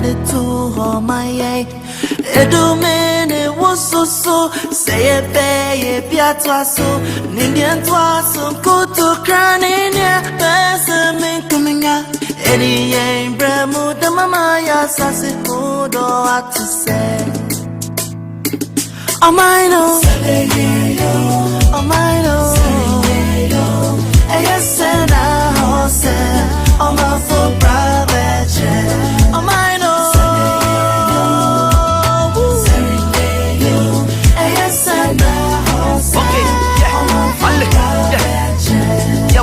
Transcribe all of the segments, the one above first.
the two of my eye. Edumene was so say a bay, a piatwaso, Nindian twasso, go to crania, Besame coming out. Eddie ain't bremo, the mamaya, sassy food or what to say. Oh my no, oh my no, yes, and I say, oh my for private jet, oh my no.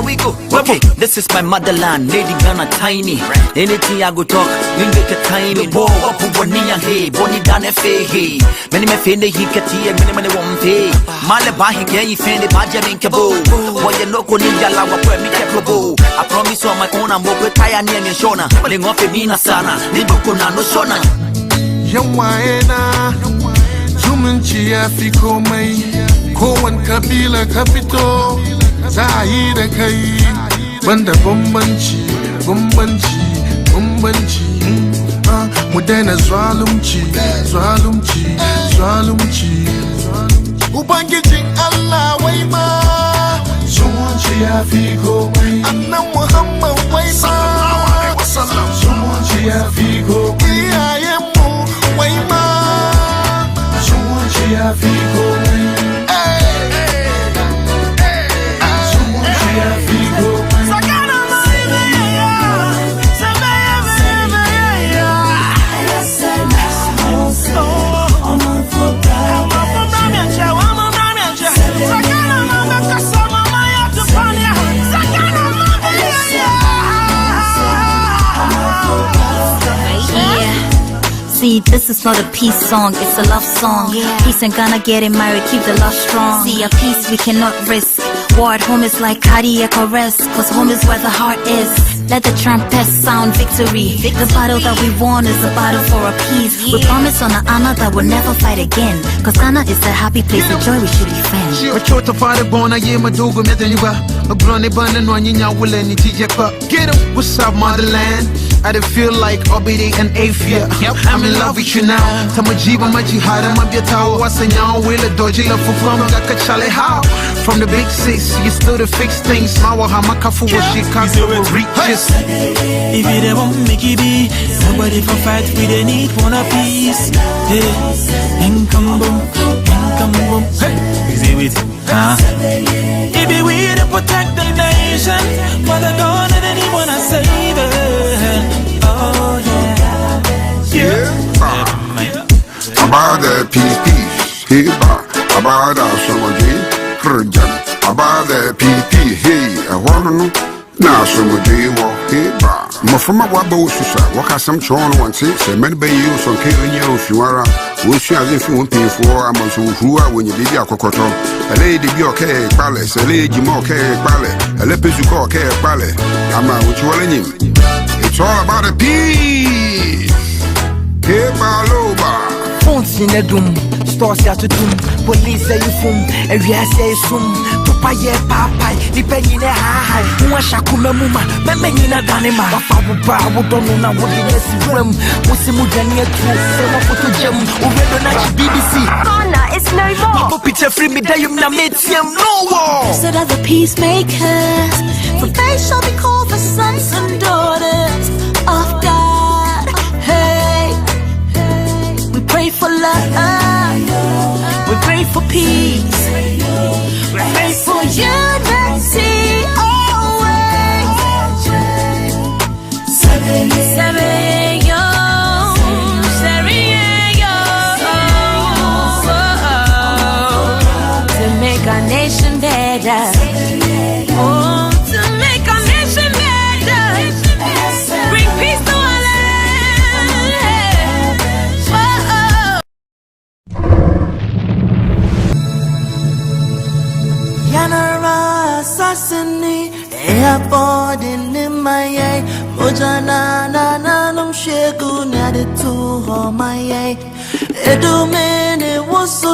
We go. Okay, this is my motherland, Lady Ghana tiny. Anything I go talk, we get a tiny. Boy, up for 1 year, hey, Bonnie Dana Fay. Many may find the Hikati and many won't pay. Malabahi, you find the Bajamin Cabo. What you look on India, Lawa, where me Cabo. I promise on my own, I'm over Taya near Shona. Ling off a Mina Sana, Libukuna, no Shona. Young Waena, Zumunchi, Afiko May, Koan Kabila Capito. Zahida kai banda bambanci mu daina zalunci ubangijin Allah wai ma zumunci ya fi komai annan Muhammad wai ma zumunci ya fi komai iyayen mu wai ma zumunci ya fi komai. See, this is not a peace song, it's a love song. Peace and Ghana getting married, keep the love strong. See, a peace we cannot risk. War at home is like cardiac arrest, cause home is where the heart is. Let the trumpets sound victory. The battle that we won is a battle for a peace. We promise on an honor that we'll never fight again, cause Ghana is a happy place, the joy we should defend. Get up, what's up, motherland? I don't feel like Obidi and Afia. I'm in love with you now. Tamajiba Majihada Mabiata was a young will a dodgy love for from Gakachale. How? From the big six, you still to fix things. Mawa Hamakafu was she can't reaches. If you don't want make it be, somebody for fight, we they need one a piece. Hey, income boom. Hey, is it with it be we to protect the nation, but I don't let anyone save it. Oh yeah. About the peace, hey, about our summer day, Kurjan, about the PP, hey, I want to know. Now, summer day, walk, hey, Mafama Wabo Susa, walk as some chon one six, and many bay use on Kenya, if you are, which as if you won't pay for a month who are when you did your cocoto. A lady be okay, palace, a lady more care, ballet, a lepizuko care, ballet. I'm out with you. It's all about a peace. Hey, Baloba. Phones in a doom, stores ya to doom, police say you foom, and we say soon. Papa, yeah, papa, depending on high. Mwashakuma muma, Memina Danima, Papa, don't know what you miss room. Musimudia to say what to gem, over BBC. Ghana is no more. Picture free me, you no war. Said as the peacemakers, for they shall be called the sons and daughters of God. Hey, we pray for love, we pray for peace, we pray for unity always. To make our nation better. Oh, to make our nation better. Bring peace to our land. Oh. Yanara Sassini, airport in my eye. Mojana na num shegu nade to my eye. Edumene was so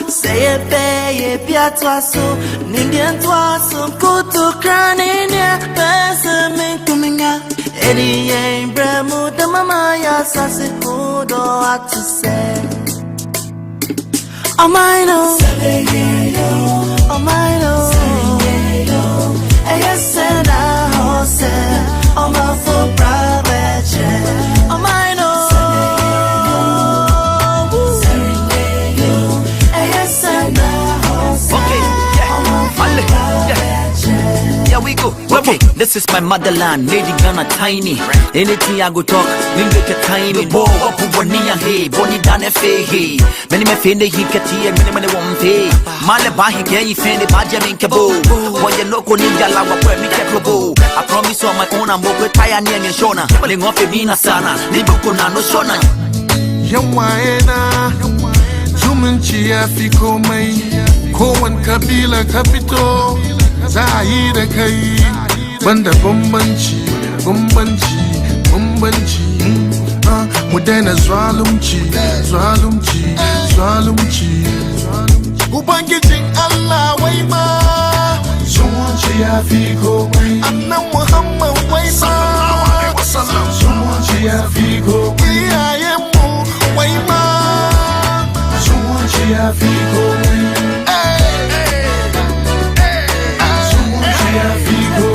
say a bay, a piatwaso, Nindian twasso, go to crania, Besame coming out. Eddie ain't bremu the mama ya sasi kudo what to say. Oh my no, oh my no, yes and I hose, oh my full private, oh my no, yes and I hose, yeah, we go. Okay, this is my motherland, Lady Ghana tiny. Anything I go talk, we make a tiny. Bo, Wapuwania, hey, Bonnie Dane Fay, hey. Many me fend the hikati and many one pay. Malabahi, can you fend the Bajamin Cabo? When you look on Ninja Lava, where me Cabo. I promise on my own, I'm over Taya and Shona. But in off Mina Sana, Libukuna, no Shona. Yawaena, Zumunchi Afiko May, Kowan Kabila Capito, Zaida Kai, Banda Bombanchi, Mudena Zwalumchi, Ubangiting Allah Wayma, Zumunchi Afiko May, Anna Muhammad Wayma, Zumunchi Afiko May. Wayma, Zumunchi Afiko, Zumunchi Afiko.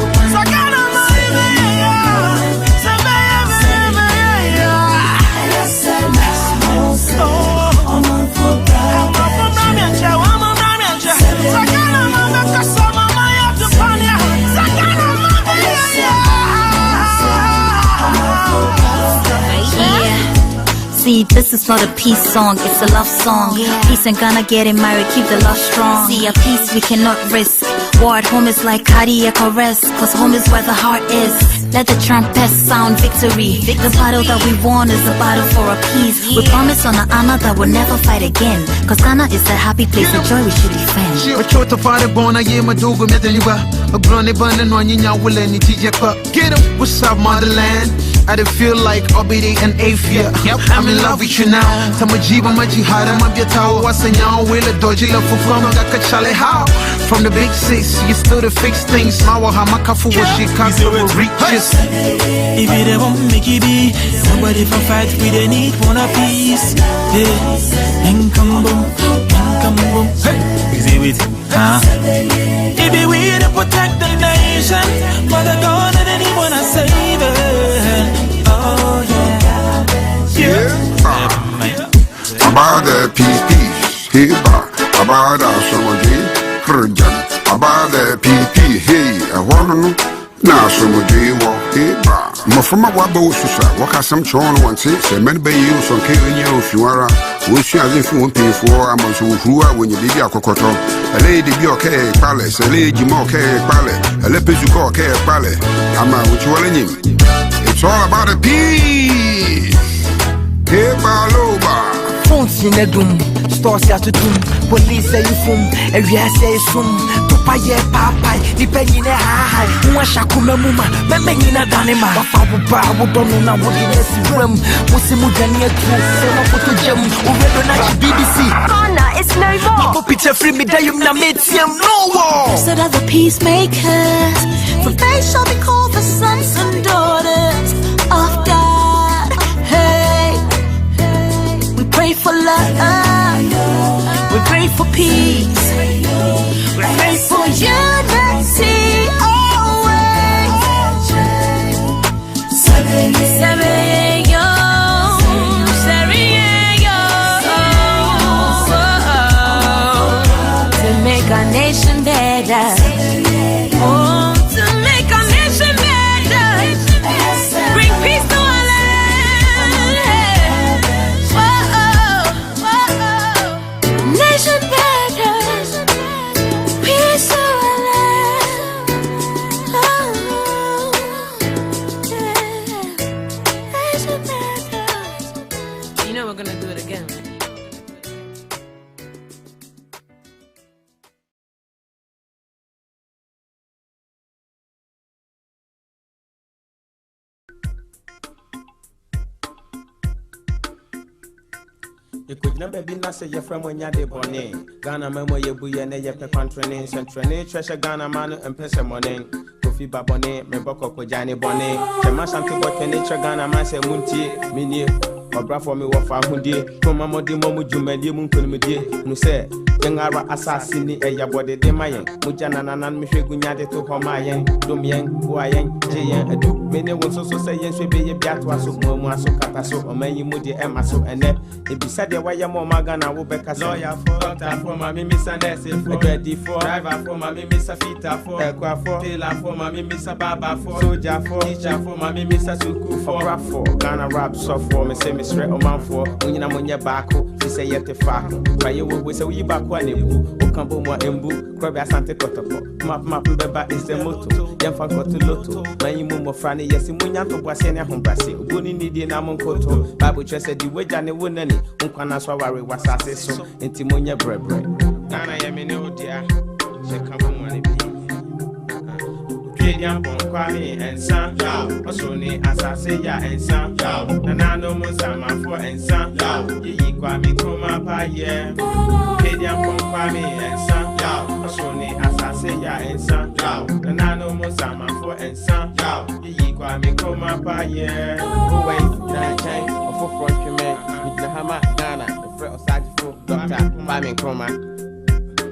See, this is not a peace song, it's a love song. Peace and Ghana getting married, keep the love strong. See, a peace we cannot risk. War at home is like cardiac arrest, cause home is where the heart is. Let the trumpets sound victory. The battle that we won is the battle for a peace. We promise on an honor that we'll never fight again, cause Ghana is the happy place of joy we should defend. Get him, what's up, motherland? I didn't feel like Obidi and Afia. I'm in love with you now. Tamajiba Majihara Mabiata was a young will a dodgy love for from Gakachale. How? From the big six, you still to fix things. Mawa Hamakafu was Chicago reaches. If you don't want me to be somebody for fight, we don't need one piece. Yeah, and come boom, hey, easy with if we to protect the nation, but the God that anyone I save it. Oh yeah. About the peace, hey, about our summer day, Kurjan, about the PP, hey, I want to know. Now, summer day, walk, hey, Mafama Wabo Susa, walk out some chon once, say, many bay you some killing you if you are. Which as if you won't pay for a month who are when you did your cocoto. A lady be okay, palace, a lady more care, palace, a lepis you call care, palace. I'm out with you all in him. It's all about a peace. Hey, Baloba. Phones in a doom, stores ya to doom, police say you foom, and we say soon. Tupaye papa, depending in a high, Mwashakume Muma, Memina Danima, Papa, would don't know what it is to them. What's the Mudania to sell up to Gem, who read BBC. Ghana, it's no more. Papa picture free me, day na medium, no war. So that the peacemakers, for they shall be called the sons and daughters of God. Hey, we pray for love, we pray for peace, we pray for unity always. To make our nation better. Oh, to make our nation better. Bring peace to our land. Nation better. Peace to our land. Nation better. You know we're gonna do it again. You could never be not say your friend when you're the bonnet. Ghana memo ye buya ne ye pe training, and train treasure Ghana man and pesa money. fiba bone me boko ko jani bone chema santi boke ne chagana man se muntie mini obra for me wo fa hundie koma modi momu jumadi mu nkonimdie nu se Yangara assassin, a yabody de mayan, Mujana me gunyade to Homayan, Domian, Guayan, Jayan, a duke, many was also saying, should be a biatwaso, Momaso, Cataso, or Many Moody, Emaso, and then it be said, why your Momagana will be a lawyer for Mammy Miss Anesi, for ready for driver for Mammy Miss Afita, for Equa for Taylor for Mammy Miss Baba, for Soja for teacher for Mammy Miss Suku, for rap for Ghana rap, soft for me, semi straight or man for Unyamonia Baco, she say yet the fact, by you will say you back. Okambo mo embu Krabi asante kotopo Map mbeba is the motto Yemfa koto loto Manyimu mo frani yesi munyanto bwase ne hombrase Uguni nidi na monkoto Bible trese di weja ne wonani Unkwana swawari wasase so Inti munye brebre Nana yemine odia Shekambo mwani bi Kedian bon kwami ensan Osoni asase ya ensan Nanano musama for ensan Yiyi kwami kuma pa ye Kedian bon kwami ensan Osoni asase ya ensan Nanano musama for ensan Yiyi kwami kuma pa ye Uwe na chan Ofo front me Midna hama Ghana Efre osajifo Dr. Kwame Nkrumah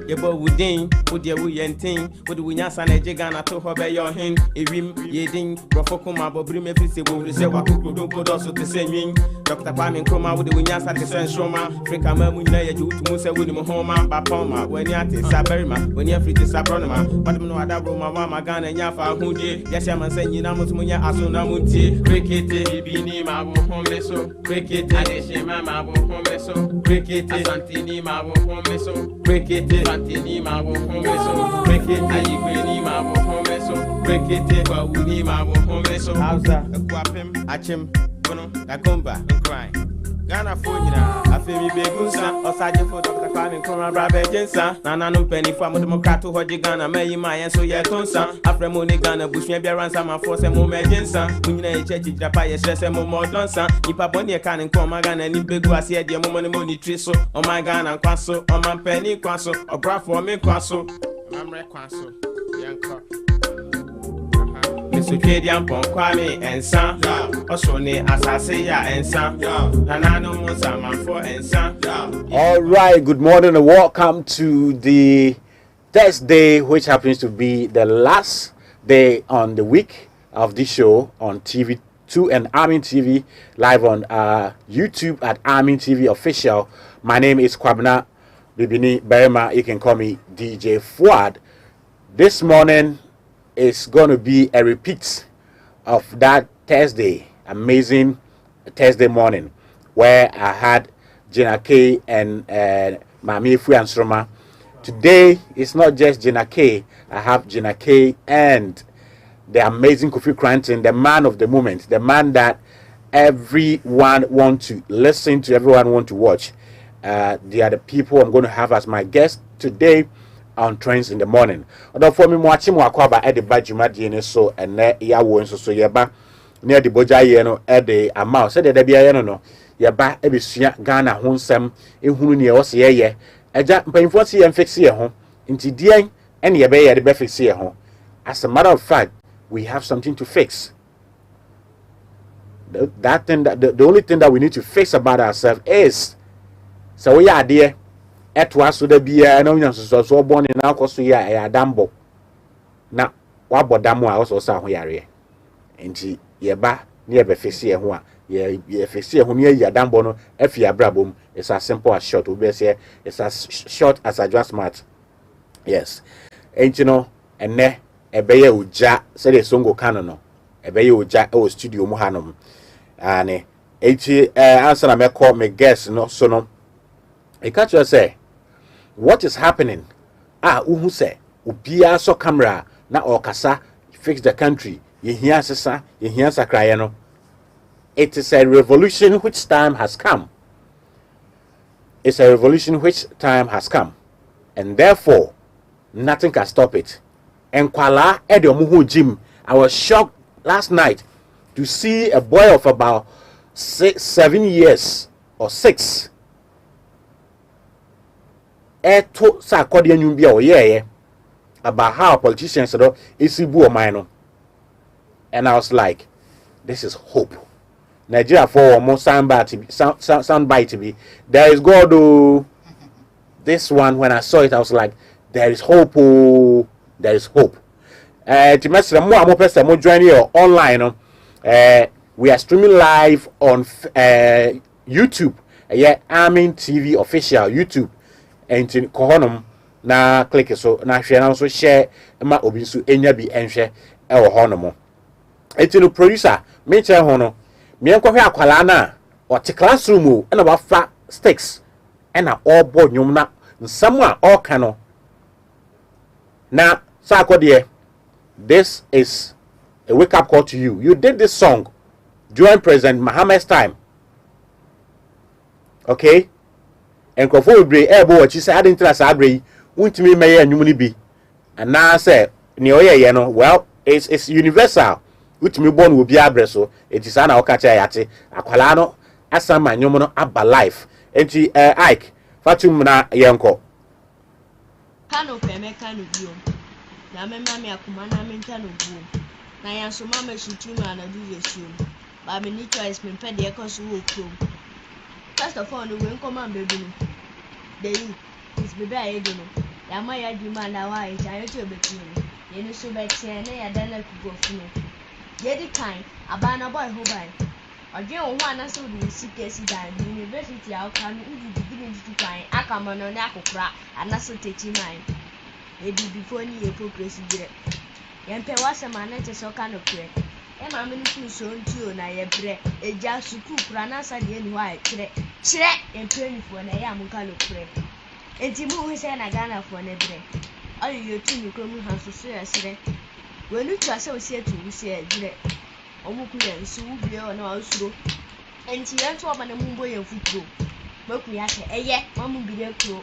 Yebo wudin, wudye wuyentin, wudu wunyasa na jigana to hobe yo hin, ewim yedin, brofoko mabo brime fise wo se wakuku donko doso te senwin. Dr. Kwame Nkrumah wudu wunyasa te senshoma, Afrika mamu na ye jutu muse wudi mo homa, bapoma, weni ate saberima, weni afriti sabronoma, wadum no adabro mama magana nyafa hundie, yesya manse nyina musumunya asuna munti, krikete ibini mabo homeso, krikete adeshema mabo homeso, krikete asantini mabo homeso, krikete Tini mabo homeso, krikete ayikweni mabo homeso, krikete wawuni mabo homeso. Hausa, akwapem, achim, kono, kakumba, nkrai. Ghana fonyina, afemi begunsa, osaje fo Dr. Kwame Nkrumah brabe jensa. Nana no penny for democrato hoji Ghana, meyi ma yenso ye tonsa. Afremo ni Ghana bushwe biaransa ma force mo mejensa. Munyina ye chechi japa ye stress mo modonsa. Nipa boni e kan Nkrumah Ghana ni begu ase de mo money triso. O my Ghana kwaso, o man penny kwaso, o bra for me kwaso. Mamre kwaso, yanko. So Kedian bon kwami ensan Osoni asase ya ensan Nanano musama for ensan. All right, good morning and welcome to the Thursday, which happens to be the last day on the week of this show on TV2 and Armin TV, live on YouTube at Armin TV Official. My name is Kwabena Bibini Berema. You can call me DJ Fuad. This morning is going to be a repeat of that Thursday, amazing Thursday morning, where I had Gina K and Mami Fuad Nkrumah. Today, it's not just Gina K. I have Gina K and the amazing Kofi Cranton, the man of the moment, the man that everyone want to listen to, everyone want to watch. They are the people I'm going to have as my guest today on Trendz in the morning. Although for me, watching Wakwaba at the Bajuma so and ya won so yeba near the Boja yeno at the amount said that there be no yeba ebisua Ghana honsem ehunu ne o se ye eja mpanyfo se ye fix ye ho nti dien ene ye be ye de be fix ye ho. As a matter of fact, we have something to fix. The only thing that we need to fix about ourselves is so we are there. Etwa so da bia na onyan so born na akoso ya ya dambo na wabodamo a so sa ho yare enti ye ba na ye be fese ye ho a ye fese ye ho ne ya dambo no afi abrabom. It's as simple as short. We say it's as short as I just smart. Yes, enti no ene ebeye uja se de songo kano no ebeye uja e studio mu hanom ane enti answer na me call me guest no so no e catch you say what is happening? Uhu say ubia so camera na okasa fix the country. Ye hear sesa, ye hear sakraya no. It is a revolution which time has come. It's a revolution which time has come, and therefore nothing can stop it. And kwala edomuhu Jim, I was shocked last night to see a boy of about 7 years or 6. To sa kwade anyum bia o ye about how politicians do isibu o man no and I was like, this is hope. Nigeria for more soundbite to be. There is God. Oh, this one when I saw it, I was like, there is hope. Oh, there is hope. To message more person more joining you online. We are streaming live on YouTube. Yeah, Amin TV official YouTube. And to Kohonum na click so na share na so share ma obi so enya bi enhwe e wo hono enti no producer me che hono me enkohwe akwala na o te classroom o na ba fa sticks e na obo nyum na nsam a o ka no na sa akode. This is a wake up call to you. You did this song during President Mohammed's time, okay? And Kofo Bre ebo wachi say adin tra sa abre untimi meye anwum ni bi ana say ne oye no well it's universal utimi born wo bi abre so enti sa na o ka cha yate akwala no asama anwum no aba life enti Ike fatum na yenko kanu peme kanu bio na mema me akuma na menta no bio na yanso mama shutu na na du yesu ba me ni choice me pede e koso wo krom. First of all, no we come and baby no. Dey is baby aye do no. Ya ma ya di man na wa e cha yo to beti no. Ye no so beti na ya dan na kugo fu no. Ye di kind abana boy ho bai. Oje o ho ana so di sikesi dan university a ka no udi di di kind aka mo no na akokra ana so techi man. E di before ni hypocrisy dire. Ye mpe wasema na che so ka no kre. Emma minifu so ntio na ye bre eja suku kura na sa de ni wa kire emprenifo na ya muka lo kure enti mu hu se na Ghana fo na bre ayo yo tu ni kromu ha so so yesre wenu twa se o se tu wu se bre omu ku ye nsu wu bie o na wa usuro enti ye nto oba na mu mbo ye futuro maku ya se eye mamu bi de kro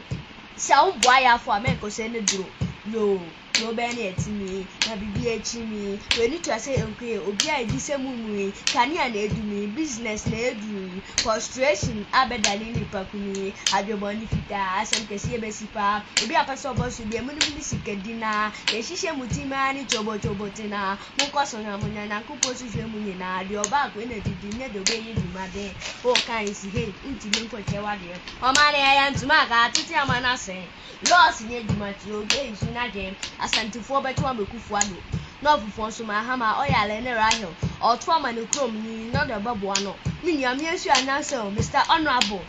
sa wo bua ya fo amen se ne duro no no be na etimi na bibi echimi we need to say okay obi a edi semunu kania na edumi business na edumi frustration abedali ni pakuni adwoboni fita asem kesi ebesipa obi apaso boss bi emunu bi sikadina ehihye mutima ni chobotina munkoso na munya na kupo suhwe munyi na de oba ko na didi ne de obeyi dumade o kan si he ntimi nkoche wade o ma na ya ntuma ka atiti amana sen loss ni edumati oge isu na dem asantifo beto ameku Fuad no fufo so ma hama oyale ne rahel oto ama ne krom ni no de babo ano ni nyame asu ananse o Mr. Honorable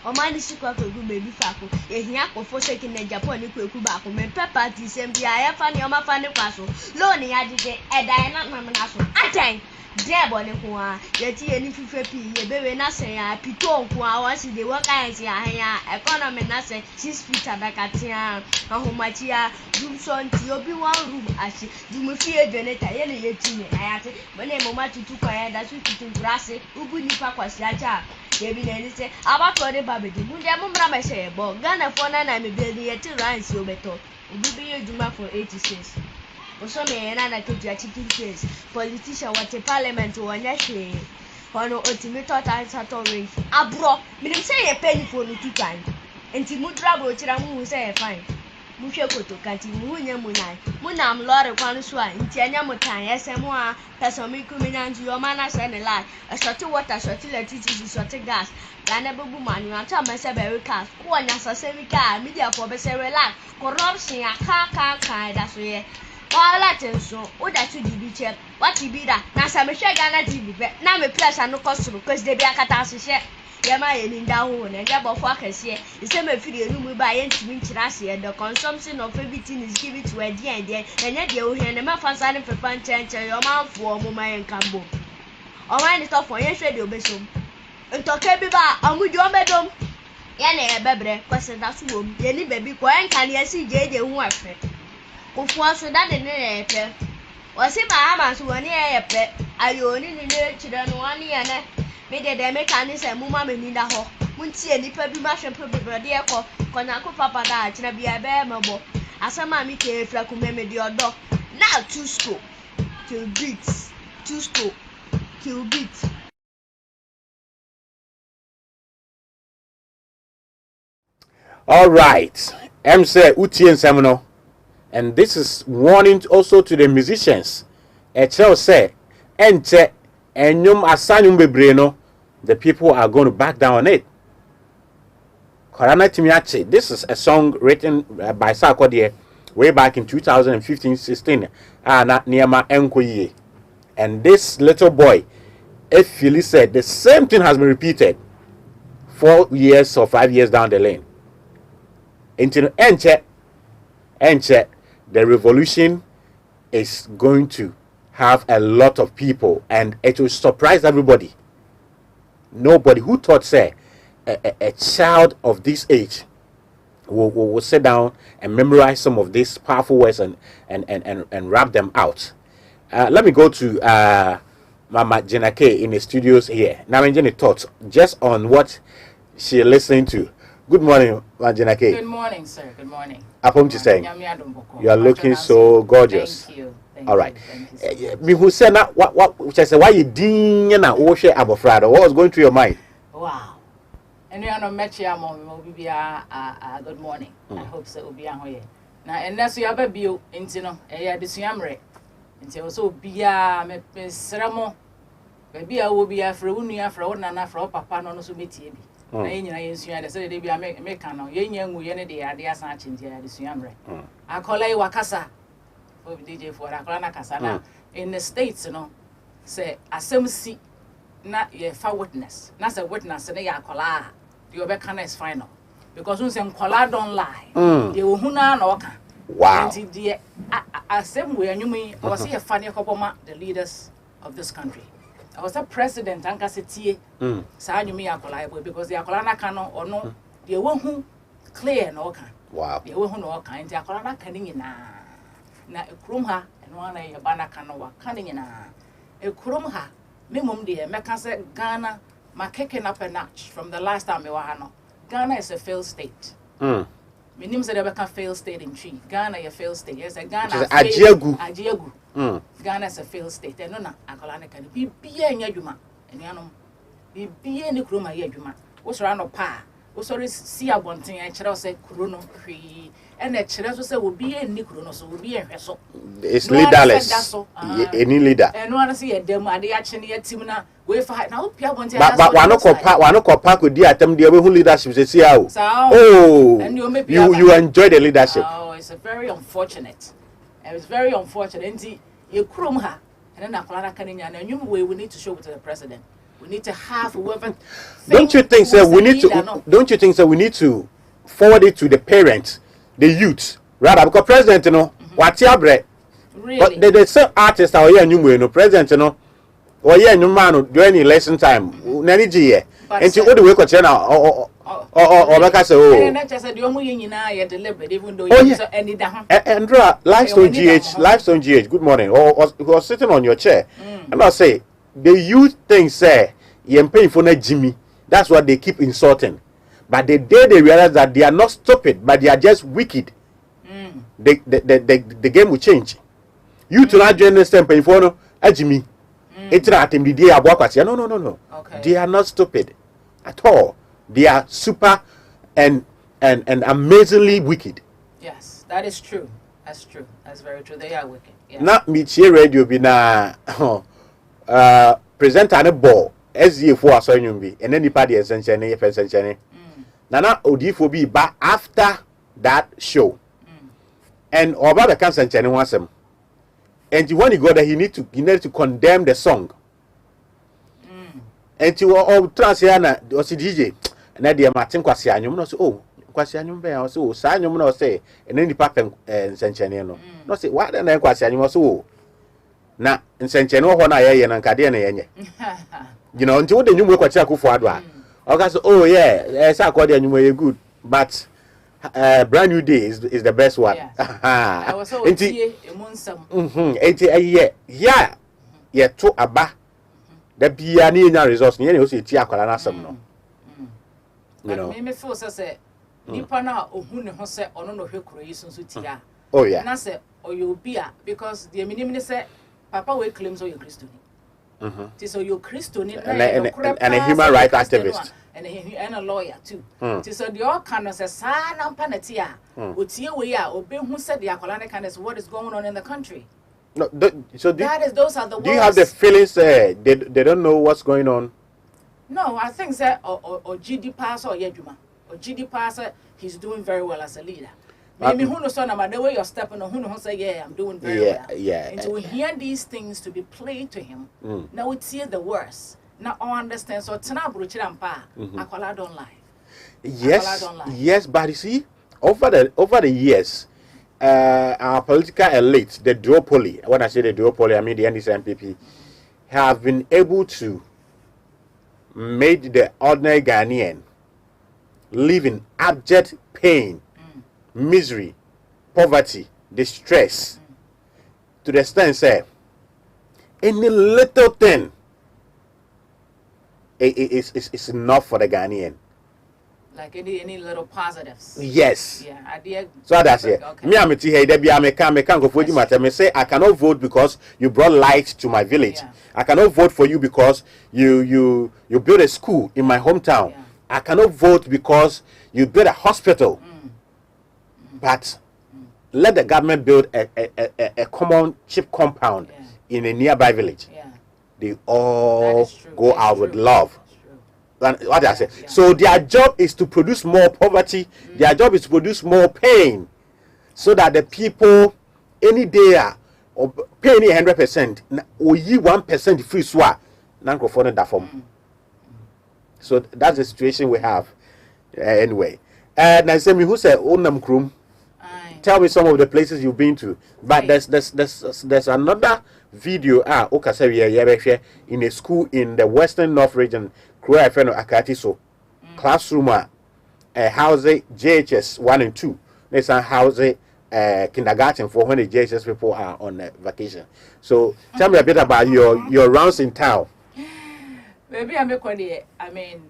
o ma ni sikwa ko gu baby fako ehia akofo seki na Japan ni kweku ba ko me pepper ti sem bia ya fa ni o ma fa ni kwaso lo ni ya dide edan na na so atan debo ne ko a yeti eni fife pi ye bewe na sen ya pito ko a won si de wo kan si ahia economy na sen 6 feet adakatia ahomatia dum so nti obi one room ashi dum fie donata ye ne yeti ne ayate bone mo ma tutu kwa ya da su tutu brase ubu nipa kwasi acha ye bi na ni se abato de babedi mu de mo mra ma se ebo Ghana for na me be de yeti ransi obeto ubi bi ye duma for 86 also me na keju chicken case politician what a parliament wanya hwe hono ultimate total range abro minim say ye penny for no two time enti mudra bro chira mu say ye fine mu hwe koto kanti mu nya mu nan mu nam lore kwan so a enti anya mu tan yesem a person mi ku mi nyanju yo mana say ne lie a short water short electricity short gas Ghana bebu manu anta ma say be cars ko anya sase mi ka media for be say relax corruption aka da so ye wala tenso o da tu di check what be that na sa me hwe Ghana TV be na me pressure no kosoro cause they be akata ahye ye ma ye ni nda ho na nda bofo akase ise me firi enu mu ba ye ntimi nkyira ase the consumption of everything is given to a dia dia enye dia o hwe ne ma fa sa ne fefa nchenche yo ma fo mo ma ye nkambo o ma ni to fo ye hwe de obesom ntoke bi ba amudi o medom ye na ye bebre kwese da so wom ye ni baby ko enka ne asi jeje hu afe Fuad so that the name was him a so 1 year pet. I only need children 1 year. Made the mechanics and mumma in the hall. Munti and nipper be much and probably dear call. Conaco papa died to be a bear mobile. As a mammy came if I could remember your dog. Now 2 school. Kill beats. 2 school. Kill beats. All right. Say Uti and Seminole. And this is warning also to the musicians. A child say, enche enyum asanyum bebre no, the people are going to back down on it. Korana Timiachi, this is a song written by Sarkodie way back in 2015-16. Na Niama Enkoye. And this little boy, Efili said the same thing has been repeated 4 years or 5 years down the lane. Until enche, the revolution is going to have a lot of people, and it will surprise everybody. Nobody who thought, say, a child of this age will sit down and memorize some of these powerful words and rap them out. Let me go to Mama Jenake in the studios here. Now, I'm getting thoughts just on what she's listening to. Good morning, Mama Jenake. Good morning, sir. Good morning. Apom saying you are looking so gorgeous. Thank you. All right. Me who said that what I said why you didn't na wo share abofrado. What was going through your mind? Wow. And you are met your mom will be good morning. I hope so will be on here. Now and that's you have a bio into no this yamre. Until so be a seramo. Maybe I will be a frunia for one and after papa no so meet you. Na yenya yensu they say they be make no yenya ngu ye ne de ade asan chintia this yamre. Akola wakasa. DJ Fuad akola kasa na in the states say asem si na ye fa witness na say witness na ya akola the obekana is final because we say akola don't lie they will huna na oka wow the asem we anyumi I was here funny kopoma the leaders of this country I was a president anka setie sa anyumi akola because the akola na ka no ono the wo clear na oka wow the wo hu na oka nti akola na ka ni nyina na ekrum ha eno ana ye bana kana wa kana nyina ekrum ha memum de meka se Ghana ma kicking up a notch from the last time we were no Ghana is a failed state menim say they be can failed state in tree Ghana a failed state yes Ghana ajiegu Ghana is a failed state eno na akola na kan bibia nya dwuma enuanom bibia ni krum ha ye dwuma wo sora no pa wo sora si abonten e kire wo se kuro no hwi and a children so say will be a Nicono, so will be a vessel. It's leaderless. Any leader. And one see a demo, and the action yet Timna, we fight now. But one o'clock pack with the atom, the who leadership is here. Oh, and you enjoy the leadership. Oh, it's a very unfortunate. It's very unfortunate. And you crum her, and then Akolana Kaninya, and you way we need to show it to the president. We need to have whoever. Don't you think so? We need to. Don't you think so? We need to forward it to the parents. The youth, rather, because president, what's your bread? Really? But the same artist are here, new president, or yeah, no man during election time, Nanny G. And you only work on channel or like I say, oh, and just said, you're deliberate, even though you saw any down. Andra, Lifestone GH, good morning, or was sitting on your chair. And I say, the youth thing say, you're paying for that Jimmy, that's what they keep insulting. But the day they realize that they are not stupid, but they are just wicked, the game will change. You to not join this temple for no, Jimmy. It's not him the day I walk. No. Okay. They are not stupid at all. They are super and amazingly wicked. Yes, that is true. That's true. That's very true. They are wicked. Yeah. Not me radio be na present an a ball as you for so you be and then the party essentially Nana Odifo back after that show. And over the cancer and wants him. And when he got there, he needed to condemn the song. And to all Transiana or DJ, and then the Martin Quasianum no so Quasianum bear so Sanum no say, and then the Papa and Sanchaniano. No say what and then Quasianum so. Now in Sanchano when I and Cadiana. You know, until the new work at Chaco Fuad. Oh yeah, it's according good, but brand new day is the best one. I was so yeah, to aba. The piano resource, you know, see Tiakola some no. You know, me feel say, Nipa na ohun ho say ono no hwe kuro yi so tia. Oh yeah. Na say oyobia because the minimum say papa we claims you Christian. So you're Christian and a human rights activist. And a lawyer too. So the all kind of says, San Panatia, Utia, we are, Obe who said the Akolana is what is going on in the country. No, so those are the words. Do you have the feelings they don't know what's going on? No, I think that or GD pass or Yeduma or GD pass he's doing very well as a leader. Maybe who knows on the way you're stepping on who knows say yeah I'm doing very well. Yeah. And so we hear these things to be played to him. Now we see the worst. Now I understand. So Tina Bruchirampa, Akwala don't lie. Yes, but you see, over the years, our political elite, the duopoly, when I say the duopoly, I mean the NDC MPP, have been able to make the ordinary Ghanaian live in abject pain, misery, poverty, distress, to the extent say any little thing is enough for the Ghanaian. Like any little positives. Yes. Yeah, idea. So that's it. Okay. Me am here. There be I can't go for you matter. Me say I cannot vote because you brought light to my village. Yeah. I cannot vote for you because you built a school in my hometown. Yeah. I cannot vote because you built a hospital. But let the government build a common cheap compound in a nearby village. Yeah. They all go out with love. What I say. Yeah. So their job is to produce more poverty. Their job is to produce more pain, so that the people any day or pay any 100%, or ye 1% free swap, nanko for that form. So that's the situation we have. Anyway, and I say me who said Onam Krum. Tell me some of the places you've been to. But there's another video in a school in the Western North region. Akati classroom house JHS 1 and 2. There's a house kindergarten for when the JHS people are on vacation. So tell me a bit about your rounds in town. Maybe I mean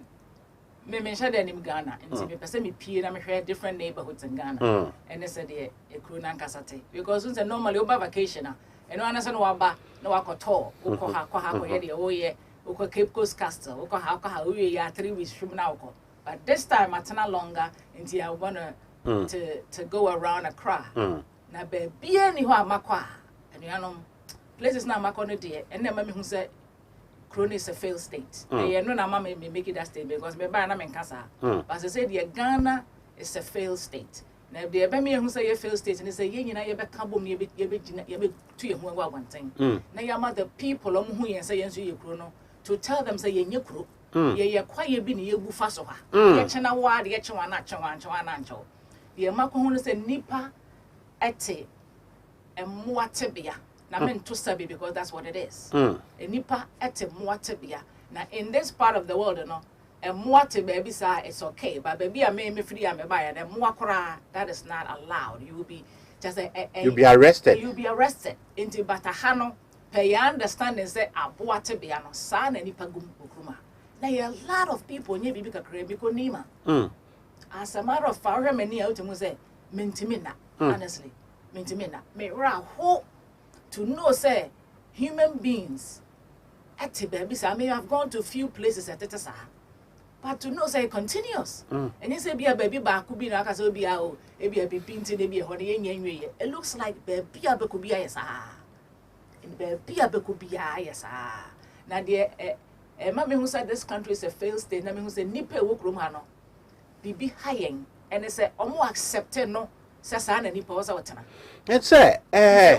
me mention the name Ghana and me person me peer na me share different neighborhoods in Ghana and they said e kru na nkasate because since normally over vacation and one say no aba no akoto ko here the oye ko Cape Coast Castle ko ha we ya 3 weeks from now but this time atena longer until I want to go around Accra na be bia ni ho amakwa and you places na amakwa no de and na me hu say Krone is a failed state. No, na mama make it that statement because me buy na men kasa. But I say the Ghana is a failed state. Now the be me who say a failed state and they say ye nyina ye be kabo me ye be to ye ho one thing. Na ya ma the people who ye say yenso ye kro no to tell them say ye nyekro. Ye kwaye bi ne ye bu fa so ha. Ye chena wa de ye chewa na ncho. Ye ma ko hu no say nipa ete emwatebia. Na men to sabi because that's what it is. Nipa ete muatebia. Now in this part of the world, you know, a muate baby sa it's okay, but baby I me free am buy and muakora that is not allowed. You will be just you'll be arrested. You'll be arrested. Into batahano pay understanding say abuatebia no sa na nipa gumukuma. Now a lot of people nye bibi kakre biko nima. As a matter of fact, many out to say mintimina honestly. Mintimina. Me ra ho to know, say, human beings at baby, I mean, I've gone to a few places at Tetasa, but to know, say, continuous. And you say, be a baby back, could be like as be a baby painted, be a honey, it looks like baby a could be a yes, and baby a could be a yes. Now, dear, a mammy who said this country is a failed state, I mean, who said, Nipe Wokrumano, be high, and they say, almost accepted no. Sasa na nipa wasa watana. It's a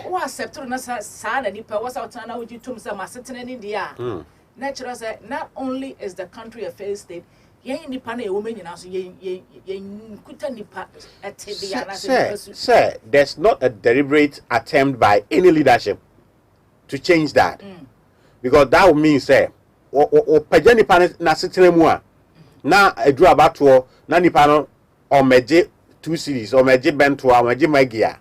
o accept na sa na nipa wasa watana wo jitum sa masetena ni dia. Natural say not only is the country a failed state, yen nipa na e wo menyina so yen kuta nipa atebia na say there's not a deliberate attempt by any leadership to change that. Because that would mean say o pagya nipa na setena mu a na edru abato na nipa no o meje 2 cities or Maji Bento or Maji Magia.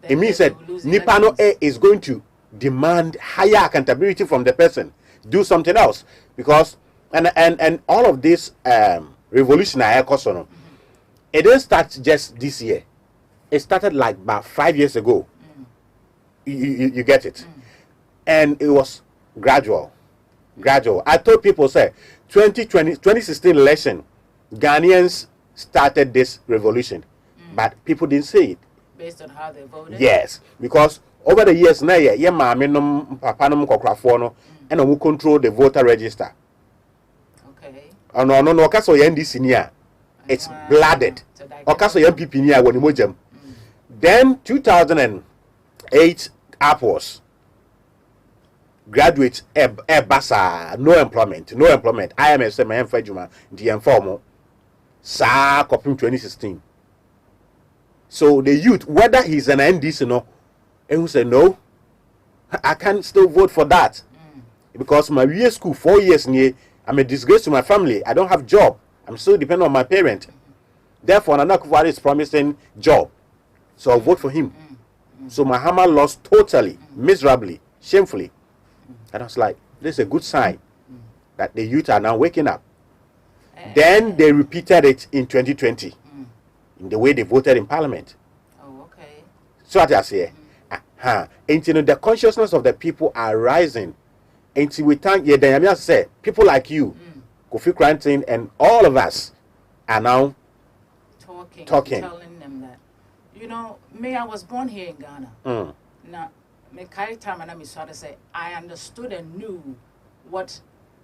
It means that Nipano A is going to demand higher accountability from the person, do something else. Because and all of this revolutionary cost, it didn't start just this year. It started like about 5 years ago. You get it? And it was gradual. I told people, say, 2016 election, Ghanaians started this revolution, but people didn't see it. Based on how they voted? Yes, because over the years na ye maame nom papa nom kokkrafo no and who control the voter register. Okay. No okaso ye NDC ni a it's blooded. Okaso ye MPP ni a woni mojam. Then 2008 apples graduates basa no employment IMS my enfajuma the informal sa copy 2016. So the youth, whether he's an NDC no, and who say no, I can still vote for that because my year school 4 years near, I'm a disgrace to my family. I don't have job. I'm still dependent on my parent. Therefore, Nana Fuad is promising job, so I'll vote for him. So Mahama lost totally, miserably, shamefully. And I was like, this is a good sign that the youth are now waking up. Then they repeated it in 2020. In the way they voted in parliament. Oh, okay. So what I say, and you know, the consciousness of the people are rising. And we thank you, then say people like you, Kofi Cranton, and all of us are now talking. Telling them that, you know, me, I was born here in Ghana. Now, me carry time and I sort of say I understood and knew what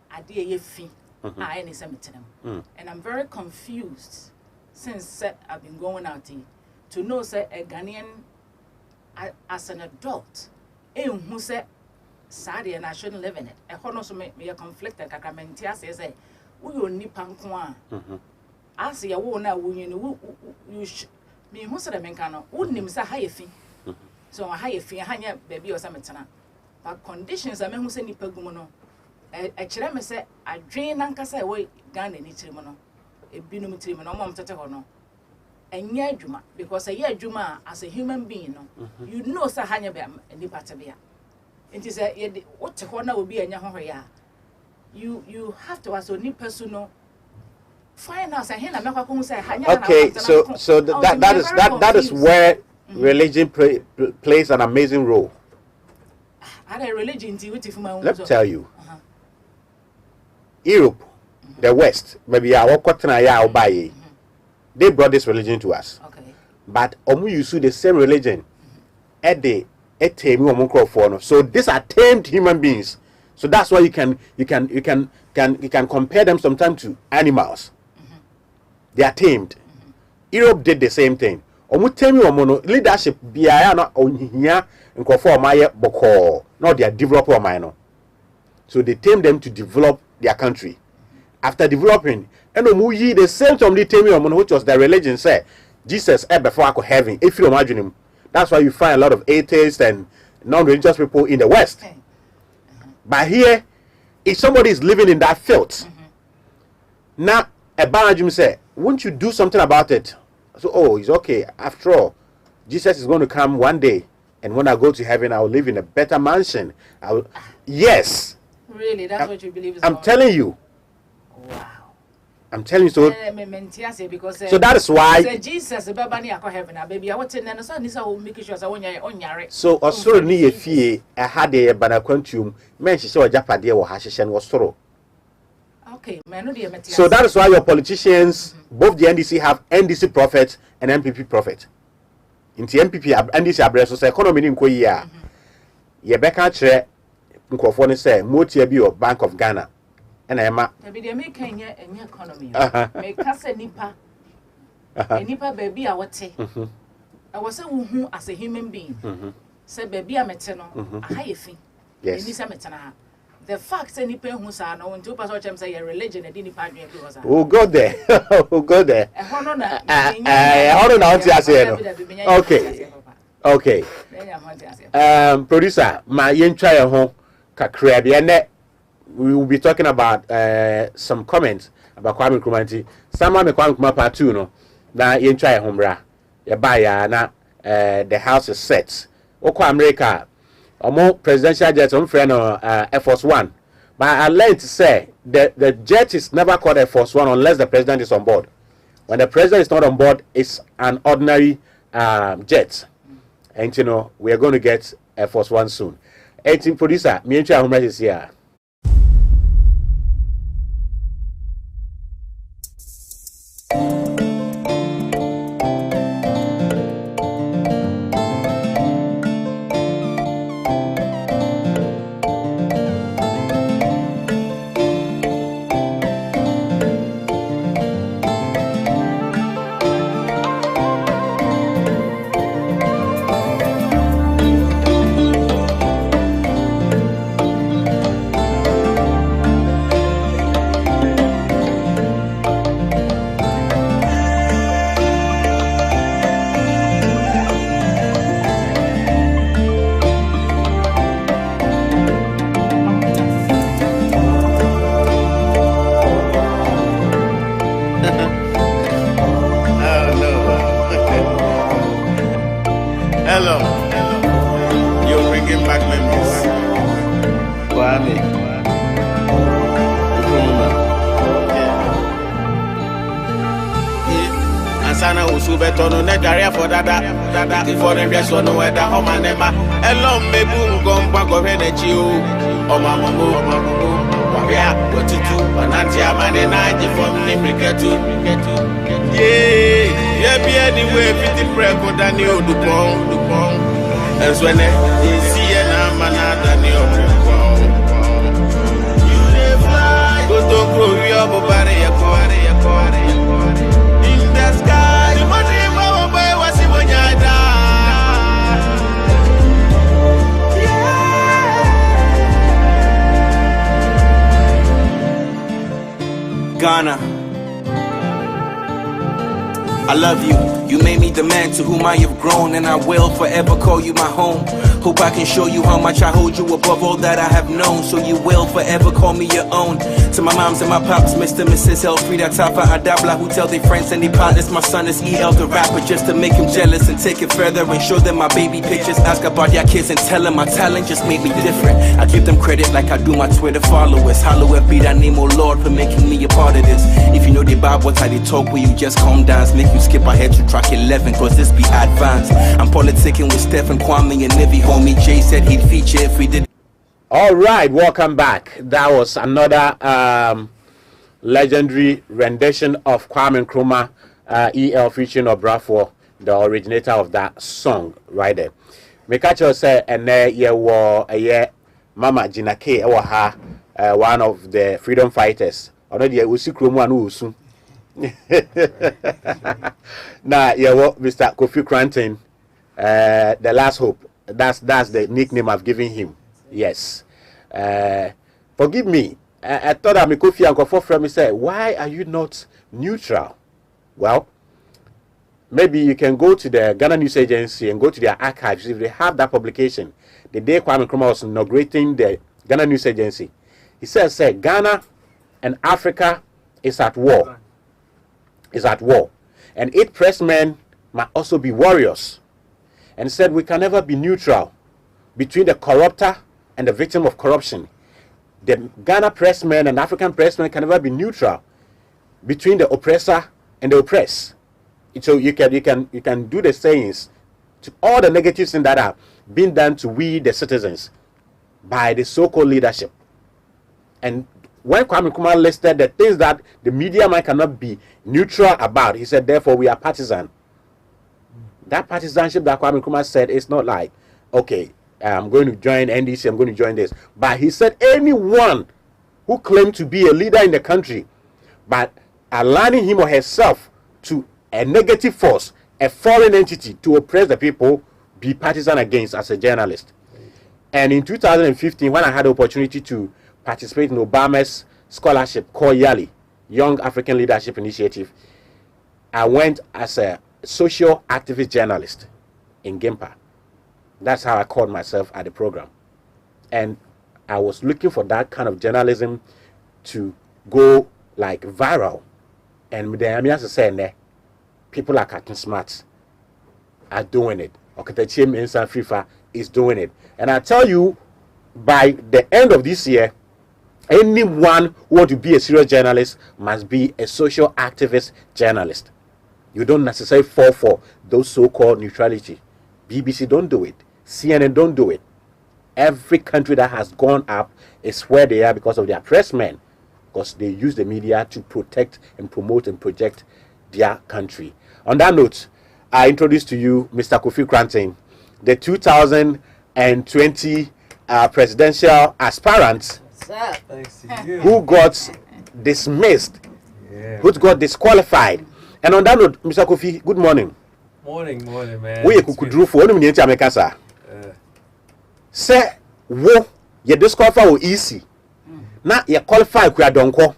I did I and I'm very confused. Since I've been going out here, to know say a Ghanaian as an adult, who said sorry and I shouldn't live in it. A honor make me a conflict that Kakamentia says, we will nip and quan. I see a woman now, you me who said a mencano, wouldn't him say high fee. So a high fee, hanya baby or something. But conditions I mean who say Nipagumono. A chirame say, I drain and cast away Ghana in Itrimono. A binum trim and mom tete and yeah juma because a year juma as a human being you know sahanya bam and the patabia it is a what corner will be a yahoya you have to as only personal find us a hand and say okay so that is where religion plays an amazing role. A religion let me tell you Europe, the West, maybe our buy they brought this religion to us. Okay. But omu use the same religion. So these are tamed human beings. So that's why you can compare them sometimes to animals. They are tamed. Europe did the same thing. Omu tame omono leadership biya na onhia nkofo maye boko. No, they are developer minor. So they tame them to develop their country. After developing, and the same time they tell me which was their religion say Jesus before I could heaven. If you imagine him, that's why you find a lot of atheists and non-religious people in the West. But here, if somebody is living in that filth, now a Banajim say, won't you do something about it? So it's okay. After all, Jesus is going to come one day, and when I go to heaven, I will live in a better mansion. Yes. Really, that's what you believe is I'm telling you. Wow. I'm telling you so. So that is why. Jesus, baby, I want to know. So make sure I so osoro ni ye fie had a banakwantum men she say ojapade wo hahye no osoro. Okay, man, no dey metia. So that is why your politicians, both the NDC have NDC prophet and MPP prophet. In the MPP NDC address so economy ni nko yi a. Ye beka kire nkofo ne say motia bi o Bank of Ghana. And Emma. They make any economy. Make us a nipa. Nipa baby, I would say. I was a as a human being. Say baby, I'm a tenor. A high fee. Yes. The facts any pen who are no one to pass what say a religion and didn't party. We'll go there. We'll go there. Okay. Producer, my young child home. Kakrebi we will be talking about some comments about Kwame Nkrumah. Someone me Kwame Nkrumah part 2 no. Na yen try homra. Ya buy na the house is set. Oko America. Omo presidential jet on friend Air Force 1. But I learned to say the jet is never called Air Force 1 unless the president is on board. When the president is not on board, it's an ordinary jet. And you know, we are going to get Air Force 1 soon. 18 producer, me and Homra is here. sana usubeto no ne dare for dada for them just no weather homanema elom mebu ngomba go henechi o omamumu wabia wotutu wananti amane naji from ni briketu yeah be anyway 50 preko dani odupon enswene see na manada ni odupon you dey fly go to grow your body in the sky the money mama boy wasi monyada Ghana, I love you. You made me the man to whom I have grown, and I will forever call you my home. Hope I can show you how much I hold you above all that I have known, so you will forever call me your own. To my moms and my pops, Mr. and Mrs. Elfrida Tafa Adabla, who tell their friends and their partners my son is EL the rapper, just to make him jealous and take it further and show them my baby pictures. Ask about their kids and tell them my talent just made me different. I give them credit like I do my Twitter followers. Hallowed be thy name, oh Lord, for making me a part of this. If you know the Bible, how they talk, will you just calm down? Make you skip ahead to track 11, cause this be advanced. I'm politicking with Stephen Kwame and Nivy, homie. Jay said he'd feature if we did. All right, welcome back. That was another legendary rendition of Kwame Nkrumah, EL featuring Obrafour, the originator of that song right there. Mekacho said, and there you were Mama Gina K, one of the freedom fighters. Already, we see Krumah Usu. Now, Mr. Kofi Cranton, the last hope. That's the nickname I've given him. Yes. Forgive me. I thought I'm a Kofi and Kofi from me said, why are you not neutral? Well, maybe you can go to the Ghana News Agency and go to their archives if they have that publication. The day Kwame Nkrumah was inaugurating the Ghana News Agency, he says, Ghana and Africa is at war. Is at war. And 8 pressmen must also be warriors. And said we can never be neutral between the corrupter and the victim of corruption. The Ghana pressmen and African pressmen can never be neutral between the oppressor and the oppressed. So you can do the sayings to all the negative things that are being done to we the citizens by the so-called leadership. And when Kwame Nkrumah listed the things that the media man cannot be neutral about, he said, therefore we are partisan. That partisanship that Kwame Nkrumah said is not like, okay, I'm going to join NDC, I'm going to join this. But he said anyone who claimed to be a leader in the country, but aligning him or herself to a negative force, a foreign entity to oppress the people, be partisan against as a journalist. And in 2015, when I had the opportunity to participate in Obama's scholarship called YALI, Young African Leadership Initiative, I went as a social activist journalist in Gimpa. That's how I called myself at the program. And I was looking for that kind of journalism to go like viral. And the Amias saying people like Captain Smart are doing it. Okatachim Insan FIFA is doing it. And I tell you, by the end of this year, anyone who wants to be a serious journalist must be a social activist journalist. You don't necessarily fall for those so-called neutrality. BBC don't do it. CNN don't do it. Every country that has gone up is where they are because of their pressmen, because they use the media to protect and promote and project their country. On that note, I introduce to you Mr. Kofi Cranton, the 2020 presidential aspirant who got dismissed, who got disqualified. And on that note, Mr. Kofi, good morning. Morning, man. We could do for only minute America. Say, wo ye disqualify o easy. Na ye qualify ku adonko.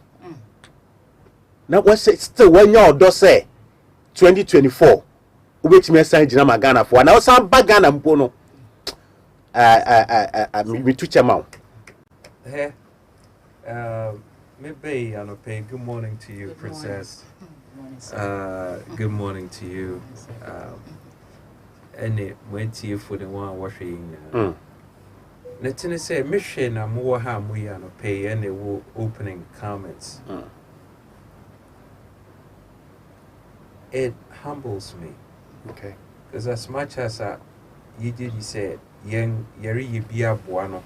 Na what say still when you do say 2024. Ubetimi sign Gina Magana for. Na o san bagana mpo no. Me to chama. Hey. Maybe I'll pay. Good morning to you, Princess. Good morning to you. And it went to you for the one washing. Let's say mission and more harm we are pay any opening comments. it humbles me. Okay. Because as much as you said, young yeri yibia buano,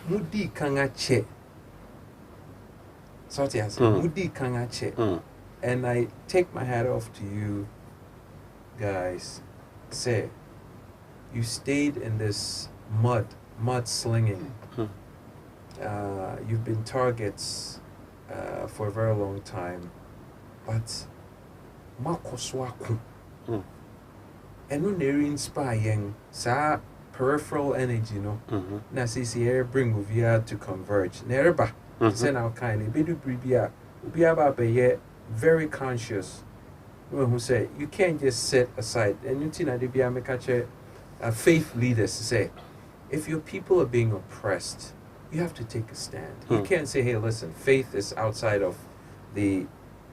mudi kanga che. So I said, mudi kanga che. And I take my hat off to you guys. Say, you stayed in this mud slinging. You've been targets for a very long time, but makoswaku. And when they inspire sa peripheral energy, na CCR bring Uvia to converge. Nereba, send our kind. Bidu bribia, ubiaba be very conscious. Who say you can't just sit aside. And you tina debia me catch faith leaders say, if your people are being oppressed, you have to take a stand. You can't say, hey, listen, faith is outside of the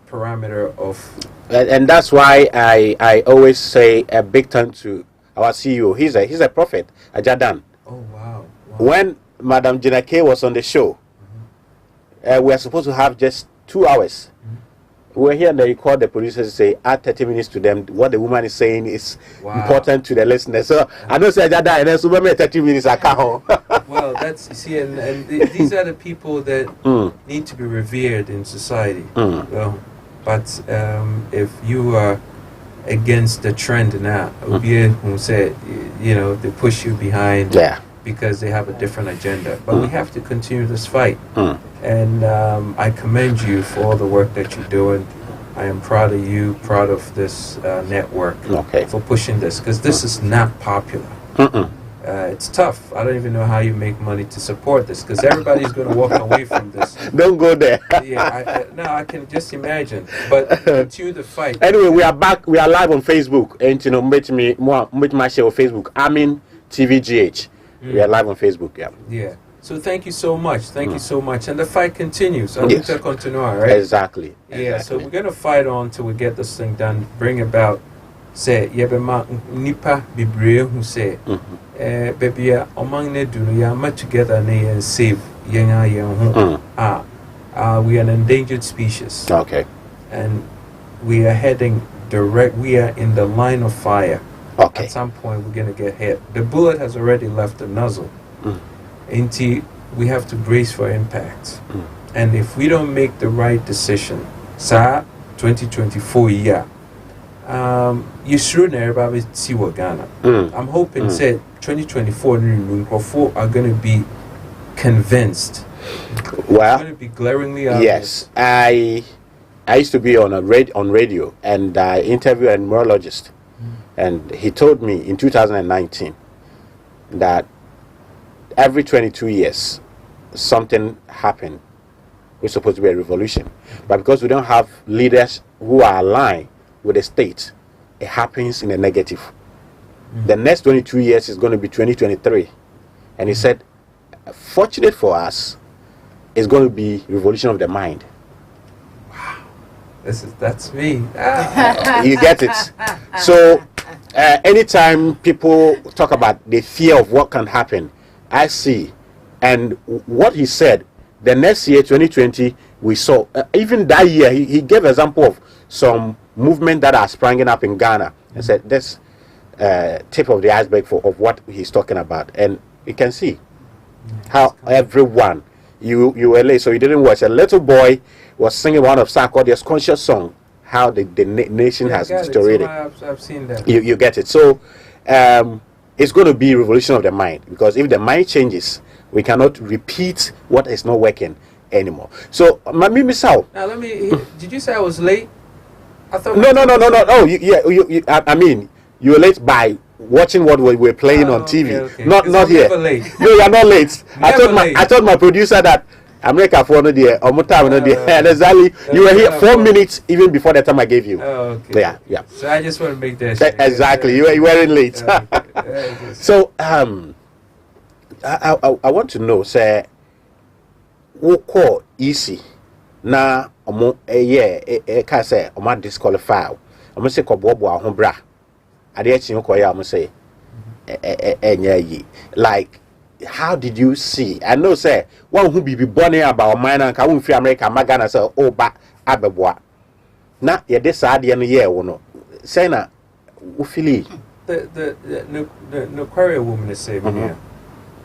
parameter of... And that's why I always say a big thank to our CEO. He's a prophet, Ajadan. Oh, wow. When Madam Jinake was on the show, we were supposed to have just 2 hours. We're here and they call the producers to say, add 30 minutes to them. What the woman is saying is important to the listeners. So I don't say Ajadan, and then so 30 minutes I can't. Well, that's, you see, and these are the people that need to be revered in society. Well, but if you are against the trend now, who said, they push you behind because they have a different agenda. But we have to continue this fight. And I commend you for all the work that you're doing. I am proud of you, proud of this network for pushing this, because this is not popular. It's tough. I don't even know how you make money to support this, because everybody's going to walk away from this. Don't go there. I can just imagine. But continue the fight. Anyway, we are back. We are live on Facebook. And meet my share on Facebook. TVGH. We are live on Facebook. Yeah. So thank you so much. Thank you so much. And the fight continues. Continue, right? Exactly. Yeah. So we're gonna fight on till we get this thing done. Bring about. Say yebema nipa bibre who say baby among ne do ya much together and save yenga we are an endangered species. Okay. And we are heading we are in the line of fire. Okay. At some point we're gonna get hit. The bullet has already left the nozzle. We have to brace for impact. And if we don't make the right decision, 2024 year, you should never see what Ghana. I'm hoping said 2024 are going to be convinced. Well, going to be glaringly obvious. Yes, I used to be on radio, and I interviewed a neurologist, and he told me in 2019 that every 22 years something happened. We're supposed to be a revolution, but because we don't have leaders who are aligned with the state, it happens in a negative. The next 22 years is going to be 2023, and he said, fortunate for us, it's going to be revolution of the mind. Wow, that's me. You get it. So anytime people talk about the fear of what can happen, I see, and what he said, the next year 2020 we saw, even that year he gave example of some movement that are springing up in Ghana, and said this tip of the iceberg of what he's talking about. And you can see how everyone, you were late, so you didn't watch. A little boy was singing one of Sarkodie's conscious song, how the nation has deteriorated. I've seen that. You get it. So it's going to be revolution of the mind, because if the mind changes, we cannot repeat what is not working anymore. So Mami Misao. Now let me. Did you say I was late? I thought. No. I mean, you were late by watching what we were playing on TV. Okay. Not here. Never late. No, you are not late. I told my producer that America for no dear or time no dear. And exactly, you were here 4 minutes even before the time I gave you. Oh, okay. Yeah. So I just want to make that. Exactly. You weren't late. So I want to know, say, what call easy na omo ka say omo disqualify omo say ko bobo ahon bra ade e chin ko ya omo say like, how did you see? I know say one who be born here about mine and ka won free America magana say oh ba abeboa na ye de sa ade no ye wo no Sena, Ufili. The no quarry woman is saying here.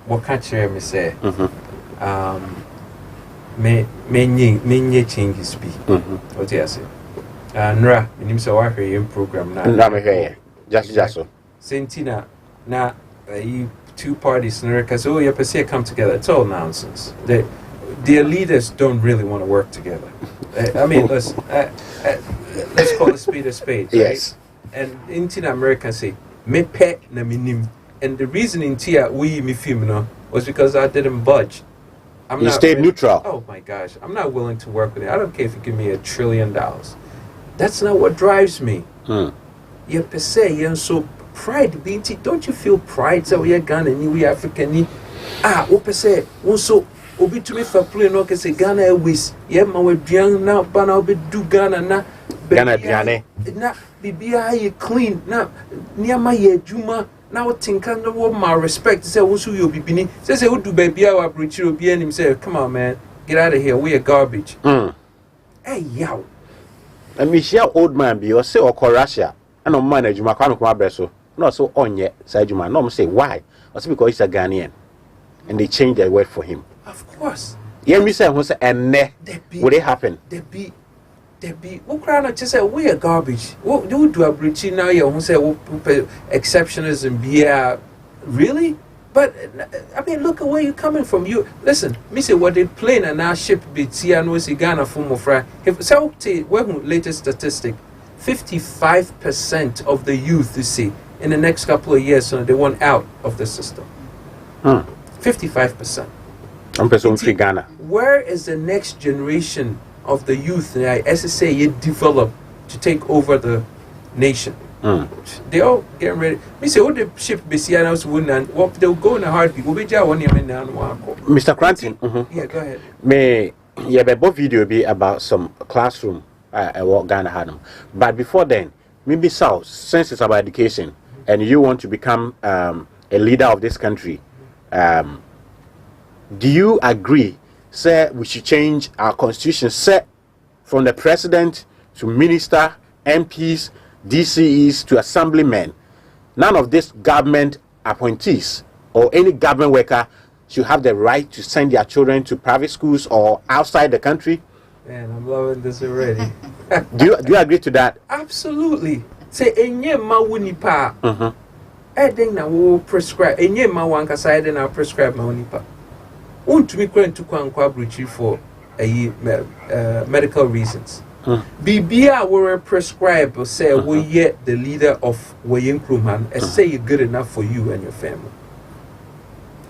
What can't you me say? May changes be. What do you say? Nra, minim say wa hwe in program na. Nra me hwe. Just so. Sentina na you two parties because oh you per come together. It's all nonsense. Their leaders don't really want to work together. I mean, let's call a spade a spade. Yes. Right? And in America say me pe na minim. And the reason in Tia we me film no was because I didn't budge. You stayed neutral. Oh my gosh, I'm not willing to work with it. I don't care if you give me $1 trillion. That's not what drives me. You per se, you're so pride, BT. Don't you feel pride? So we are Ghana, we African. Per se, also, obi to me for play no can say Ghana Airways. Yeah, my way young now, but I'll be do Ghana na. Ghana Biane. Na, BBI clean. Na, near my Juma. Now think I know what my respect say also you'll be beginning. Say who do baby our bridge will be and him say, come on man, get out of here, we are garbage. Hey yow. And me share old man be or say or Russia. And no manage my come beso. Not so on yet, said you man. No say why? I say because he's a Ghanaian. And they change their word for him. Of course. Yeah, me say who say and ne would it happen? There be what crowd not just say we are garbage. What do a bridge now? You who say exceptionalism be really? But I mean, look at where you're coming from. You listen, me say what they plane and our ship be and we see Ghana from Fra. If so, latest statistic, 55% of the youth you see in the next couple of years, so they want out of the system. 55%. I'm person free Ghana. Where is the next generation of the youth as I say you develop to take over the nation? They all getting ready. Me say what the ship be see and what they'll go in a heartbeat. We'll be just one year now. Mr. Cranton. Yeah, go ahead. May both video be about some classroom what Ghana had them. But before then, maybe South, since it's about education and you want to become a leader of this country, do you agree? Say we should change our constitution, set from the president to minister, MPs, DCEs to assemblymen. None of these government appointees or any government worker should have the right to send their children to private schools or outside the country. Man, I'm loving this already. do you agree to that? Absolutely. Say enye ma wuni pa. Edeng na wo prescribe enye ma wanka side na prescribe ma wuni pa. To be going to Kwankwa for medical reasons. Bibia were prescribed or say we yet the leader of Wayin Kruman and say you're good enough for you and your family.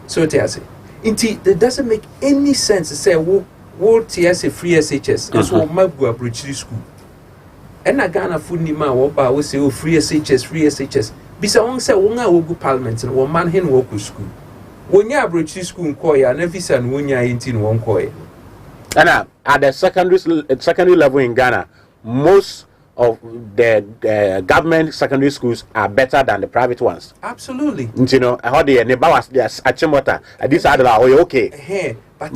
So it doesn't make any sense to say we'll TS a free SHS and so my go bridge school. And I Ghana food ni ma what we say oh free SHS. Bisa one say one will go parliament and one man hen walk to school. When you have reached school in Koya, and every son when you are 18 one Koya. And at the secondary level in Ghana, most of the government secondary schools are better than the private ones. Absolutely. You know, how they was at Chimota, this other okay. But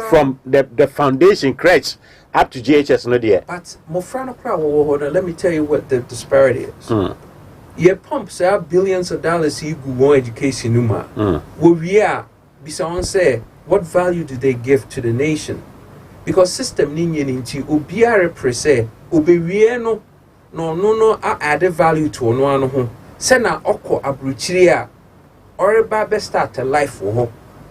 from the foundation crèche up to GHS, no dear. But Mofrano crowd, let me tell you what the disparity is. Your pumps are billions of dollars you go education numa. We are someone say what value do they give to the nation? Because system ninyan into obiare prese obewie no add value to no ano ho. Say na oko abruchiri or ba be start a life wo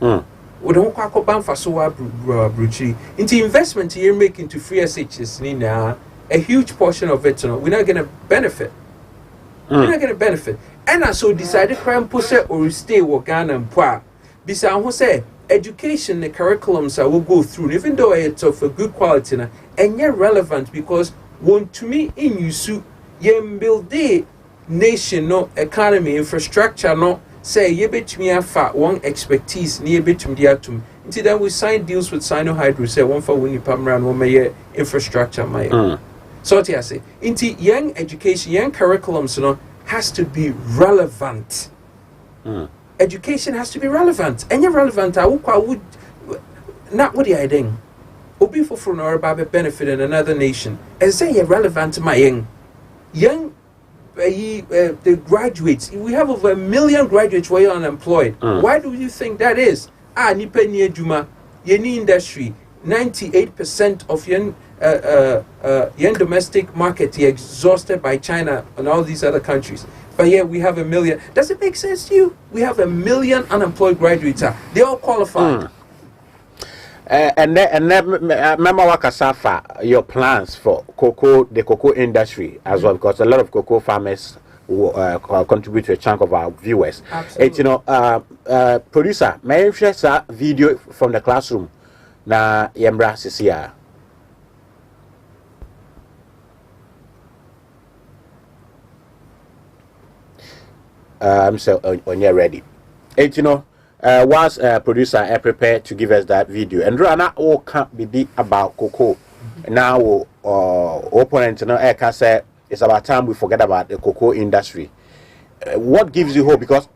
ho. We don't kwako banfa so abruchiri. Into investment you're making to free SHS ni na a huge portion of it we're not going to benefit. We're not going to benefit. And I so decided crime push or stay with Ghana and Pwa. Besides, who say education, the curriculums I will go through, even though it's of a good quality, and yet relevant because want to me in you suit yen build the nation, no economy, infrastructure, no say ye bet me a fat one expertise near bit to the atom. Until then we sign deals with Sino-Hydro, say one for winning Pamran, one my infrastructure, my. So what I say, into young education, young curriculums, has to be relevant. Education has to be relevant. And you're relevant, I would not what the idea. Obi for no benefit in another nation. And say you're relevant to my young the graduates. We have over 1 million graduates who are unemployed. Why do you think that is? Nipa ni adwuma, yeni industry. 98% of yen domestic market is exhausted by China and all these other countries. But yet we have 1 million. Does it make sense to you? We have 1 million unemployed graduates. They all qualified. And then remember Wakasafa, your plans for the cocoa industry as well, because a lot of cocoa farmers will contribute to a chunk of our viewers. Absolutely. Producer, may I share a video from the classroom? Na yembra sisia. So when you're ready. Was producer prepared to give us that video, and Rana all can't be about cocoa. Now, opponent, Eka said it's about time we forget about the cocoa industry. What gives you hope? Because,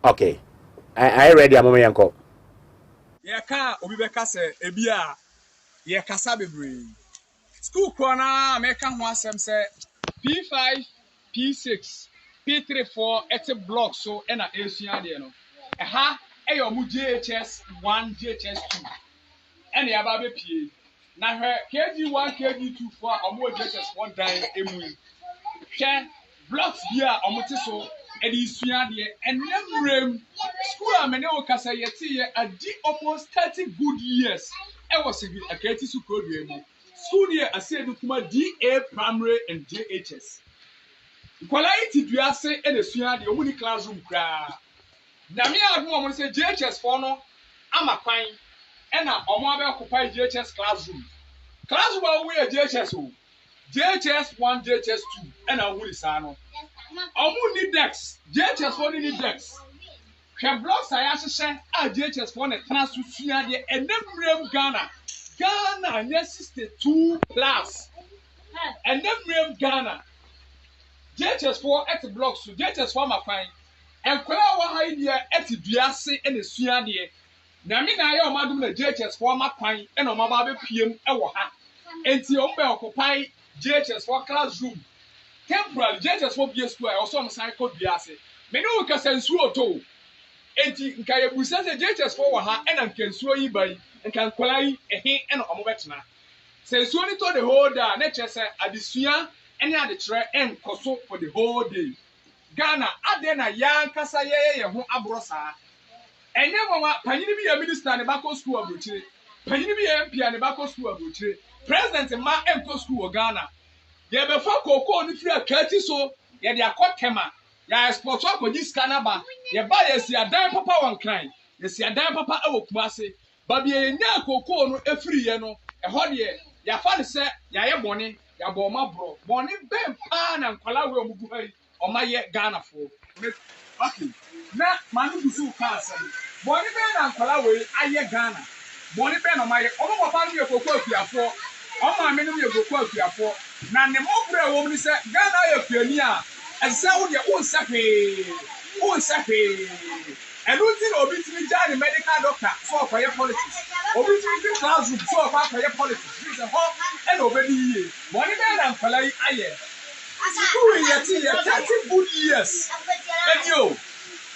okay, I ready a moment, Yanko. Yaka obibeka se ebia ye kasa bebre school corner make ho asem se P5 P6 P34 ete block so na esua de no ha eyo mu JHS 1 JHS 2 ene ya ba be pie na hwe KG1 KG2 for omo JHS 1 dan emu hwe blocks bia omo te so edi sua de enemrem school amene o kasa yeti ye adi almost 30 good years e was a creative school emu school here asedu kuma DA primary and JHS quality duase e na sua de omu ni classroom kra na me adu omo say JHS for no amakwan e na omo abe occupy JHS classroom we JHS o JHS 1 JHS 2 e na wuri sa no omu ni dex JHS 4 ni dex hwe blocks aya hye JHS 4 na transfer sua de enemrem Ghana nya 62 plus enemrem Ghana JHS 4 at blocks JHS 4 makwan enkwala wa ha idea at duase ene sua de na me na ya o madum na JHS 4 makwan e na o maba be piem e wo ha enti o mbe occupy JHS 4 classroom temporary JHS 4 BS school also on cycle duase me no ka sensuo to enti nka ye busa se JHS 4 wo ha e na nkansuo yi bai nka nkwala yi ehe e na o mo betena sensuo ni to the whole day na chese adesua ene adekere enkoso for the whole day Ghana ade na yan kasa ye ho aboro saa enye mama panyini bi ya minister ne bako school abrochire panyini bi ya MP ne bako school abrochire president ma enko school Ghana ye be fa koko ni firi akati so ye de akotema ya export akodi scanner ba ye ba ye si adan papa wan kran ye si adan papa awoku ase ba bi ye nya koko no efiri ye no ho de ya fa ne se ya ye bone ya bo ma bro bone be pa na nkwala we omugu hari o ma ye Ghana fo okay na manu bisu ka ase bone be na nkwala we aye Ghana bone be na ma ye o mo papa no ye koko afiafo o ma me no ye koko afiafo na ne mo bra wo mi se Ghana ye kuani a ese wo de wo nsape enu ti na obi ti ja ni medical doctor so for your politics obi ti classroom so for your politics this ho e na obedi ye mo ni be na nkwala yi aye school ye ti ye 30 good years and yo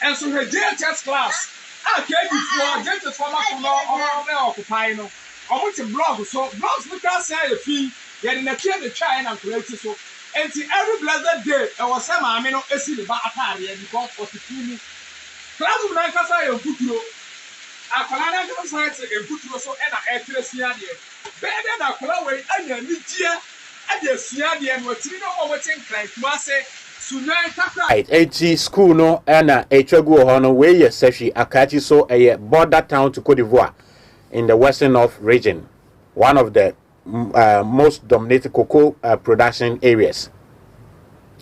and so the JHS class KG4 JHS former no occupy no omo ti blog so blogs no can say e fi ye na tie the try na create so and every blessed day I was say ma me no esi the ba atare because of the film classroom na kasa ye futuro akwala na kasa ye futuro so e na e tresia de be de na akwala we anya ni tie e de sia de no tiri no mo wetin cry to ase sunan takra right 80 school no na etwagu ho no we ye sefi akati so a border town to Cote d'Ivoire in the western north region, one of the most dominated cocoa production areas.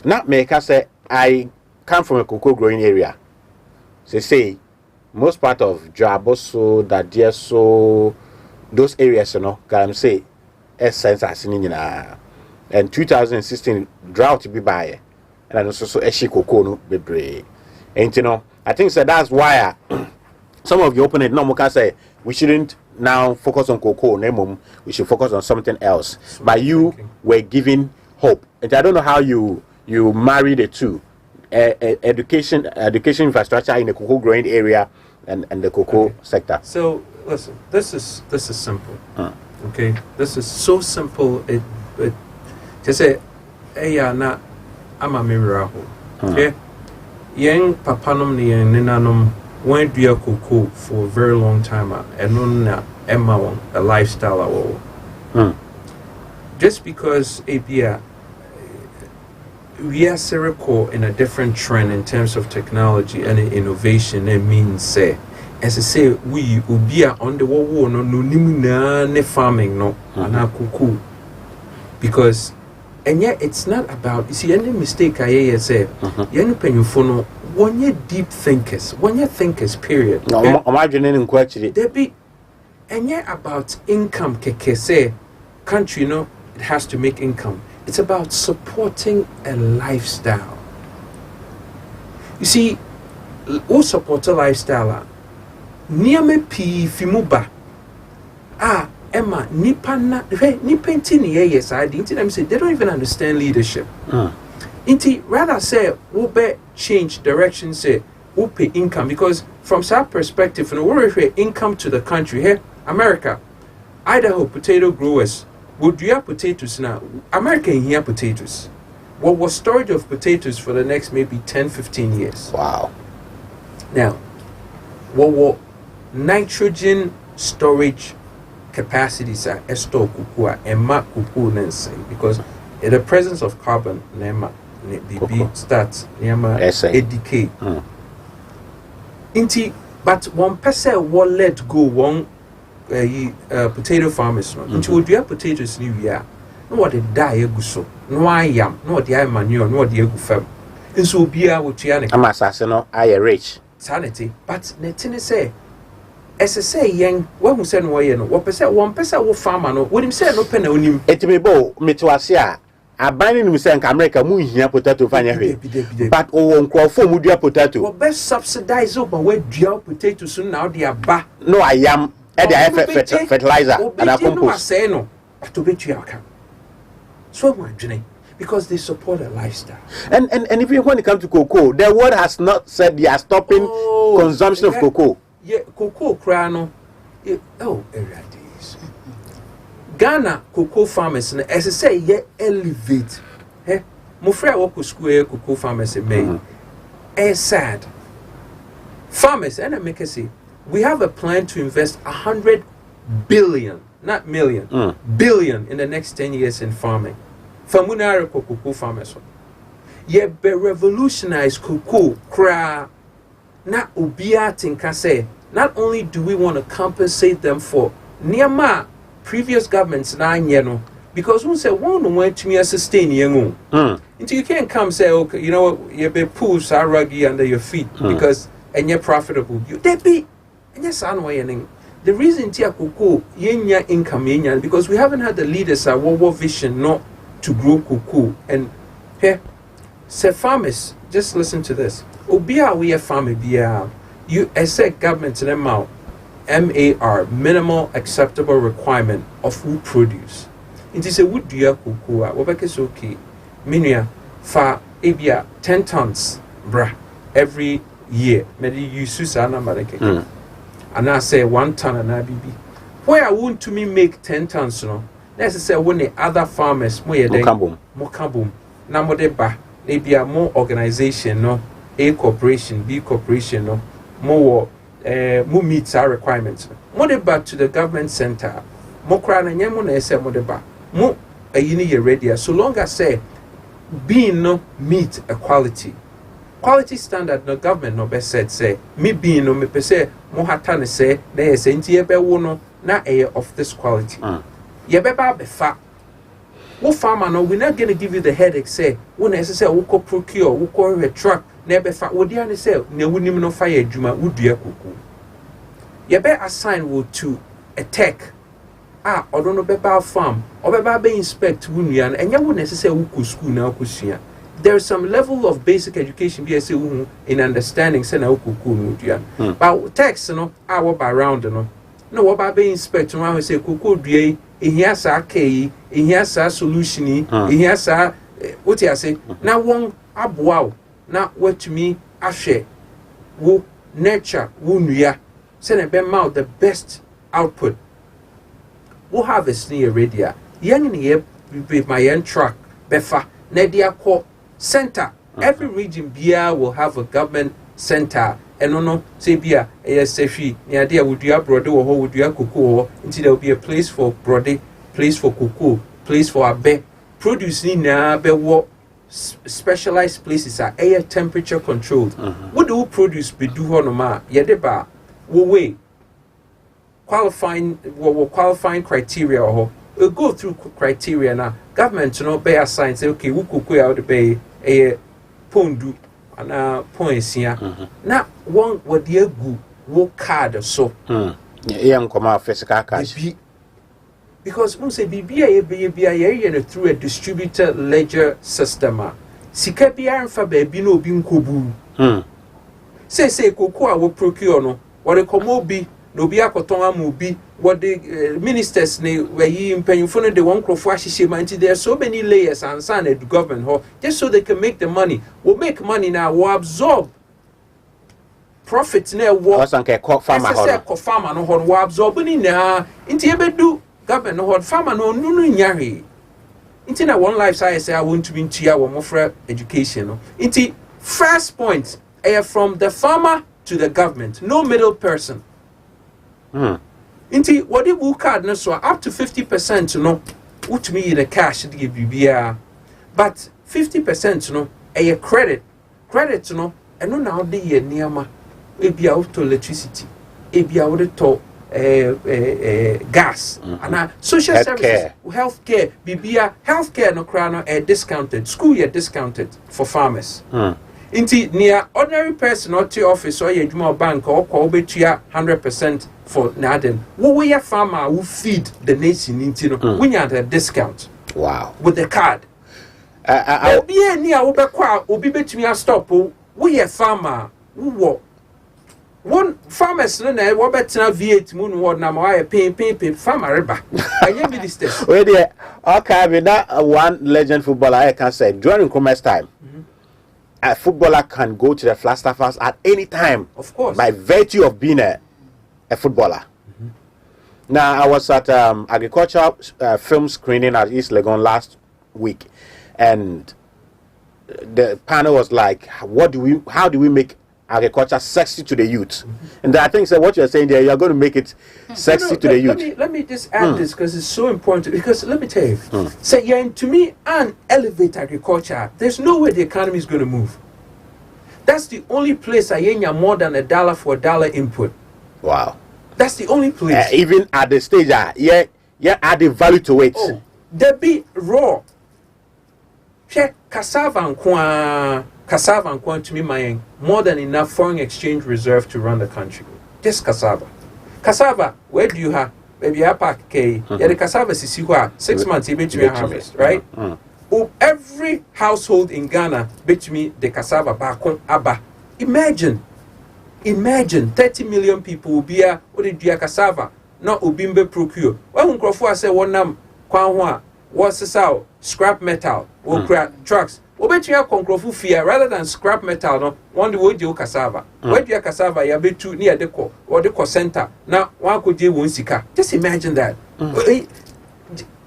Now make us say I come from a cocoa growing area. Say most part of Jaboso, Dadieso, those areas, can say essence as in and 2016 drought be by and also eshi cocoa no be and I think that's why some of the opponents no can say we shouldn't now focus on cocoa, we should focus on something else. But you were giving hope, and I don't know how you you marry the two. Education infrastructure in the cocoa growing area and the cocoa sector. So listen, this is simple. Okay, this is so simple. It just say, hey, na I'm a mirror. Okay, young papanum ni ninanum went to cocoa for a very long time, and no Emma a lifestyle. Just because we are circle in a different trend in terms of technology and innovation, it means say, as I say, we be on the wall no nimuna farming no anakuku. Because and yet it's not about, you see, any mistake I say, young penufono, one year deep thinkers, period. No, imagining in question. There be and yet about income keke say country, it has to make income. It's about supporting a lifestyle. You see, who support a lifestyle? Niame pi fimuba. Emma, nipana, nipentini yes, I didn't them say they don't even understand leadership. Inti rather say we'll be change direction, say we'll pay income, because from our perspective, we're income to the country here, America, Idaho potato growers. Would you have potatoes now? America in here potatoes. What was storage of potatoes for the next maybe 10-15 years? Wow. Now, what nitrogen storage capacities are store kukua and ma kuku nensei, because in the presence of carbon nema BB starts nema decay. Inti, but one person will let go one potato farmers no nti would you potatoes ni wia no what the die eguso no ayam no what the manure no what the egu fam nso obia wotua ne am asase no aye rich sanity, but netine say as I say yen who say no ye no one person wo farmer no wonim say no pen na onim etimibo metwase a abani nim say America mu hia potato fanya hwe but o nkrofo mu dua potato wo best subsidize over we dua potato so now they are ba no ayam fertilizer and a compost. So because they support a lifestyle. And even when it comes to cocoa, the world has not said they are stopping consumption of cocoa. Yeah, cocoa crano. Ghana cocoa farmers, as I say, elevate. Hey, my friend work with school cocoa farmers in May. It's sad. Farmers, and I make a say. We have a plan to invest 100 billion, not million, billion in the next 10 years in farming. Famunare cocoa farmers. Ye be revolutionize cocoa cra. Not ubia tinka say. Not only do we want to compensate them for Niama previous governments na no, because we say one want to me sustain young. Until you can't come say, okay, you know what, you be pools are ruggy under your feet because and you're profitable. They be. And yes, the reason Tia Cocoa yenya income yenya because we haven't had the leaders a war vision not to grow cocoa. And here, say farmers, just listen to this. Obia we a farmer bia you said government in amount MAR minimal acceptable requirement of food produce. It is a wood dear cocoa, wabakes okay. Minia fa ebia 10 tons bra every year. Maybe you susana mareke. And I say 1 ton and I be. Where I want to me make 10 tons, no. Let's say when the other farmers more kabum. Now more ba maybe a more organization, no, A corporation, B corporation, no, more meets our requirements. More back to the government center. More crown and yamon say more ba. More a year ready. So long as say being no meet equality. Quality standard no government no best said say me being no me per se mo hatane say na say nti ye be wo no na of this quality. Ye be ba be fa. Wo farmer no we not going to give you the headache say when I say wo ko procure wo ko re truck na be fa wo dia ne say na wunim no fa ye adwuma wo dua kuku. Ye be assign wo to a tech odo no be ba farm or be inspect wo nua and ya wo na say wo ko school na ko sua. There's some level of basic education BSc in understanding say na kuku no but text no what around no what be inspect no say kuku dua ehia sa kai ehia sa solution ehia sa What I say? Now one aboa na watumi ahwe wo nurture wo nua say na be mouth the best output. Wo harvest near radio. Young in here with my end truck befa Nadia ko center. Every region bia will have a government center. And no say bia ASFE near there would you brother or would you cocoa until there will be a place for brother, place for cocoa, place for abe. Produce ni na be what specialized places are air temperature controlled. What do we produce be do honoma? Yedeba we qualifying criteria or we go through criteria now. Government to not bear sign say okay we could out the bay a pondu and points here. Now one what the go work card so yeah come out physical cash. Because we say BBA through a distributed ledger system. Sika biya nfa baabi na obi nkobu. Say cocoa will procure no. What the komobi no bi akoton amobi. What the ministers ne we mpanyimfo no de won krofo ahihye manti there are so many layers and sign the government just so they can make the money. We'll make money now. We'll absorb profits na wo. Farmer no we'll absorb ni na. Inti ebedu government no hot farmer no nyare. Inti na one life science I want to be into our more education no. Inti first point from the farmer to the government, no middle person. Inti what the book card no so up to 50% no what me the cash to give you but 50% no credit no and no now the year near e be out to electricity e be out to gas and social services healthcare bibia healthcare no crown discounted school year discounted for farmers inti near ordinary person or to office or your juma bank or call betua 100% for naden we farmer who feed the nation inti no we need a discount with the card be near obi betumi stop we farmer who one farmers no na wo betina V8 mu no word na ma pay farmer riba anye ministers we there okay with that one legend footballer I can say during commerce time a footballer can go to the Flagstaffers at any time, of course, by virtue of being a footballer. Now I was at agricultural film screening at East Legon last week, and the panel was like, how do we make agriculture sexy to the youth? And I think what you're saying there, you're going to make it sexy to the youth. Let me just add this because it's so important. Because let me tell you, say to me, and elevate agriculture, there's no way the economy is going to move. That's the only place I get more than $1 for $1 input. Wow, that's the only place. Even at the stage, adding value to it. Oh, there be raw. Check cassava and to me my more than enough foreign exchange reserve to run the country. Just cassava. Cassava, where do you have? Maybe I pack K. Yeah, the cassava is 6 months you between harvest, right? Every household in Ghana between the cassava back on Abba. Imagine 30 million people will be a what did you cassava? Not ubimbe procure. When Crawford say one nam kwanwa, what's the sow? Scrap metal, or trucks. Bet you have concrofu fear rather than scrap metal. No, one the way you cassava. Where do you cassava? You be too near the co or the co center. Now one could do one sika. Just imagine that.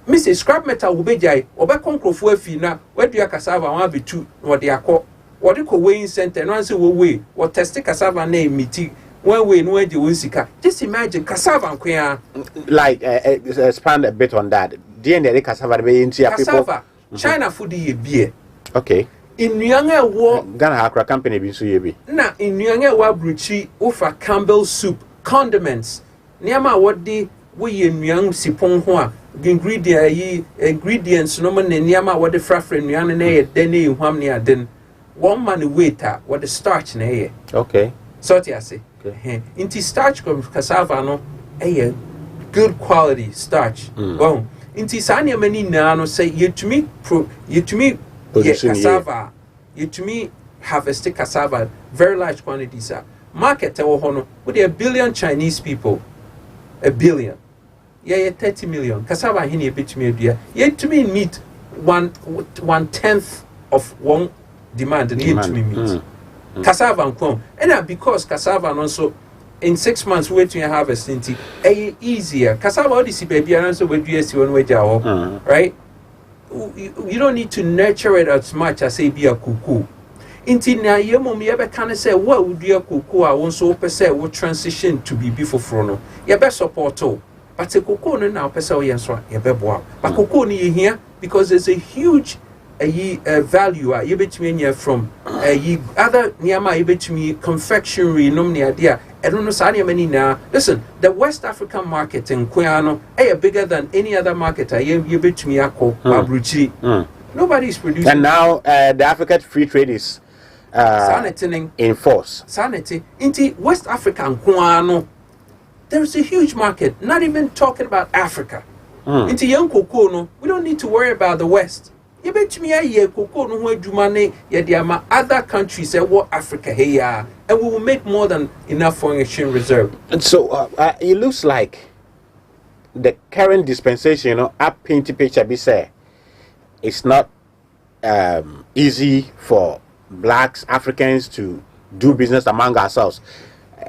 Mrs. Scrap metal will be jay or back concrofu fee now. Where do you cassava? One be two or they are called what they call weighing center. And once you will weigh or test the cassava name meeting. One way, no way the Winsika. Just imagine cassava and queer. Like expand a bit on that. The cassava be into cassava. China food beer. Okay. In Nyanga war Ghana Accra company be so yebi. Na in Nyanga wa bruchi ofa Campbell soup condiments. Niama what the we nyang sipon ho a ingredients no man niama what the frafre nyang na ye den e hwam ne aden. One man waiter what the starch na ye. Okay. So I say. Inti starch cassava no good quality starch. Well, inti sanya many na no say you to me cassava, you to me harvest cassava, very large quantities. Market with 1 billion Chinese people, 1 billion. 30 million. Cassava hini bit me dear. Yet to me meat 1/10 of one demand and need to meet. Cassava and corn. And because cassava and also in 6 months waiting to harvest into easier. Cassava already baby and also with USC one way job, right? You don't need to nurture it as much as say be a cuckoo. Inti na ye mom ye be kan say what would you cuckoo a won so pese wo transition to be before no. Ye be support o. But a cocoa no now pese o yen so ye be boa. But cocoa ni ye here because there's a huge value you between from other niyama you between confectionery nom ni idea. I don't know sani many now. Listen, the West African market in Kuyano bigger than any other market. You between Yako Abruchi. Nobody is producing. And now the African free trade is in force. Sanity. Inti West Africa and Kuyano. There's a huge market. Not even talking about Africa. Inti young cocoa no. We don't need to worry about the West. You bet me a cocoa no where do money other countries say what Africa here and we will make more than enough foreign exchange reserve. And so it looks like the current dispensation, up painting picture be say it's not easy for blacks, Africans to do business among ourselves.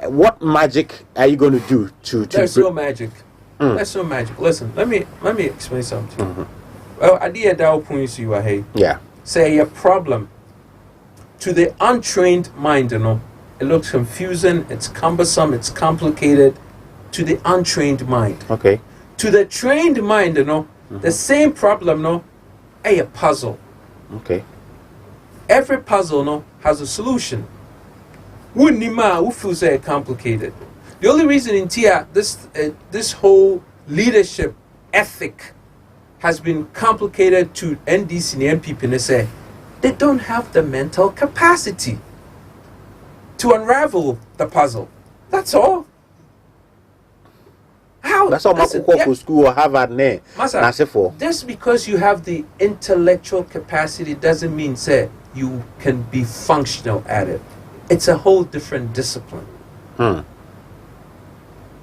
What magic are you going to do to There's no magic. There's no magic. Listen, let me explain something. Well, idea that points you are hey. Yeah. Say a problem to the untrained mind, it looks confusing, it's cumbersome, it's complicated to the untrained mind. Okay. To the trained mind, the same problem, a puzzle. Okay. Every puzzle, has a solution. Who feels complicated? The only reason in Tia this whole leadership ethic has been complicated to NDC and MPP and they say they don't have the mental capacity to unravel the puzzle. That's all. How? That's all my for school or Harvard name. Just because you have the intellectual capacity doesn't mean say you can be functional at it. It's a whole different discipline.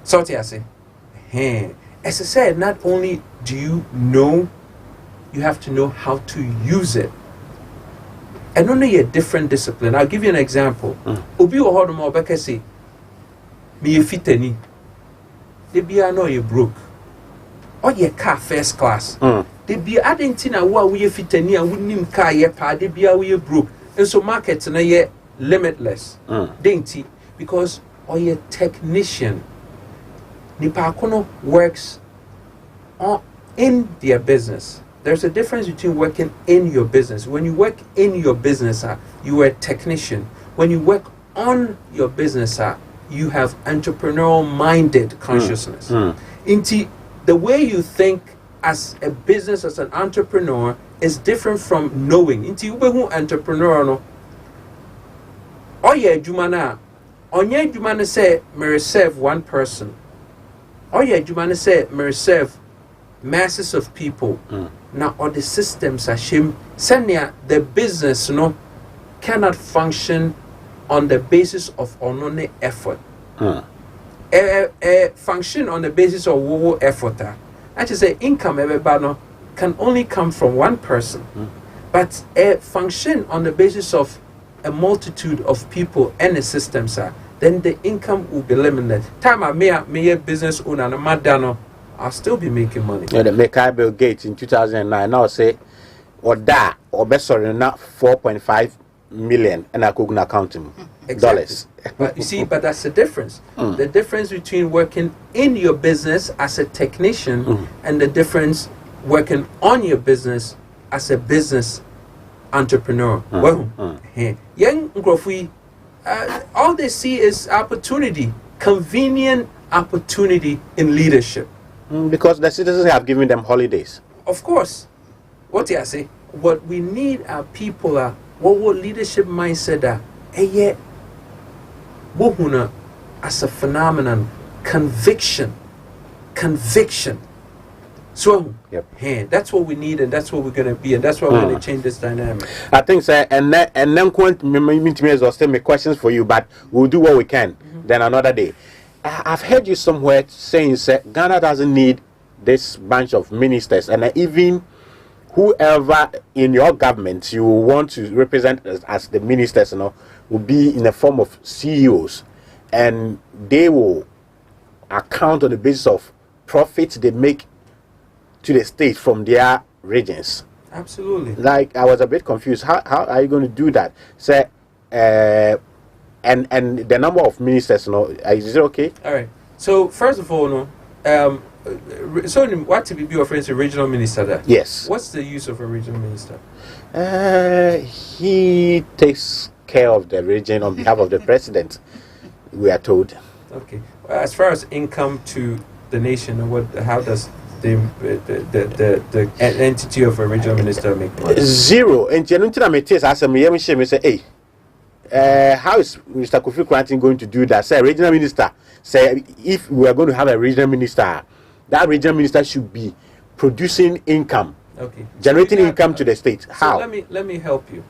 So what I say? As I said, not only do you know, you have to know how to use it. And only a different discipline. I'll give you an example. Obi o hodo mo beka say, me fitani. They be no you broke. Or your car first class. They be adentina wa we fitani and wouldn't car ye pa they be we broke. And so markets na ye limitless. Dainty because or your technician. Nipa kono works in their business. There's a difference between working in your business. When you work in your business, you are a technician. When you work on your business, you have entrepreneurial-minded consciousness. Inti, the way you think as a business, as an entrepreneur, is different from knowing. Inti, ubehu entrepreneur no. Oye jumana, onye jumana say me serve one person. Oye jumana say me serve masses of people. Now all the systems are shame. Senya the business cannot function on the basis of onone effort. Function on the basis of wo effort. I just say income everybody can only come from one person. But a function on the basis of a multitude of people and the systems then the income will be limited. Time I may a business owner and a madano, I'll still be making money. Yeah, the make Bill Gates in 2009 now say or that or best sorry not 4.5 million and I couldn't count him dollars. But you see, but that's the difference. The difference between working in your business as a technician and the difference working on your business as a business entrepreneur. Well, young Grofui, all they see is opportunity, convenient opportunity in leadership. Because the citizens have given them holidays. Of course. What I say, what we need are people what leadership mindset as a phenomenon, conviction. So that's what we need, and that's what we're gonna be, and that's why we're gonna change this dynamic. I think so, and then still make questions for you, but we'll do what we can. Then another day. I've heard you somewhere saying Ghana doesn't need this bunch of ministers, and even whoever in your government you want to represent as the ministers, you know, will be in the form of CEOs, and they will account on the basis of profits they make to the state from their regions. Absolutely. Like, I was a bit confused. How are you going to do that? Say, and the number of ministers, you know, is it okay? All right. So first of all, no. So what to be your friends, a regional minister there? Yes. What's the use of a regional minister? He takes care of the region on behalf of the president, we are told. Okay. As far as income to the nation, how does the entity of a regional minister make money? Zero. And say, hey, how is Mr. Kofi Krantin going to do that? Say, regional minister, say, if we are going to have a regional minister, that regional minister should be producing income, okay, generating income to the state. How? So let me help you.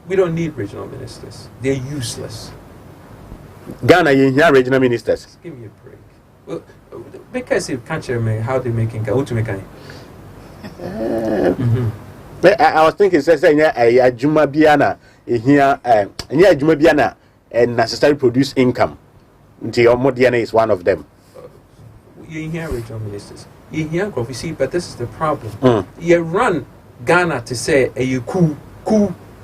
We don't need regional ministers. They're useless. Ghana, you hear regional ministers? Just give me a break. Well, because you can't share me how they make income. Who to make income? I was thinking, say, a Juma Biana here, Juma Biana, and necessarily produce income. Until Modiana is one of them. You hear regional ministers. You hear coffee, see, but this is the problem. You run Ghana to say, you cool,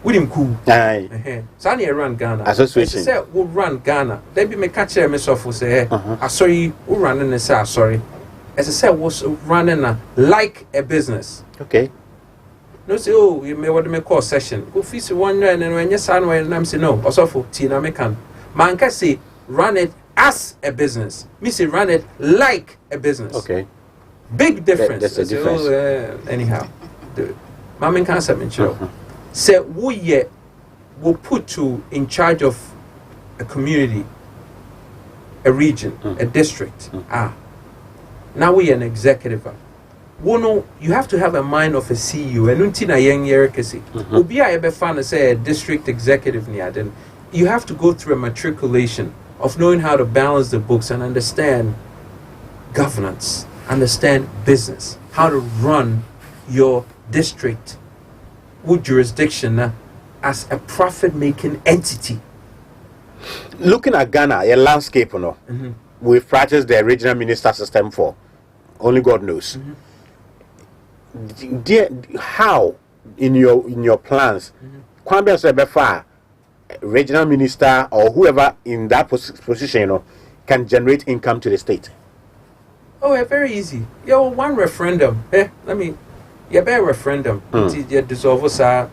with him cool. So I run Ghana. Association. Say, we'll run Ghana. They be me catch myself who say, I saw you, we'll run and say, sorry. As I said, was running like a business. Okay. No, say, oh, you may want to make call session. Go feast one and then when you're son, and I'm saying, no, also for Tina Mekan. Man can say, run it as a business. Me say, run it like a business. Okay. Big difference. That's a difference. Anyhow, Mamin can't say, say, we'll put you in charge of a community, a region, a district. Now we are an executive. You have to have a mind of a CEO. And until young year, Obi I ever found say a district executive near then. You have to go through a matriculation of knowing how to balance the books and understand governance, understand business, how to run your district with jurisdiction as a profit-making entity. Looking at Ghana, a landscape, you know, we've practiced the regional minister system for only God knows. How in your plans, Kwame Sebefa, regional minister or whoever in that position, you know, can generate income to the state? Oh, very easy. One referendum. You bear referendum. You dissolve us. I'll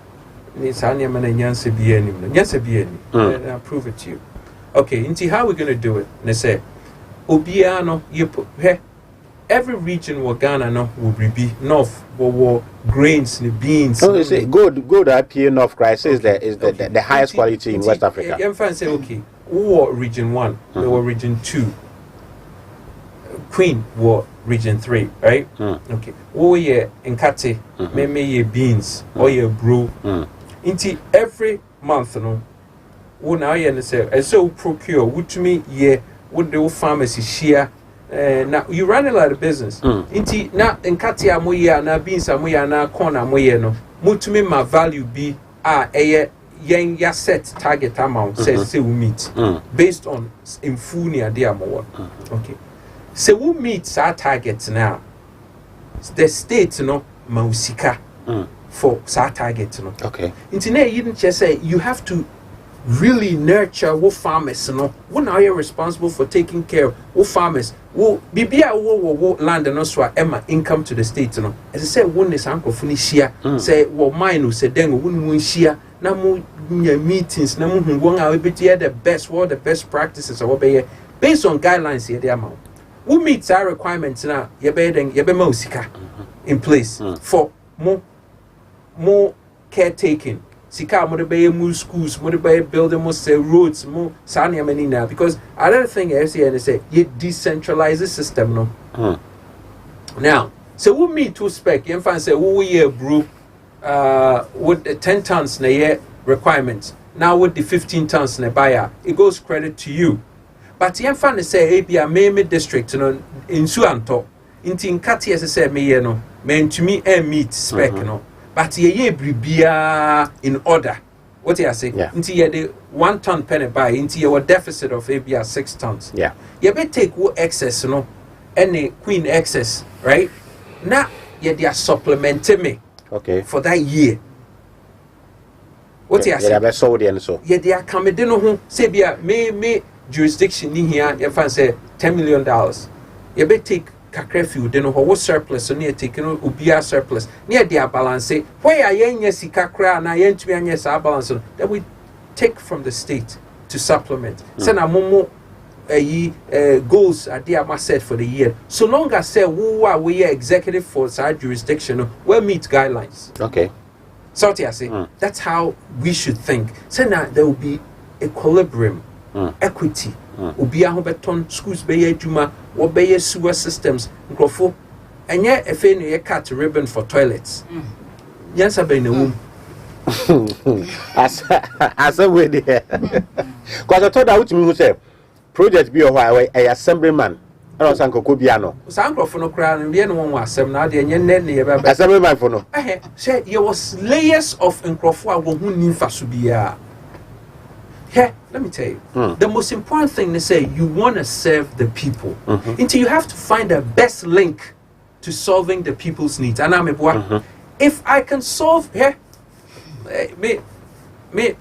prove it to you. Okay, into how we're gonna do it? They say, Obiano, you put every region where Ghana will be north, where grains, the beans. So you say good IPA North Christ is the highest quality in West Africa. You can say okay, who were region 1, we were region 2. Queen were region 3, right? Okay. Oh yeah, in Kate, maybe beans or your brew. Into every month, no. Now you say, and so procure, which me would the pharmacy share. Now you run a lot of business. Into now in Katia moya na beans amoya na corn amoya no. Mutumi my value be a yen ya set target amount says say we meet based on in funia dear more. Okay. So we meet our targets now. The state, mausika for our target, Okay. Internet, you didn't just say you have to really nurture what farmers, When are you responsible for taking care of what farmers? Wo bibia wo land no so a income to the state, As I said, one is uncle Funicia say wo mine say then won share na mo meetings na mo won a we the best what the best practices or based on guidelines here the amount. We meet our requirements now. You be sika in place for more caretaking. Sika mo be more schools, mo be building more roads, more sanya many now. Because another thing I say you decentralize the system no. Now, so we meet to spec. You find say we brew with the 10 tons na year requirements. Now with the 15 tons na buyer, it goes credit to you. But you find say ABA Meme district in Suanto, in Kati as I said, me to me meet spec but ye bribia in order. What you say? Yeah. Into ye the 1 ton penny buy into your deficit of maybe 6 tons. Yeah. You better take what excess, any queen excess, right? Now ye they are supplementing me. Okay. For that year. What you say? Yeah, so the so. Yeah, they are coming. They know who say be me jurisdiction in here. If I say $10 million, you better take kakra few. They know what surplus. So near taking ubia surplus. Near their balance. Say why are you yes kakra na yen to be yes our balance. Then we take from the state to supplement. Send a momo goals are there must set for the year. So long as say who are we executive for side jurisdiction, we meet guidelines. Okay. So what I say, that's how we should think. So now there will be equilibrium, equity. Ubi ahobeton schools be juma, or be sewer systems, grofo, and yet if any cut ribbon for toilets. Yes, I've been in the womb. As a way there. Because I thought that would mean say project be a while a assemblyman. I don't think Kobiano. Sanko for no crown and the one was 7 now, the Yen assemblyman for no. Said there was layers of Encrofua who knew Fasubia. Here, let me tell you, the most important thing they say, you want to serve the people. Until you have to find the best link to solving the people's needs. And I'm if I can solve here, me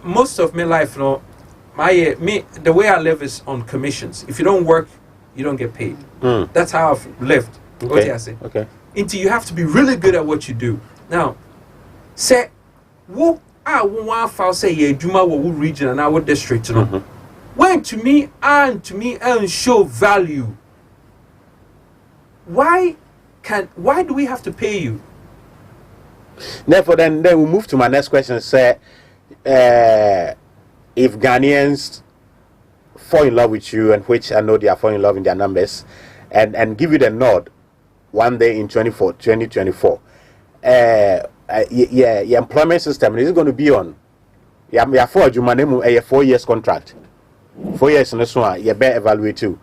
most of my life, the way I live is on commissions. If you don't work, you don't get paid. That's how I've lived. Okay. What do I say? Okay. Until you have to be really good at what you do. Now, say, what I want to say, yeah, Juma, what region and our district, you know. When to me and show value. Why do we have to pay you? Therefore, then we move to my next question. Say, if Ghanaians fall in love with you, and which I know they are falling in love in their numbers, and give you the nod one day in 2024, your employment system is going to be on. Yeah, for a 4 years contract. 4 years in this one, you better evaluate too.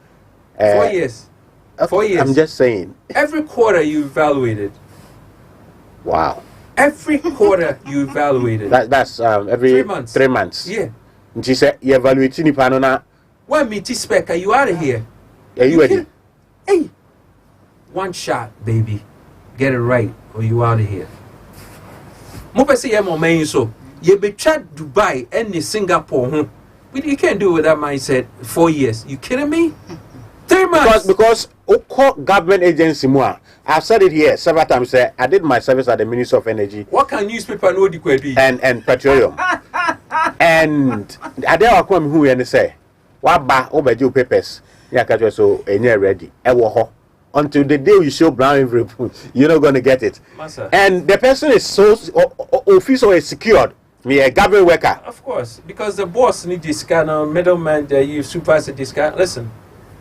4 years. 4 years. I'm just saying. Every quarter you evaluated. Wow. Every quarter you evaluated. That's every 3 months. 3 months. Yeah. And she said, you evaluate ni panona. When me spec, are you out of here? Are you ready? Hey, one shot, baby. Get it right, or you out of here. Mo say ya mo man so. You be chat Dubai and Singapore. You can't do it with that mindset. 4 years. You kidding me? 3 months. Because government agency more. I've said it here several times. I did my service at the Ministry of Energy. What can newspaper know the query? And petroleum. And I dare come who and say, what ba over papers? Yeah, so ready. Until the day you show brown envelope, you're not going to get it. Massa. And the person is so official is secured. Me a government worker. Of course, because the boss need this kind of middleman. You supervise this guy. Listen,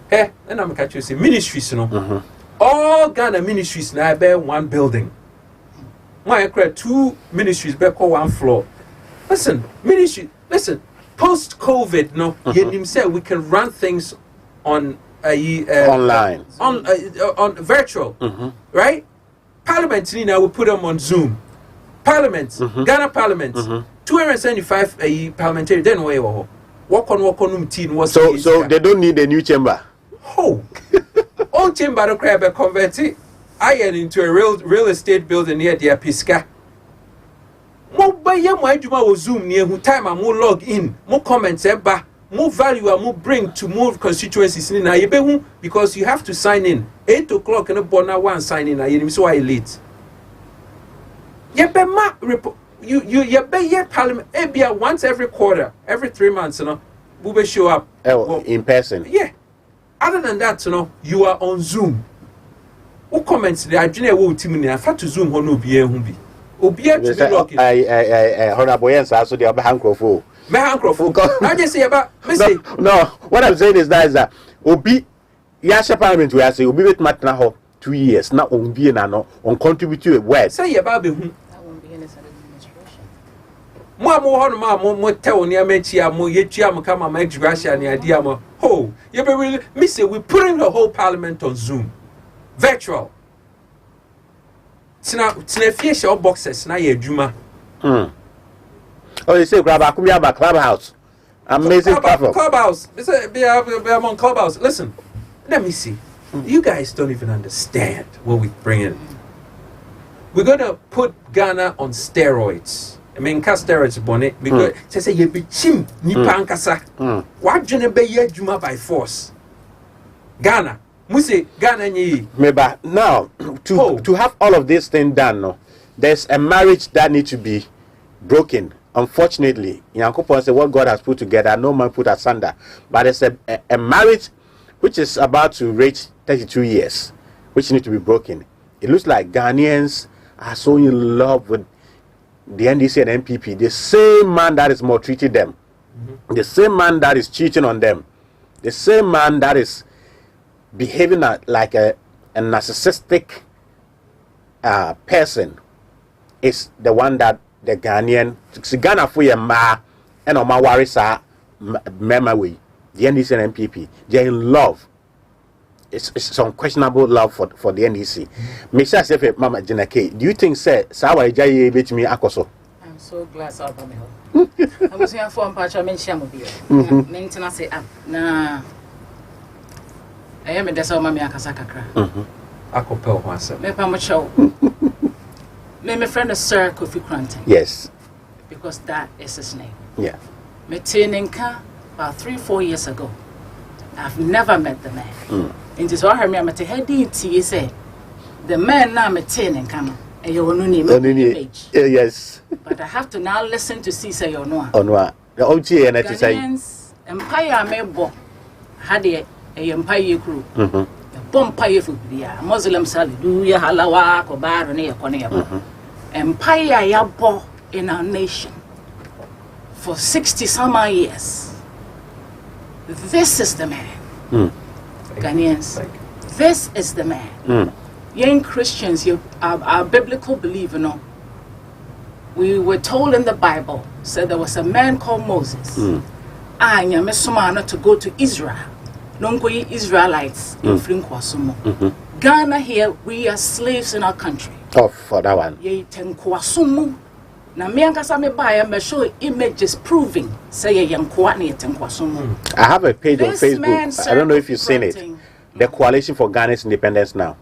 hey, then I'm catch you say ministries, you know. All Ghana ministries now bear one building. Why create 2 ministries bear 1 floor? Listen, ministry. Listen, post COVID, no, you said we can run things on online, on virtual, right? Parliament, now we put them on Zoom. Parliament, Ghana Parliament, 275 parliamentary. Then where walk on team. So they don't need a new chamber. Oh, old chamber don't crab a convert it. I get into a real estate building near the Pisca. Mo buy my Juma will Zoom near who time I more log in, more comments, more value I more bring to more constituencies in Nayebehu because you have to sign in 8 o'clock and a bona one sign in. I so I late. You be parliament once every quarter, every 3 months, you know, we will show up in person. Yeah. Other than that, you know, you are on Zoom. Who comments the Adrian will team in fact to Zoom on be Obia to be lucky. Honorable answer, so the Bahankrofu. I just say about no, what I'm saying is that Obi Yasha Parliament, we are saying, Obi with Matna 2 years, not on being on contribute to a word. Say about whom that won't be in this administration. More tell near Mechia, more Yetiam come on my Gracia and the idea. Oh, you be really miss it. We're putting the whole parliament on Zoom, virtual. tina fie show boxes na ye adwuma. Oh, you say grab a clubhouse. Amazing platform. Clubhouse. Be on Clubhouse. Listen, let me see. You guys don't even understand what we bring in. We're gonna put Ghana on steroids. I mean, steroids bonnet because say you be chim nipankasa. What jene be ye juma by force? Ghana. Muse Ghana nyi. Meba now to have all of this thing done, no, there's a marriage that needs to be broken. Unfortunately, Yankopon said what God has put together, no man put asunder. But there's a marriage which is about to reach 32 years, which needs to be broken. It looks like Ghanaians are so in love with the NDC and MPP. The same man that is maltreating them, the same man that is cheating on them, the same man that is behaving like a narcissistic person is the one that the Ghanaian Ghana for your ma and Oma Warisa memory, the NDC and MPP, they're in love. It's unquestionable love for the NDC. Mr. Sefe Mama Jenake, do you think Sawa Jaye bet me akoso? I'm so glad so about me. I was here for Pacha mention mobile. Maintenance say up. Nah. I am in the summer me akasakakra. Akopel wasa. Me pa mo show. My friend is Sir Kofi Cranton. Yes. Because that is his name. Yeah. Me Tinenka about 3-4 years ago. I've never met the man. And so I heard me, I'm at a heady tea say, the man now me Tinenka, and you will image. Yes. But I have to now listen to see say or no. On what? The OG and it say. Empire may bo had a empire crew. Empire for Muslims, hallelujah, halawa, kobar, and a empire yabo in our nation for 60 some years. This is the man. Ghanaians, this is the man. Young Christians, our biblical believer, no. We were told in the Bible, said there was a man called Moses. To go to Israel. Nongo Israelites in Frinkwasumo. Ghana here, we are slaves in our country. Oh, for that one. Ye tenkwasumu. Na miankasa me buy me show images proving say yankwani tenkwasumu. I have a page on Facebook. I don't know if you've seen it. The Coalition for Ghana's Independence Now.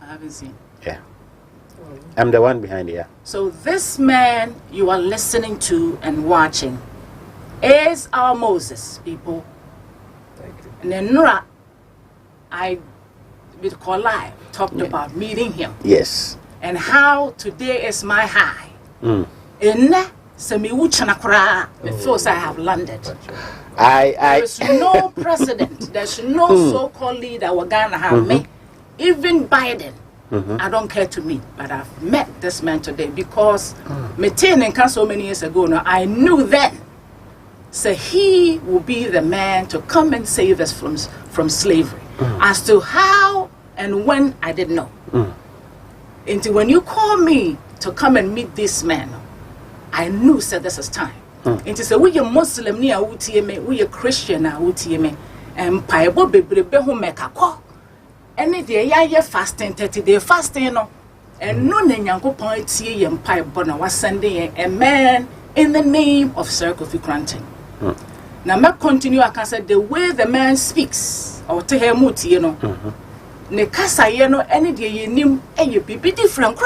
I haven't seen. Yeah. I'm the one behind it, yeah. So this man you are listening to and watching is our Moses, people. And then Nura, I with Kolai talked about meeting him. Yes. And how today is my high. And semi uchanakra, it feels I have landed. There's no precedent. There's no so-called leader we're gonna have me. Even Biden, I don't care to meet, but I've met this man today because meeting and so many years ago now, I knew then. So he will be the man to come and save us from slavery. As to how and when, I didn't know. Until when you call me to come and meet this man, I knew said this is time. Until say we a Muslim ni awutie we a Christian awutie me, and paibo bebrebe ho mekako. Any day ya fasting 30-day fasting no, and no ne Nyankopon etie ye paibo na wasende a man in the name of Sir Kofi Cranton. Now, I continue. I can say the way the man speaks, or to him, you know, ne kasa ye no any day ye nim e be different.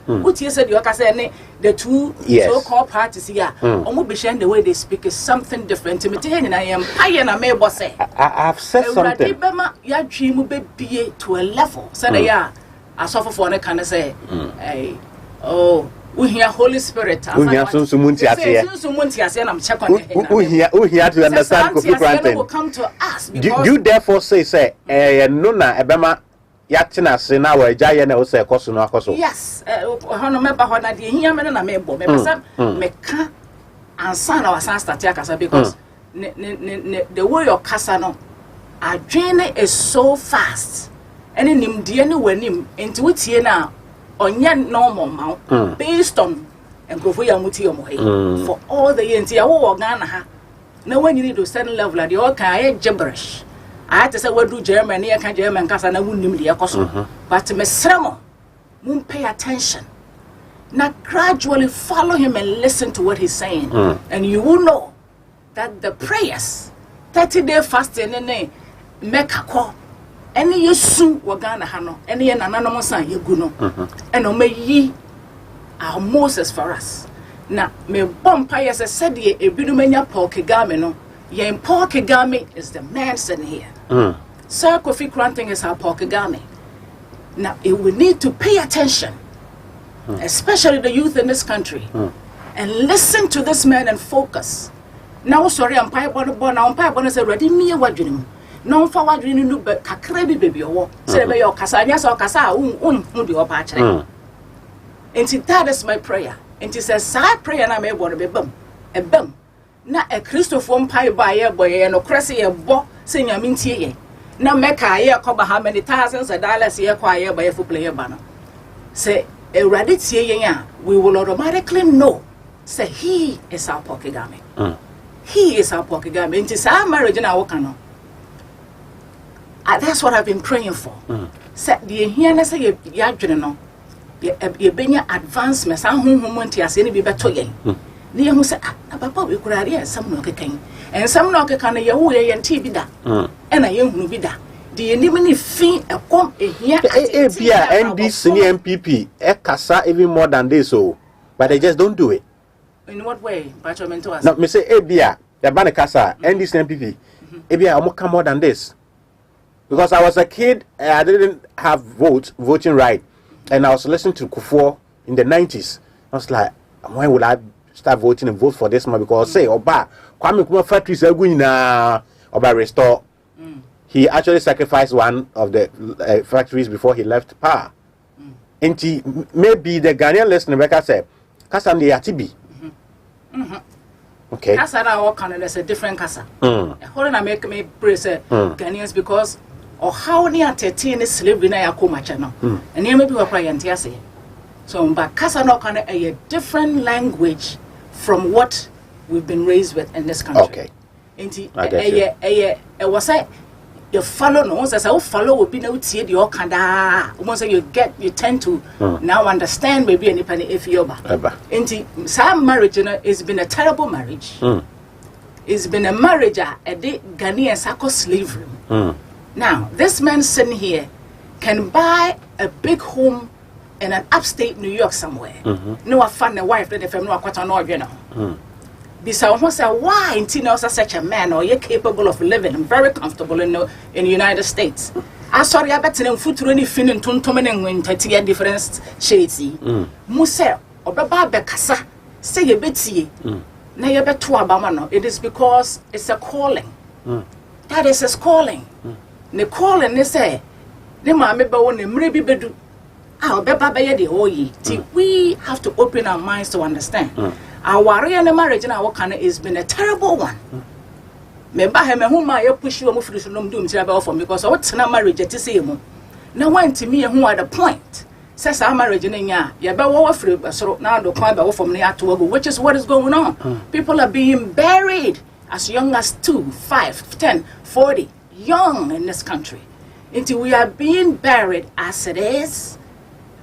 What you said, you can say the two so-called parties here, almost be sharing the way they speak is something different. To me, and I am paying a may boss. I've said something. Your dream will be to a level. So they are. I suffer for a kind of say, oh. We hear Holy Spirit. We hear Sunsumunti and I'm checking on we hear to understand Kofi Cranton will come to us. You therefore say, Nuna, Ebema, Yatina, Sena, where Jayana was a Kosuno Akoso. Yes, remember what I did here, and I may bo, Meka, and son of San Statiacasa because the way your Casano, our journey is so fast, and in him, dear, no, when him into it here now. On your normal amount based on and go for your for all the years you are Ghana. Now, when you need to certain level, like the all kind of gibberish. I had to say, what do Germany? I can't German because I wouldn't need the cost. But Miss Sermon, Moon pay attention. Now gradually follow him and listen to what he's saying. And you will know that the prayers, 30-day fasting, and make a call. Any you soon wagana hano, any anonymous and you guno. And o may ye our Moses for us. Now, me bumpire as I said, ye a bidumania Paul Kagame no. Ye in Paul Kagame is the man sitting here. Sir Kofi Granting is our Paul Kagame. Now, we need to pay attention, especially the youth in this country, and listen to this man and focus. Now, sorry, I'm pipe on the born, I'm pipe on the ready me a wadrinim. No forward renew, but Kakrebi baby or say by your Casanias or Casa, the opatch. And that is my prayer. And it says, I pray and I may want to be bum. A bum. Not a Christopher pie by a boy and a crazy a bo, saying a minty. Now make a year cover how many thousands of dollars here acquired by a full player banner. Say, a radit we will automatically know. Say, he is our Pokegami. He is our Pokegami. It is our marriage in our canoe. That's what I've been praying for. Say, the here, say, you you bring your advancements. I'm home went to any be better again. Near who said, Papa, we could have some knock king, and some knock a can of your way and tea be that. And a young will be that. The enemy fee a come here. And this senior MPP, Casa even more than this, so but they just don't do it. In what way? Patrolman to us. No, me say, Abia, the Banacasa, and this MPP. Abia, I'm come more than this. Because I was a kid, I didn't have voting right. And I was listening to Kufuor in the 90s. I was like, when will I start voting and vote for this man? Because say, Oba, Kwame Nkrumah factories are going to Oba restore. He actually sacrificed one of the factories before he left power. And maybe the Ghanaian listener, Rebecca said, Kasan de Atibi. Okay. Kasa na all Canada is a different Kasa. Hold on, I make me praise Ghanaians because or how near 13 is slavery na yakoma channel. And you may be a client, yes. So, but Kasa no kind of a different language from what we've been raised with in this country. Okay. And was I you follow no as I follow will be no tea the okanda. Once you tend to now understand maybe any penny if you're into some marriage it's been a terrible marriage. It's been a marriage a Ghanaian sako slavery. Now, this man sitting here can buy a big home in an upstate New York somewhere. No, I found a wife that if I'm not quite an you know. Besides, say why Intino is such a man or you're capable of living and very comfortable in the United States. I sorry, I bet in food to any fin and tuntomen when 30 different shades. Muse or Baba Becassa say a bit. Now you bet to Abamano. It is because it's a calling. That is his calling. Ne call and they say, "Ne mama be one mrebi bedu." Ah, beba be the hoyi. We have to open our minds to understand. Our real marriage in our country has been a terrible one. Member him whom I push you move to no doom trouble for me because what's na marriage to say mo. Now one to me who at the point says our marriage in ya. Ya be wo free so now do kwa be from near to which is what is going on. People are being buried as young as 2, 5, 10, 40. Young in this country until we are being buried as it is.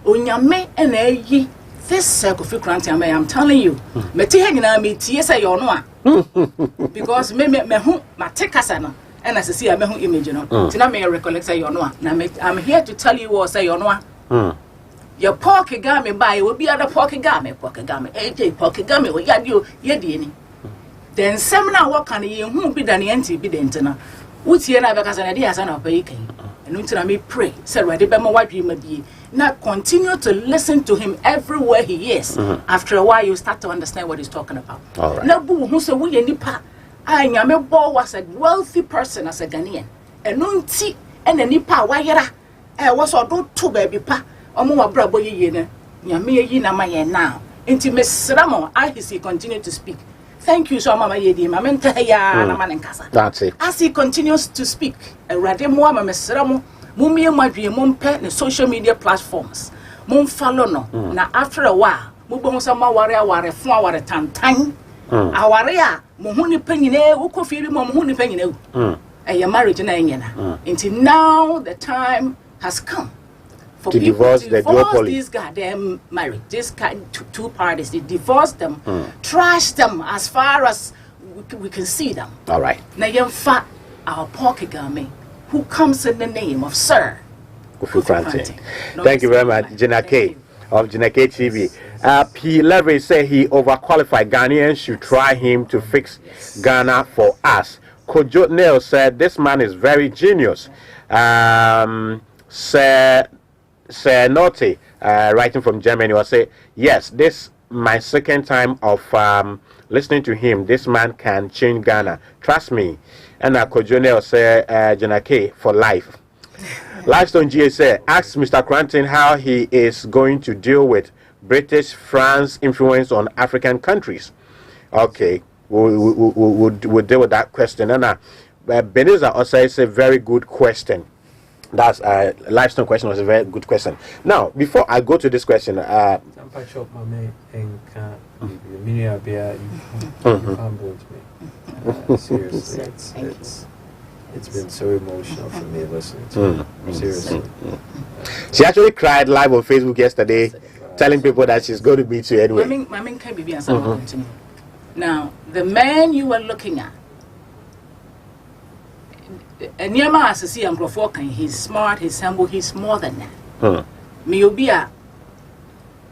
Unyame and eyi this circle for granting I'm telling you. Me te hangina me tie say you know because me hu ma take asana and as see me hu image no. Tina me recollect say you know. Now I'm here to tell you what say you know. Your pocket game buy will be other pocket game AJ pocket game we ya dio ye di ni. Then seminar work can you hu be than the be the interna. What's here now because I did as an operating. And until I may pray, said, "Why did my wife be?" Now continue to listen to him everywhere he is. After a while, you start to understand what he's talking about. All right. Now, who said we nipa? I am was a wealthy person as a Ghanaian. And nunti and a nipa wayera. I was all do two baby pa. Omo brabo yene. Nyame yi na maye now. Inti mesramo. I he continue to speak. Thank you so much, Yedi. That's it. As he continues to speak, Rademo, Mesramo, Mumia Madri, Mumpe, the social media platforms. Mum follow no. Now, after a while, Mubonsama warrior, flower tantan. Our Mohuni Penine, Ukofiri, Mohuni Penine. A marriage in Ayana. Until now, the time has come for to people divorce to the divorce duopoly. these goddamn marriage, this two parties, they divorce them, trash them as far as we can see them. All right. Now you fat our pocket garment who comes in the name of Sir Kofi Kranting. Thank you very much, Gina K of Gina K TV. P. Levy said he overqualified. Ghanaians should try him to fix Ghana for us. Kojo Neil said this man is very genius. Sir Note, writing from Germany, will say, yes, this my second time of listening to him. This man can change Ghana. Trust me. And Kojo Neil said, Gina K for life. Livestone GA said, ask Mr. Kranting how he is going to deal with British France influence on African countries. Okay, we'll deal with that question. And Beniza also is a very good question. That's Livestone question was a very good question. Now, before I go to this question, seriously, it's been so emotional for me listening to her. Seriously. She actually cried live on Facebook yesterday, telling people that she's going to beat you anyway. Mami can be answered. Now, the man you were looking at, and Yama as a see Uncle Falcon, he's smart, he's humble, he's more than that. Miobia,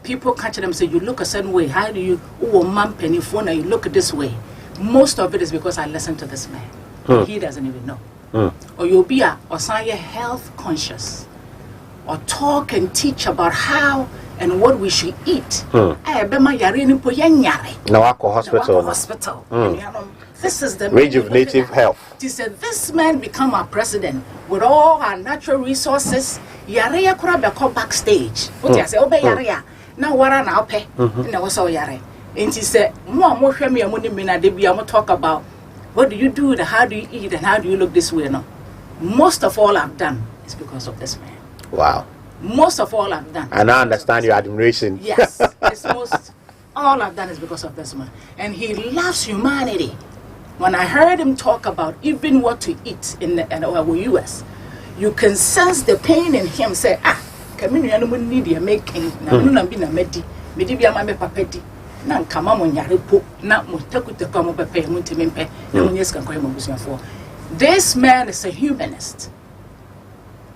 people catch them say, you look a certain way. How do you, man, penny phone, you look this way? Most of it is because I listen to this man. He doesn't even know. Or you'll be or sign health conscious, or talk and teach about how and what we should eat. Hospital. This is the rejuvenative health. He said, this man become our president with all our natural resources. Yarea could come backstage. What I say, obey Yarea. Now what are now pay? And I was so Yare. And he said, more me and Munimina, they be able to talk about what do you do, and how do you eat, and how do you look this way? No, most of all I've done is because of this man. Wow. Most of all I've done. And I understand your admiration. Yes, it's most all I've done is because of this man, and he loves humanity. When I heard him talk about even what to eat in the US, you can sense the pain in him. Say, come in, you need your making. Now, be a medi, maybe be a mamma papeti. Na kama monyare na mutakuta kama pepe muntimempe na munyeska kwa mbusia for. This man is a humanist.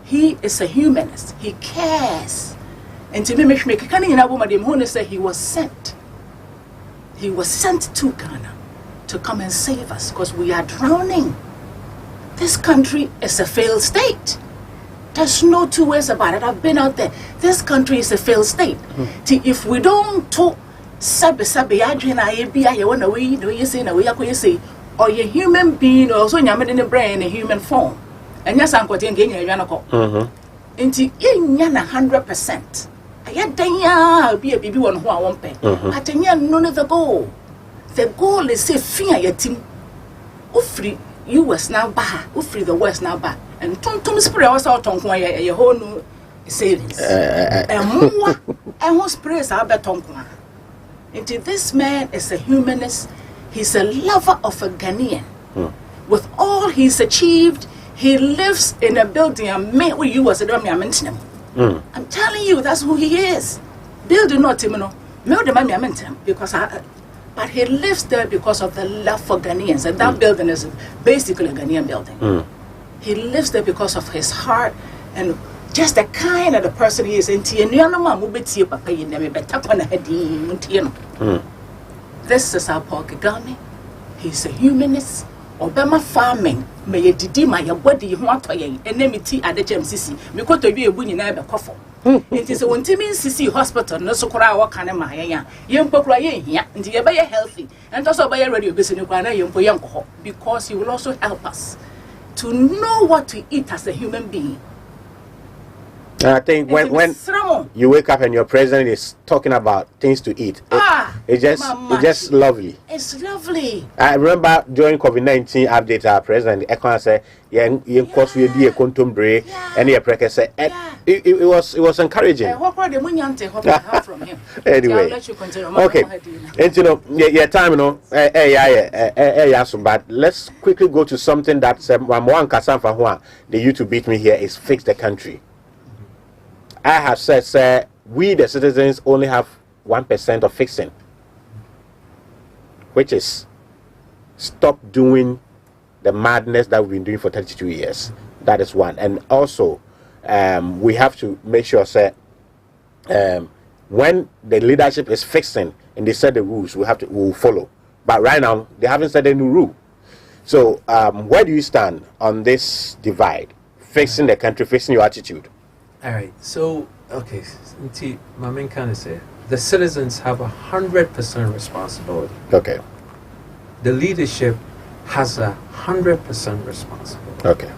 He is a humanist. He cares. And to me make kani na boma dem who say he was sent. He was sent to Ghana to come and save us because we are drowning. This country is a failed state. There's no two ways about it. I've been out there. This country is a failed state. If we don't talk Sabe adwena ye bia ye wona we no ye say na we akoye say or ye human being or so nyame ne brain in human form enya sankote nge nya adwana ko enti enya na 100% aya dan ya bia bibi won ho a won pe atenya no ne the goal is say fia yatim ofri US now ba ofri the West now ba and tontom spray was out on ye ho no savings and spray sa be tonkwa. Into this man is a humanist. He's a lover of a Ghanaian. With all he's achieved, he lives in a building. I'm telling you, that's who he is. Building not him, because but he lives there because of the love for Ghanaians, and that building is basically a Ghanaian building. He lives there because of his heart and just the kind of the person he is. This is our Paul Kagame. He's a humanist. Obama farming. May you didi my body you want to ye enmity at the GMCC. Me ko to be a bunny na be kofo. It is a one team CC hospital no so kura wa kana ma ya. Yem pokura ye hia nti ye be healthy. And also be radio business kwa na yem po yanko because he will also help us to know what to eat as a human being. I think when you wake up and your president is talking about things to eat, it's just lovely. It's lovely. I remember during COVID-19 update, our president Ekwan said, "Yeah, course we be a quantum break," and the president said, "It was encouraging." From him. Anyway, okay, and you know, yeah, time, you know, but let's quickly go to something that the you to beat me here is fix the country. I have said, sir, we the citizens only have 1% of fixing, which is stop doing the madness that we've been doing for 32 years. That is one. And also, we have to make sure, sir, when the leadership is fixing and they set the rules, we'll follow. But right now, they haven't set any rule. So, where do you stand on this divide? Fixing the country, fixing your attitude. All right. So, okay. My main kind of say the citizens have 100% responsibility. Okay. The leadership has 100% responsibility. Okay.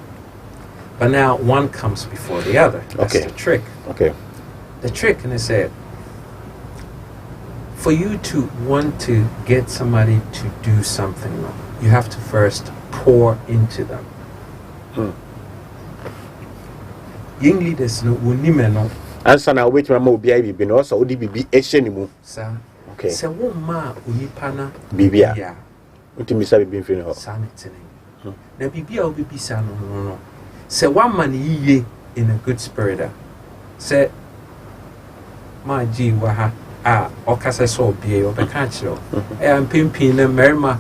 But now one comes before the other. That's Okay. the trick. Okay. The trick, and I said, for you to want to get somebody to do something, you have to first pour into them. Young leaders no unimeno. Answer now which mama obi ai bibi no so odi bibi ehye ni mu. Sa. Okay. Se wo ma unipa na Bibia. Untimi sa bibi mfini ho. Sa netene. Na bibia obibi sa no. Se one man yiye in a good spirit. Se ma ji wa ha okasa so obie obeka kiro. Am pimpin na merma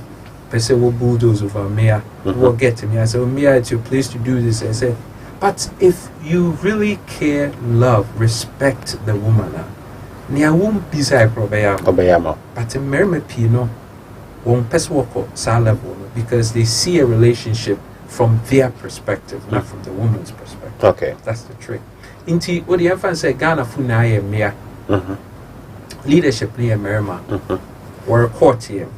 pese wo bulldoze over me. Wo get me. I said, "Mia, it's your place to do this." I said, but if you really care, love, respect the woman, nia won't be say Obayama. But in merma pino won't pass woko sa level because they see a relationship from their perspective, not from the woman's perspective. Okay. That's the trick. Inti what the infant say Ghana funa ye mea. Leadership near merma. Or a court here.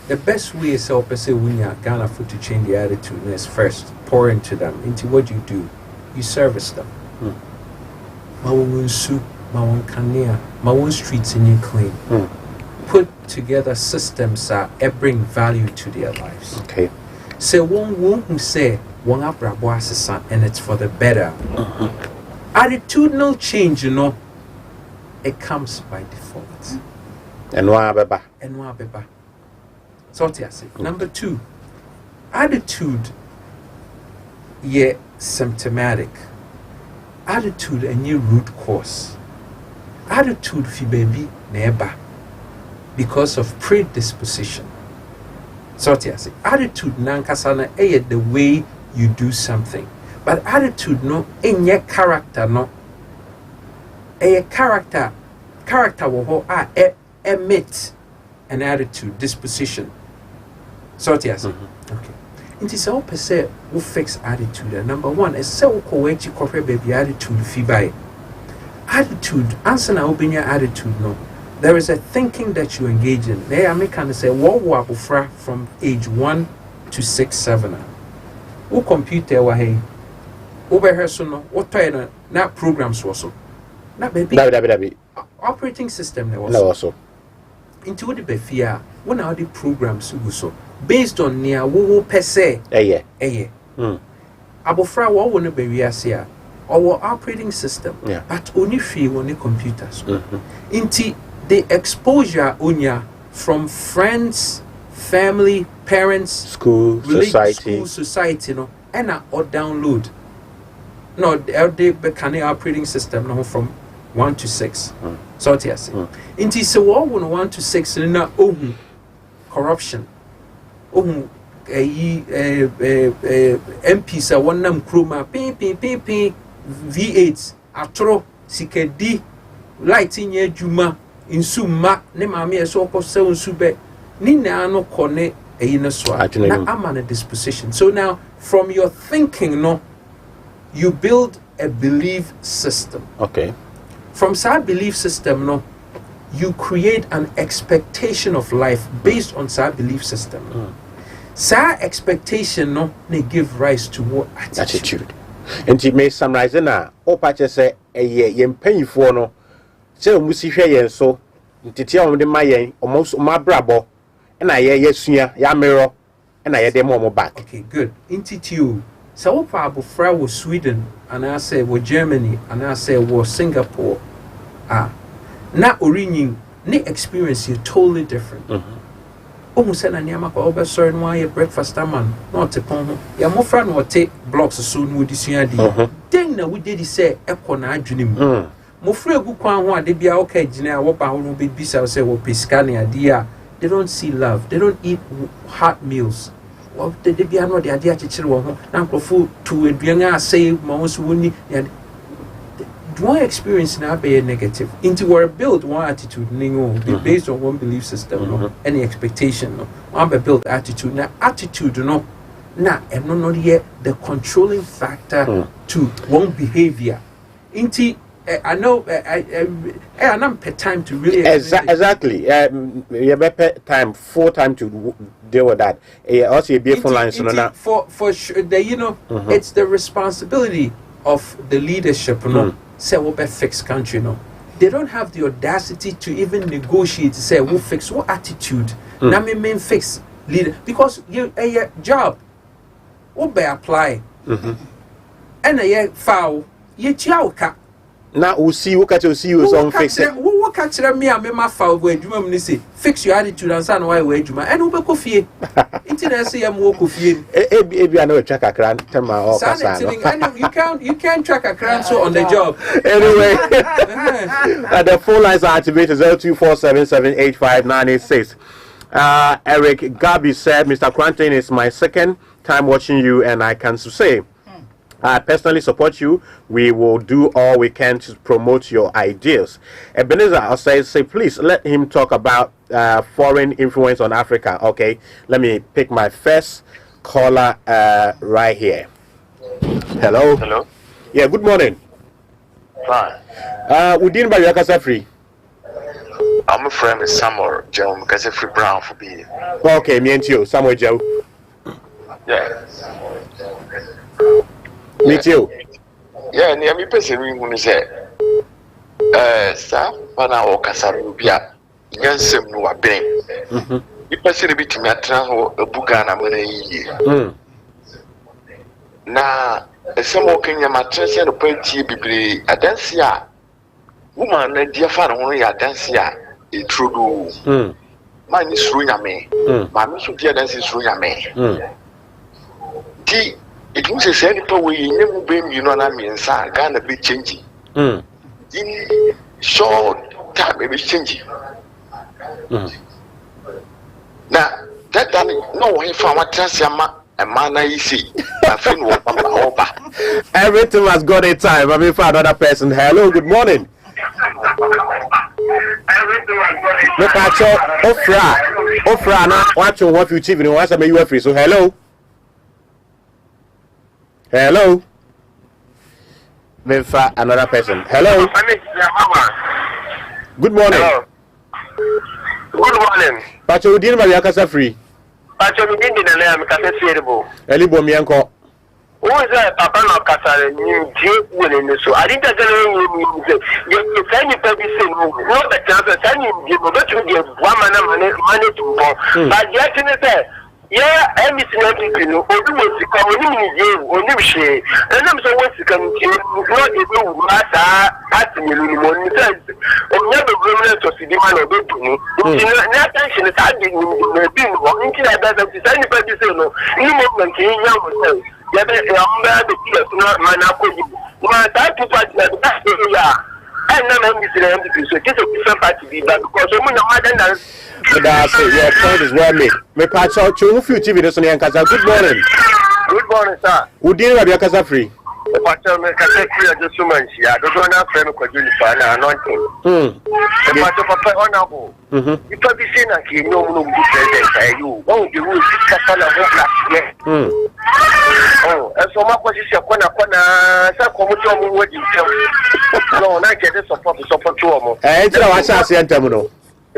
The best way is to say when you Ghana food to change the attitude is first pour into them. Into what you do, you service them. Mawun soup, mawun kania, mawun streets in you clean. Put together systems that bring value to their lives. Okay. Say one who say one abrabo and it's for the better. Attitudinal change, you know, it comes by default. And wa beba. So number 2, attitude yeah symptomatic. Attitude and your root cause. Attitude fi baby neighbor because of predisposition. So attitude nankasana the way you do something. But attitude no in your character no. A character wo emit an attitude, disposition. So okay. It is all per se who fix attitude. Number 1 is so kowechi corporate baby attitude fi. Attitude, answer na obinya attitude no. There is a thinking that you engage in. They American say wo from age 1 to 6, 7. Who computer wa hey. Over here so no, what toy na programs was na baby. Operating system there was. No also. Into the befia when are the programs so based on near wo per se abofra wo won be wiase our operating system but only free on the computers into the exposure onya from friends, family, parents, school, society no and or download no the can operating system no from 1 to 6. So yes. Inti se wo 1 to 6 na corruption. MP sa wonam kroma p V8 atro sikedi light in adwuma insuma ne maame eso ko se unsu be ni na no kone no so na ama na disposition. So now from your thinking no you build a belief system. Okay. From that belief system, no, you create an expectation of life based on that belief system. That expectation, no, they give rise to what attitude. And it may summarize na opache say yen panyifo no say omusi hwe yen so ntete om de mayen almost omabrabo na ye sua ya mirror na ye dem omo back. Okay, good. Intitio so opa abofra wo Sweden and I say wo Germany and I say wo Singapore. Na orinyin ne experience you totally different. who said a Niamaka over certain why a breakfast man, not a pon. Your more friend will take blocks soon with this year. Then we did say, Econa Junim. Mofre gu kwan ho ade bia okay gina wo ba ho no be bisa say wo piscania dia they don't see love, they don't eat hot meals. Well they bia no de ade akekere wo ho na nkofo to aduan a say ma so woni do I experience na be negative into where build one attitude ningo based on one belief system any expectation no one be build attitude na attitude no na no yet the controlling factor to one behavior into I know I'm per time to really exactly you better time full time to deal with that also a beautiful line so now for sure the it's the responsibility of the leadership say we'll be fix country they don't have the audacity to even negotiate to say we'll fix what attitude now me main fix leader because you a job will be apply and a foul you chiao now we see what you see is on fix it. What catch me and my foul where you say fix your attitude and son why where you and over coffee. Internet say I'm walk coffee. I know track a cran you can't track a cran so on the job. Anyway, the phone lines are activated 0247785986. Eric Gabi said, Mr. Quentin, is my second time watching you and I can say I personally support you. We will do all we can to promote your ideas. Ebenezer says, say, please let him talk about foreign influence on Africa. Okay, let me pick my first caller right here. Hello. Hello. Yeah, good morning. Fine. Udin by Yakasa Free. I'm a friend with Samuel Joe Makasa Free Brown for being. Okay, me and you, Samuel Joe. Yeah. Me too. Yeah, near me person when say sir, Pana or Casarubia, Yansem no a brain. You person be to me a book and I'm gonna na some walking your mattress and a pretty bibli a dance ya woman, a dear fan only a dance ya a true mine is through ya me. My mission dear dance is through ya me. It means a senator we never bring you know I mean son gonna be changing. In short time it is changing. Now that no way from what Transama and mana easy. Everything has got a time. I'm for another person. Hello, good morning. Look at your Ofra now watching what you achieve in once I may you free. So hello. Hello. For another person. Hello. Good morning. Hello. Good morning. Pacho Udin Mariakasa free. Pacho Udin in the name of Casasibo. Elibo Mianco. Who is that? Papa no Casa, you deep winning so. I didn't tell you you can you probably say no, but you but you give 1 man money to go. But yet in the yeah, I'm missing everything. Only share. And I'm so what's coming to not even matter at me. Only says, never remember to see the man of it. Not attention is adding being walking to that. Anybody say no, you movement in yourself. Yeah, I'm bad. Not man. My time to fight that. And I'm missing everything. So it's a different party because I'm not than that's it. Your point is well made. Me patch out to few TV this on Yankasa. Good morning. Good morning, sir. Udin Rabia Casa free. The patch me Casa free just so much. I don't want to friend ko juli fa na anointing. The patch papa honorable. You probably seen that you know no good president you. Oh, the rules Casa na ho black. Oh, and so my position kwana sa ko mo to mo wadi tell. No, na get support to mo. Tira wa sa antem no.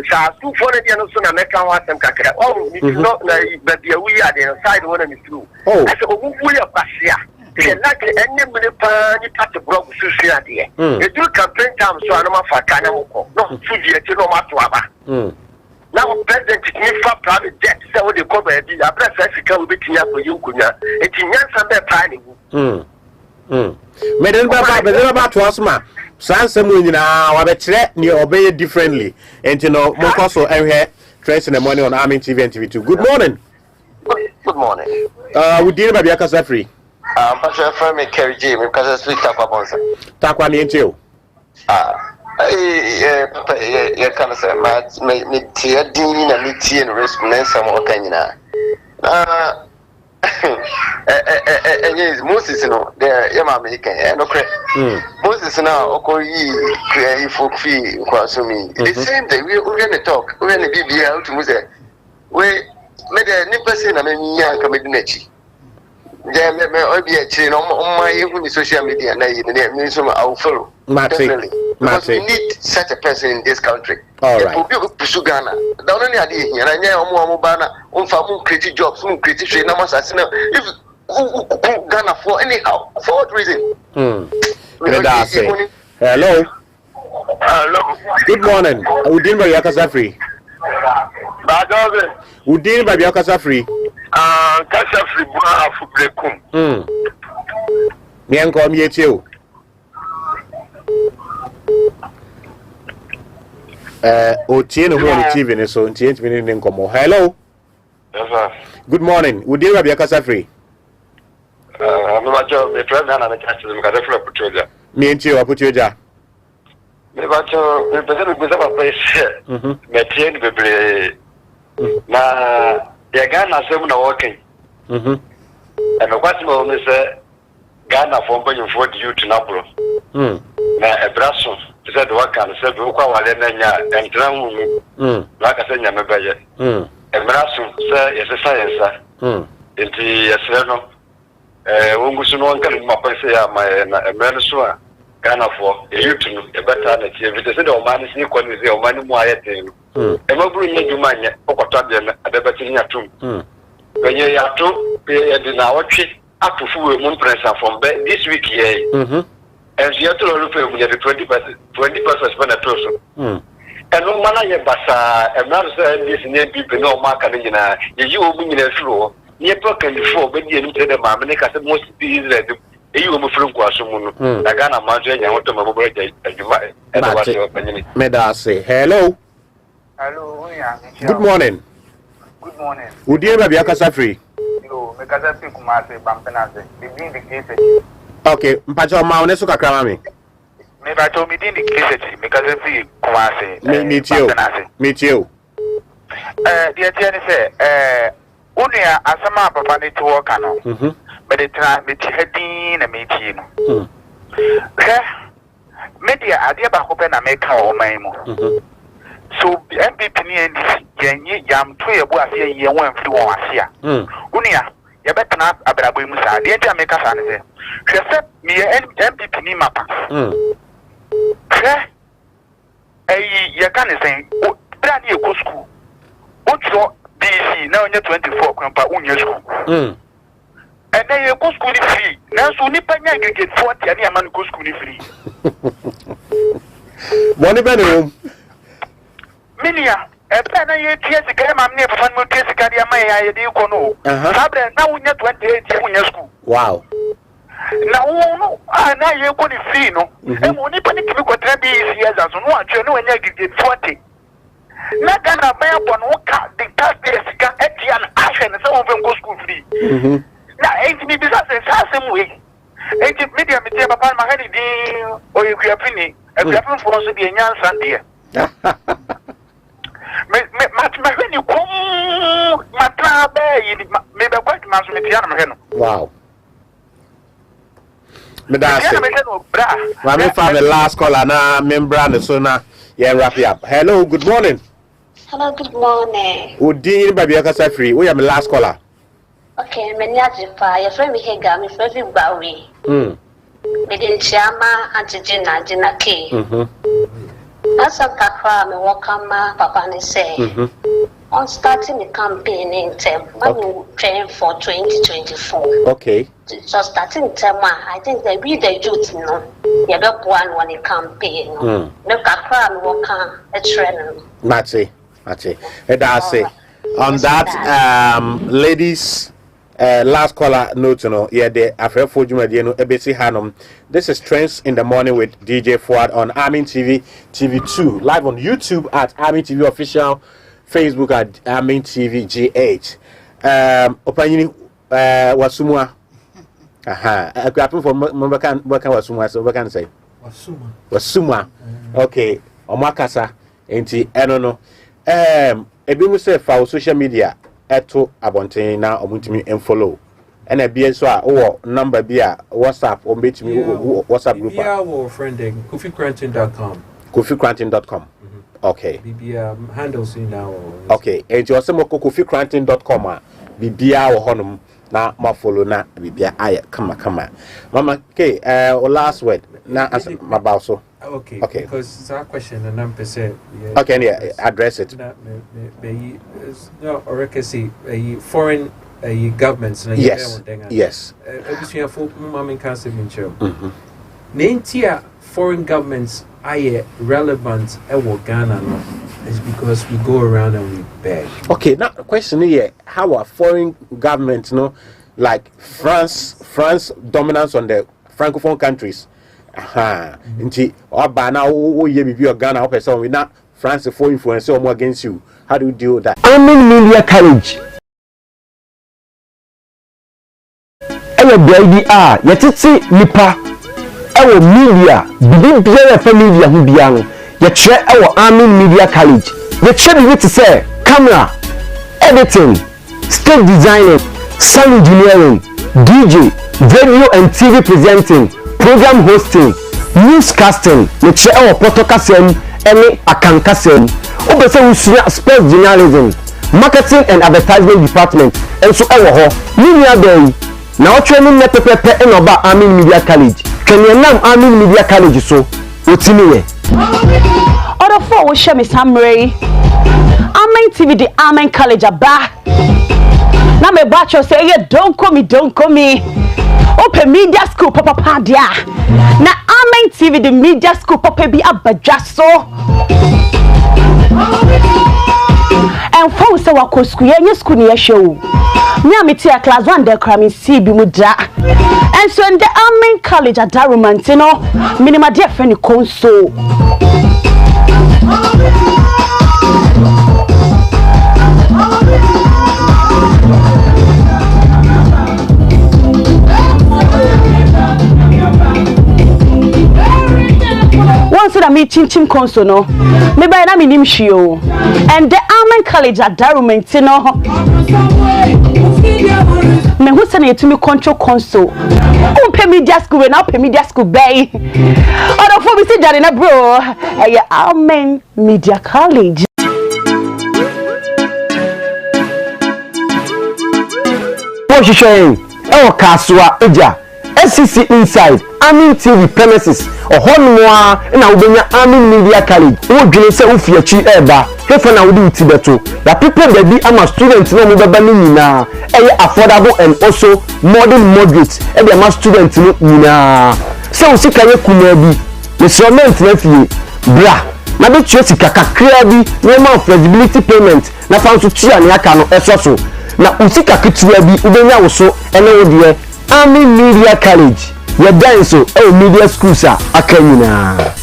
Sa two for the so na make one them kakra. Oh, me not na baby we are the side one me through. Oh, I said who we are pasia. They like any money pa ni part block susia there. They do campaign time so anoma fa kana mo. No, fuji e no ma to aba. Now president ni fa private jet say we dey come be a president Africa we be tinya for you kunya. E tinya sambe pa ni. Me den ba to asma. Sansem nyina wa be kire ni obey differently. Enti no mo koso ehwe Trendz in the morning on Army TV and TV2. Good morning. Good morning. We deal with Biakasa free. Pastor from me Kerry J, because I speak Takwa Bonsa. Takwa Nientio. Yeah, kind of say, me tear dean and me tea and risk and some more canina. Yes, Moses, you know, there, Yama American, no credit. Moses now, Okoyi, create for fee, Kwasumi. The same day, we're going to talk, we're going to be out to Muse. We made a new person, I mean, young comedy. Yeah, maybe a chain on my social media, and I mean, some I'll follow. Definitely. Because we need such a person in this country. All right. Pursue Ghana. The only idea here, and I know Mobana, creative jobs, creative trade, numbers, if Ghana for anyhow, for what reason? Hello. Hello. Good morning. Udin by Yakasa free. Udin by Yakasa free. Kasa free, Bua Fubrekum. Nianko Mietio. Otieno who on the TV so in 8 minutes in Como. Hello. Yes, sir. Good morning. Udin by Yakasa free. I'm not sure the president and the castle because I feel Putoja. Mientio, Putoja. The president was a place. Maintain the na the Ghana seven are working. And what's more is Ghana for paying for you to Napoli. Na a brasso said what can say and drown like I said, Yamabaja. A brasso, sir, is a science. Into a serno. Ungusuno can my Mersua Ghana for a YouTube, a better if it is a man is equal with your money more. And what bring you money, Okotabian, at the Batinia too. When you are to pay in our trip up to full moon press from this week, yea. And you have to look at the 20% spend a person. And no man, Bassa, and not this name people no mark and you will be in a floor. Near Pocket before, but you didn't tell them, I make us the most easy. You will from Quasumun, Nagana Margin, and what to my birthday, and you might. Medase. Hello. Hello. Good morning. Good morning. Would you have Yakasa free? No, because I think Mase Bampenase, begin the case. Okay, Mpacho Maunesuka Kramami. Maybe I told me in the case, because I see Kumase. Meet you. Dear Jenny said, Unia Asama Papa need to work on. But the time it's heading a meeting. Media idea about open a make our memo. So MPP and this yam to a boy here went through Asia. Unia, you better not about Musa, the entire make us answer. She said, me MPP Nimapa. You can't say, brand new school. What's your DC now in 24 Grandpa Unia school? And then you go school free. Now, so Nipanya get 40 and a man go school free. One bedroom. Minia, a pen a year, tears again, I'm near for 1 years ago. I do know. Now we net 28 years in your school. Wow. Now, now you're going to free, no? And when you put it to go to be years as no one, you know, and you get 40. Not gonna buy up on what the tax is, and ash and some of them go school free. Now, ain't me business the same way. Ain't it media me tell about my head or you can finish a weapon for us to be a young Sunday. When you come, my maybe quite much with the animal. Wow. Medase. I'm from the last caller now, member so now. Yeah, wrap it up. Hello, good morning. Hello, good morning. Udin Baby Akasa free. We are my last caller. Okay, Menyajipa, your friend Mihaga, my favorite Bowie. Within Chama, Auntie Gina, Gina Key. That's a Kakra, me Wakama, Papa, and say, on starting the campaign in term, when train for 2024. Okay. So starting term, I think they be the youth, no. You don't want one campaign. No Kakra, me Wakam, a train. Matty. On that, ladies. Last caller note, yeah, the affair for Jumadiano, ABC Hanum. This is Trendz in the Morning with DJ Fuad on Armin TV, TV2, live on YouTube at Armin TV Official, Facebook at Amin TV GH. Opanyini wasumwa. Aha. I happen for Mbakan wasumwa, so what can I say? Wasumwa. Okay. Omakasa. Enti eno ebi mu say for social media eto abonten na omuntimi enfollow. And a BS or number beer WhatsApp or meet me WhatsApp group. Yeah, or friending KofiCranton.com. KofiCranton.com. Okay. BB handles in now. Okay. And you also KofiCranton.com. BBA or Honum na ma follow na BBA aye come. Mama okay, last word. Na answer my bosso. Okay. Okay. Because it's our question and I'm percent. Okay, yeah, address it. No, or I say foreign governments. Yes. Yes. Foreign governments are relevant at Ghana no, is because we go around and we beg. Okay, now question here: how are foreign governments, like France dominance on the francophone countries? Nti oba na wo ye bibi o Ghana o person we na France for influence or more against you. How do you deal with that? Amin Media College. Ewe baby yetiti nipa ewe media bidin biya fa media hu biya no ye tre ewe Amin Media College. Ye tre bi to say camera, editing, stage designing, sound engineering, DJ, radio and TV presenting, program hosting, newscasting, ye tre ewe protocasem any akankasem. Obese usua sports journalism, marketing and advertisement department and so ewe ho media day. Now training na pepepe en oba Amin Media College. Can you name Amin Media College so? Otimiye. Order for we share me summary. Amin TV the Amin College aba. Na me bacho say yeah don't call me. Open media school papa dia. Na Amin TV the media school papa bi abadwaso. And for say wa ko school ye school ni show. Me amiti a class 1 de crime see bi muda. And so in the Amin College at Darumantino, minima dear friend console. Once I meet Chim console, no, maybe I am in Imshio. And the Amin College at Darumantino. Me who send you to me control console. Who pay media school and pay media school bay. Other for me say that in a bro. Amin Media College. What you saying? Oh, Kasua Eja. SCC inside Amin TV premises. Ohonwa na ubenya Amin Media College. Wo dwene se ofiachi eba. Hefa na wudi utibeto. Ya people baby ama students no mobeba ni nyina. Eye affordable and also modern moderate. Ebe ama students no nyina. Se usika ye kuma bi. Measurement na fie. Bra. Na be tue sika kakra bi no flexibility payment. Na fa nso tua ne aka no eso. Na usika ketua bi ubenya wo so ene wo de Amin Media College. Ye dan so media schools aka nyina.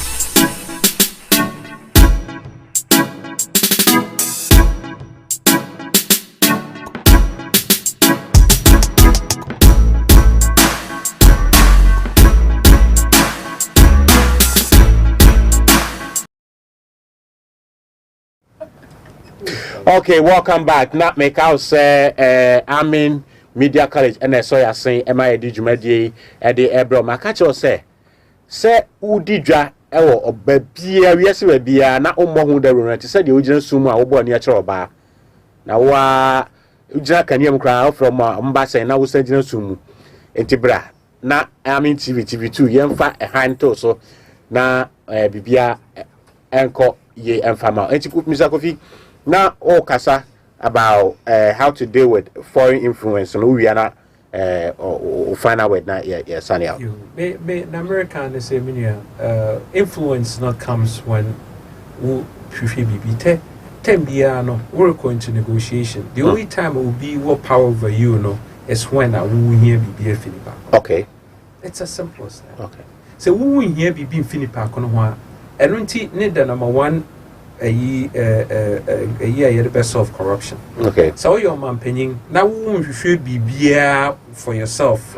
Okay, welcome back. Not make out say Amin Media College and I saw you saying MI did Jumadi at the Ebro. My catch or say Udidra or baby, yes, will be not who the room. Said the original sumo or born near Choba. Now, Jack and Yam crowd from Umbasa and I was sending sumu in Tibra. Now, Amin TV2, young fat a hand so now Bibia anchor ye and farmer. And to put Mr. Coffee. Now, all Kasa about how to deal with foreign influence. So we are not or find out with that. Yeah, Sunny out. The American say, influence not comes when we be 10 biano we're going to negotiation. The only time it will be what power over you know is when I will hear be Finipa. Okay. It's as simple as that. Okay. So we will hear be Finipa on one. And until need the number one. a year the best of corruption. Okay. So your man penning now you should be beer for yourself.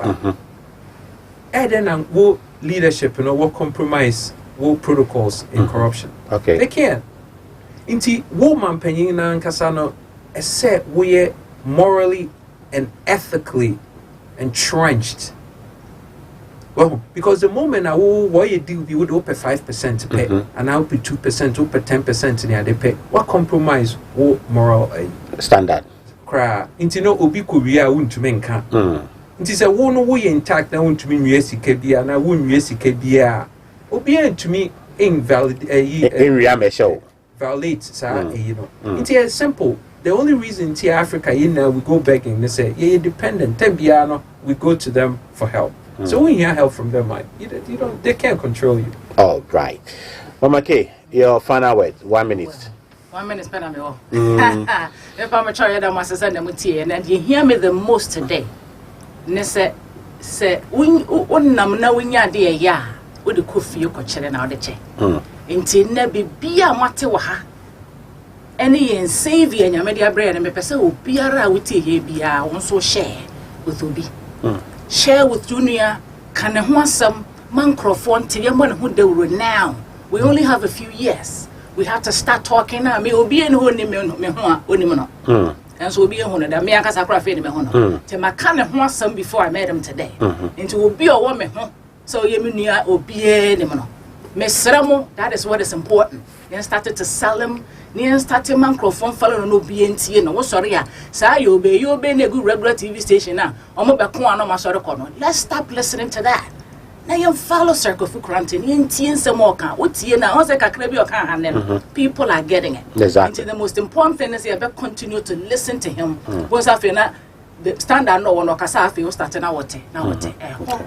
And then what leadership, what compromise, what protocols in corruption. Okay. They can. Inti woman penning na kasano except we morally and ethically entrenched. Well, because the moment I what you do, you would open 5% to pay, and I'll pay 2%, open 10% in they pay. What compromise? What moral standard? Cry. Into no obi Korea won't to make can. It is a one way intact now to me USKBA, and I won't USKBA. Obi to me invalid in Riame show. Valid, sir. You know, it's simple. The only reason in Africa, we go begging, they say, yeah, you're dependent. Tembiano, we go to them for help. So when you hear help from them, you don't, they can't control you. Oh, right. Mama K, your final word, 1 minute. 1 minute, spend on me all. If I'm a child, I must send them with you. And you hear me the most today. And say, when I'm knowing ya, dear, ya, with the coffee, you could chill out the chair. Until never be a matewaha. Any and saviour and your media bread and me person be a rawiti be a one so share with Ubi. Share with Junior, can I want some microphone to your one who do now? We only have a few years. We have to start talking now. Me will be in who me and so be a honor that me and Casacra fed me honor. Till my kind of want some before I met him today. Into will be a woman, so you mean you will be any mono. Miss Ramo, that is what is important. Then started to sell him. Near starting microphone following no BNT and what's sorry. Say you'll be a good regular TV station now. Let's stop listening to that. Now you follow circle for granted. You some more count. What's here now? People are getting it. Exactly. The most important thing is you have continue to listen to him. Once I feel that the standard no one or Casafi starting out. Now,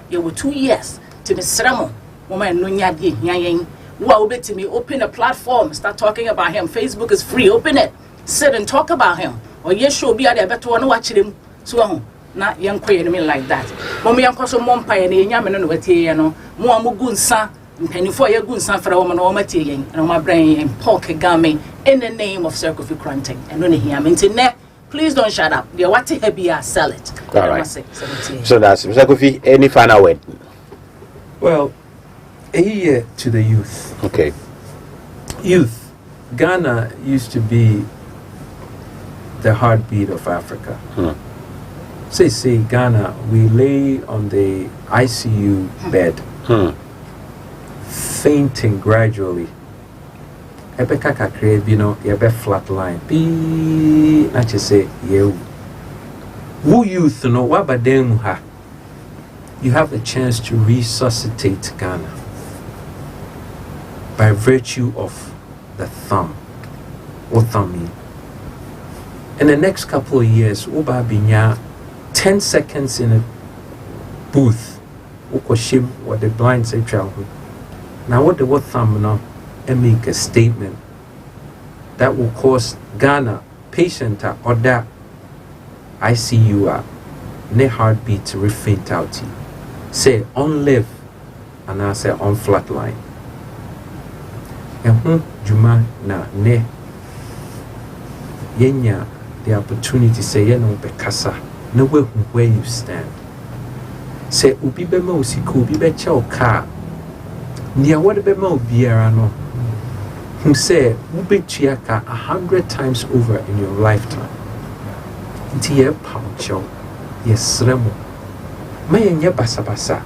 you were 2 years to Miss Ramo. Woman, no yadi. Well, to me, open a platform, start talking about him. Facebook is free, open it. Sit and talk about him. Or yes, she'll be there, better one watch him. So, not young queen me like that. When we are also Mompire and Yaman and Watiano, more Mugunsa, and penny for your Gunsan for a woman or material, and on my brain and pork gummy in the name of Circle for Granting. And only him into net. Please don't shut up. The what heavy sell it. All right. So that's Mr. Kofi. Any final word? Well, a year to the youth. Okay. Youth. Ghana used to be the heartbeat of Africa. Say Ghana, we lay on the ICU bed, fainting gradually. Ebeka kakre bino yebe flatline. Be not to say you. Who youth no wabademu ha. You have a chance to resuscitate Ghana by virtue of the thumb. What thumb mean? In the next couple of years, Oba Binya 10 seconds in a booth. Okoshim what the blind say childhood. Now what the what thumb now and make a statement that will cause Ghana patient or that ICU ne heartbeat to faint out. Say on live and I say on flatline. And Juma na ne yenya the opportunity say no bekasa no where you stand. Say ubi be mo siku ubi be cha oka nia what be mo biara no who say ubi chiaka 100 times over in your lifetime. Inti ye paucho yes remo mayenye basabasa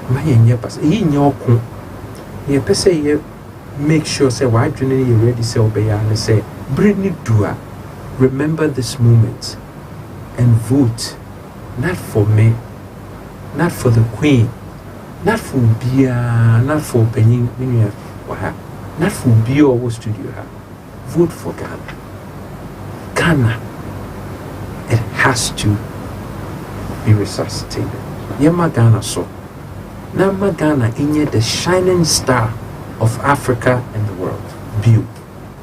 mayenye bas yi nyoku ye pese ye make sure say why journey you ready say obey and say bring it dua. Remember this moment and vote not for me, not for the queen, not for Bia, not for Benin, not for Bio or studio. Vote for Ghana. Ghana, it has to be resuscitated. Yama Ghana so. Nama Ghana inye the shining star of Africa and the world. Bio.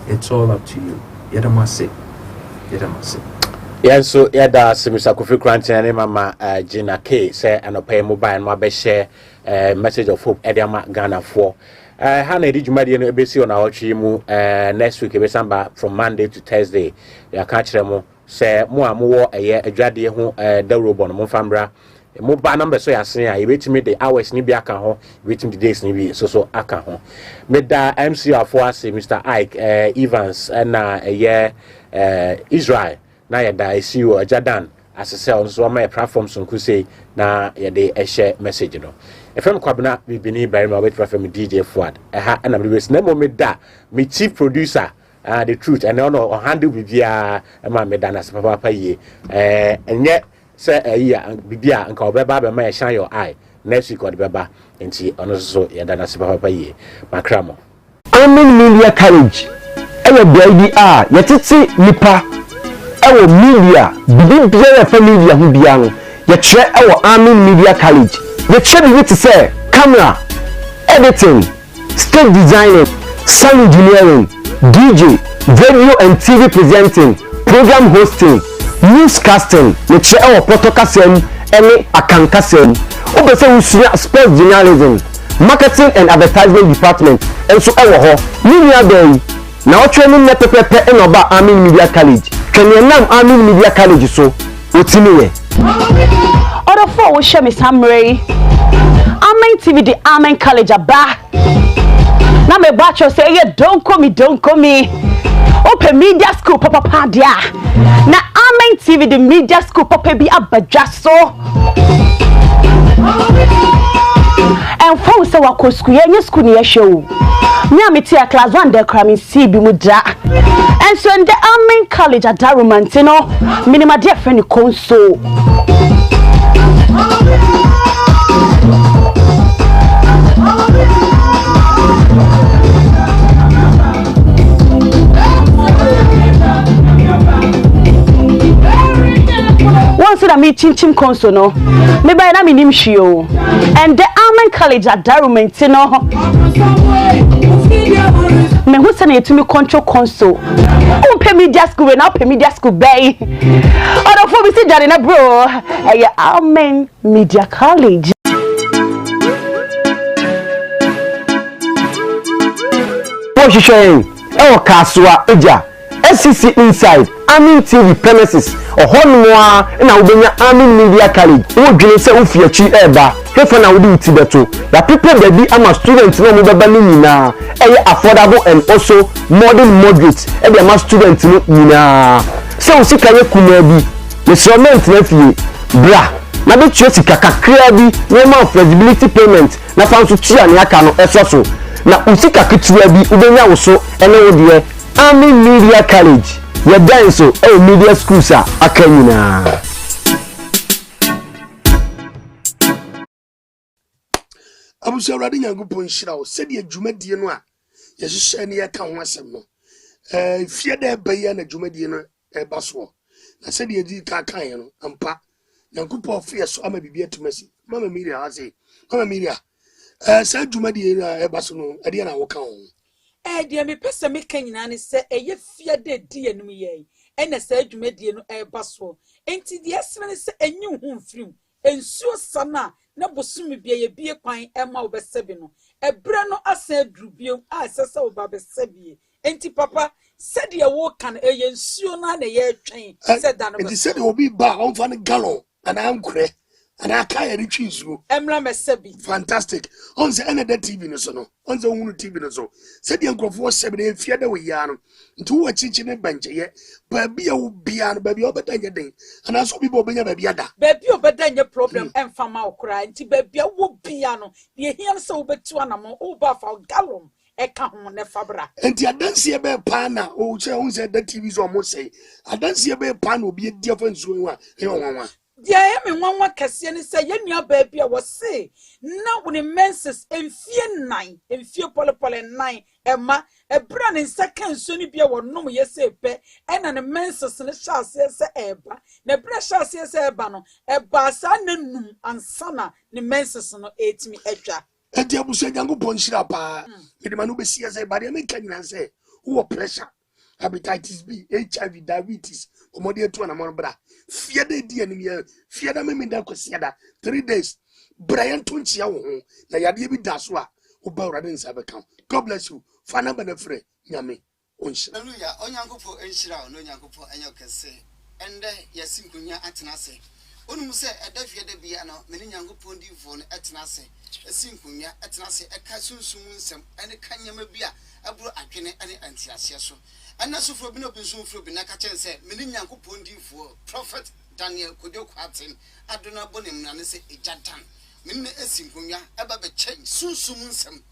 It's all up to you. Yedamase. Yedamase. Yeah, so yeah, that's Mr. Kofi Granting and Mama Gina K say and pay mobile and my share message of hope Ediama Ghana for Hana di jumadi no ebesi on our mu next week ebesamba from Monday to Thursday. Ya ka kire mo se mo amowo eye adwade ho dawrobo no mo fambra mo ba number so ya sen a ebetimi the hours ni bi aka ho ebetimi the days ni bi so aka ho me da MC afo ase Mr. Ike Evans na Israel na ya da ICU Ajadan asese on so my platforms on say na ya de share message no FM kwabena bibini Ibrahim wait for DJ Fuad and I'm na mo me da me chief producer the truth and on handle bibia ma me da na se papa ye enye se bibia nka obeba be ma shine your eye next week or beba enti ono so ya da na se papa ye makramo Amen Media College ewe baby yetiti nipa ewo media bibi bia family hu bia no ye tre ewo Amen Media College ye tre bi to say camera editing stage designing sound engineering DJ radio and TV presenting program hosting newscasting ye tre ewo protocasting any akankasem obese usua sports journalism marketing and advertisement department enso ewo ho media dey na o training na pepepe en oba Amen Media College kenenam Amen Media College so otimi we order for wo share me samray Amen TV the Amen College aba na me ba cho say ye don't call me open media school papa dia na Amen TV the media school papa bi abadwa so and for say wa ko school ye school ni ye show me amiti a class 1 de kra me see bi mu da and so in the Amen College at Darumant you know minima dear friend console once that me chin console no me by na me nim shio and the Amen College at Darumant you know me who say na to me control console o pay media school na pay media school bay odo for me see jare na bro Amen Media College Poshishen ewo kaswa eja SCC inside Amen TV premises ohonwa na ubenya Amen Media College wo dwene se ufiachi eba hefa na wudi uti beto ya prepare baby ama students no mo baba ni nyina affordable and also modern moderate ama students no nyina se usika ye kuma bi instrument na fie bra na be tue sika kakra bi no ma flexibility payment na fanso tia ne aka no eso na usika ketua bi ubenya wo so ene wo de Amen Media College ye dance media schools akanyina abuso awrade nyankopon hira wo se de adwumadie no a ye hye ne ye ka ho asem no fie da bayi na adwumadie no eba so na se de edi ka kan ye no ampa nyankopon fie so ama bibia tumasi mama Miria ha say mama Miria se adwumadie no eba so no ade na wo ka ho de me pese me kan nyina ne se eye fie da di enum ye ene se adwumadie no eba so enti de esene ne se enyu hu mfirim ensuo sana na bosumi bia ye bie kwan ema obesebi no ebre no asa adrubiem a sesa obabesebie enti papa said ye wo kan eye nsuo na na ye twen said da no enti said obi ba on fa ne gallon ana ankure ana aka ye retwi nsuo emra mesebi fantastic on se ene da TV no so no on se hunu TV no so said ye nkrofo sebe na efia da we ya no nti wo chichi ne banche ye ba bia wo bia no ba bia obedanye den ana so bi bo benya ba bia da ba bia obedanye problem emfama okra nti ba bia wo bia no ye hia se obetu anamo wo ba fa gallon eka ho ne fabra enti adanse be pa na o che on se da TV so mo say adanse be pa na obi edi afa nsuo wa e wonwa dia me nwanwa kase ne se ye nua ba bia wo se na wo ne menses emfie 9 emfie polepole 9 ema ebra ne second so ni bia wo nom ye se pe ena ne menses ne chance se eba na bra chance se eba no eba sa na num ansana ne menses no etimi atwa enti abuso nyankopon hira pa ede manu be sia se ba de me kanyina se wo pressure hepatitis B HIV diabetes omode etu na mo bra fie da di anim ye fie da me da kwese da 3 days Brian tonchia wo ho na yade bi da so a Uba Radin Sabekam. God bless you. Fana Benefre, Yami. Hallelujah. Onyankopo enshira no nyankopo anyokese. Ende yasinkunya atenase. Onu se edafie de bia no meni nyankopo ndifo no atenase. Asinkunya atenase eka sunsum nsem ene kanyama bia aburo adwene ene antiase so. Ana sofro bi no bensun fro bi na ka chen se meni nyankopo ndifo prophet Daniel Kodoko aten adona bonem na ne se ejadan. Meni asinkunya eba be change sunsum nsem.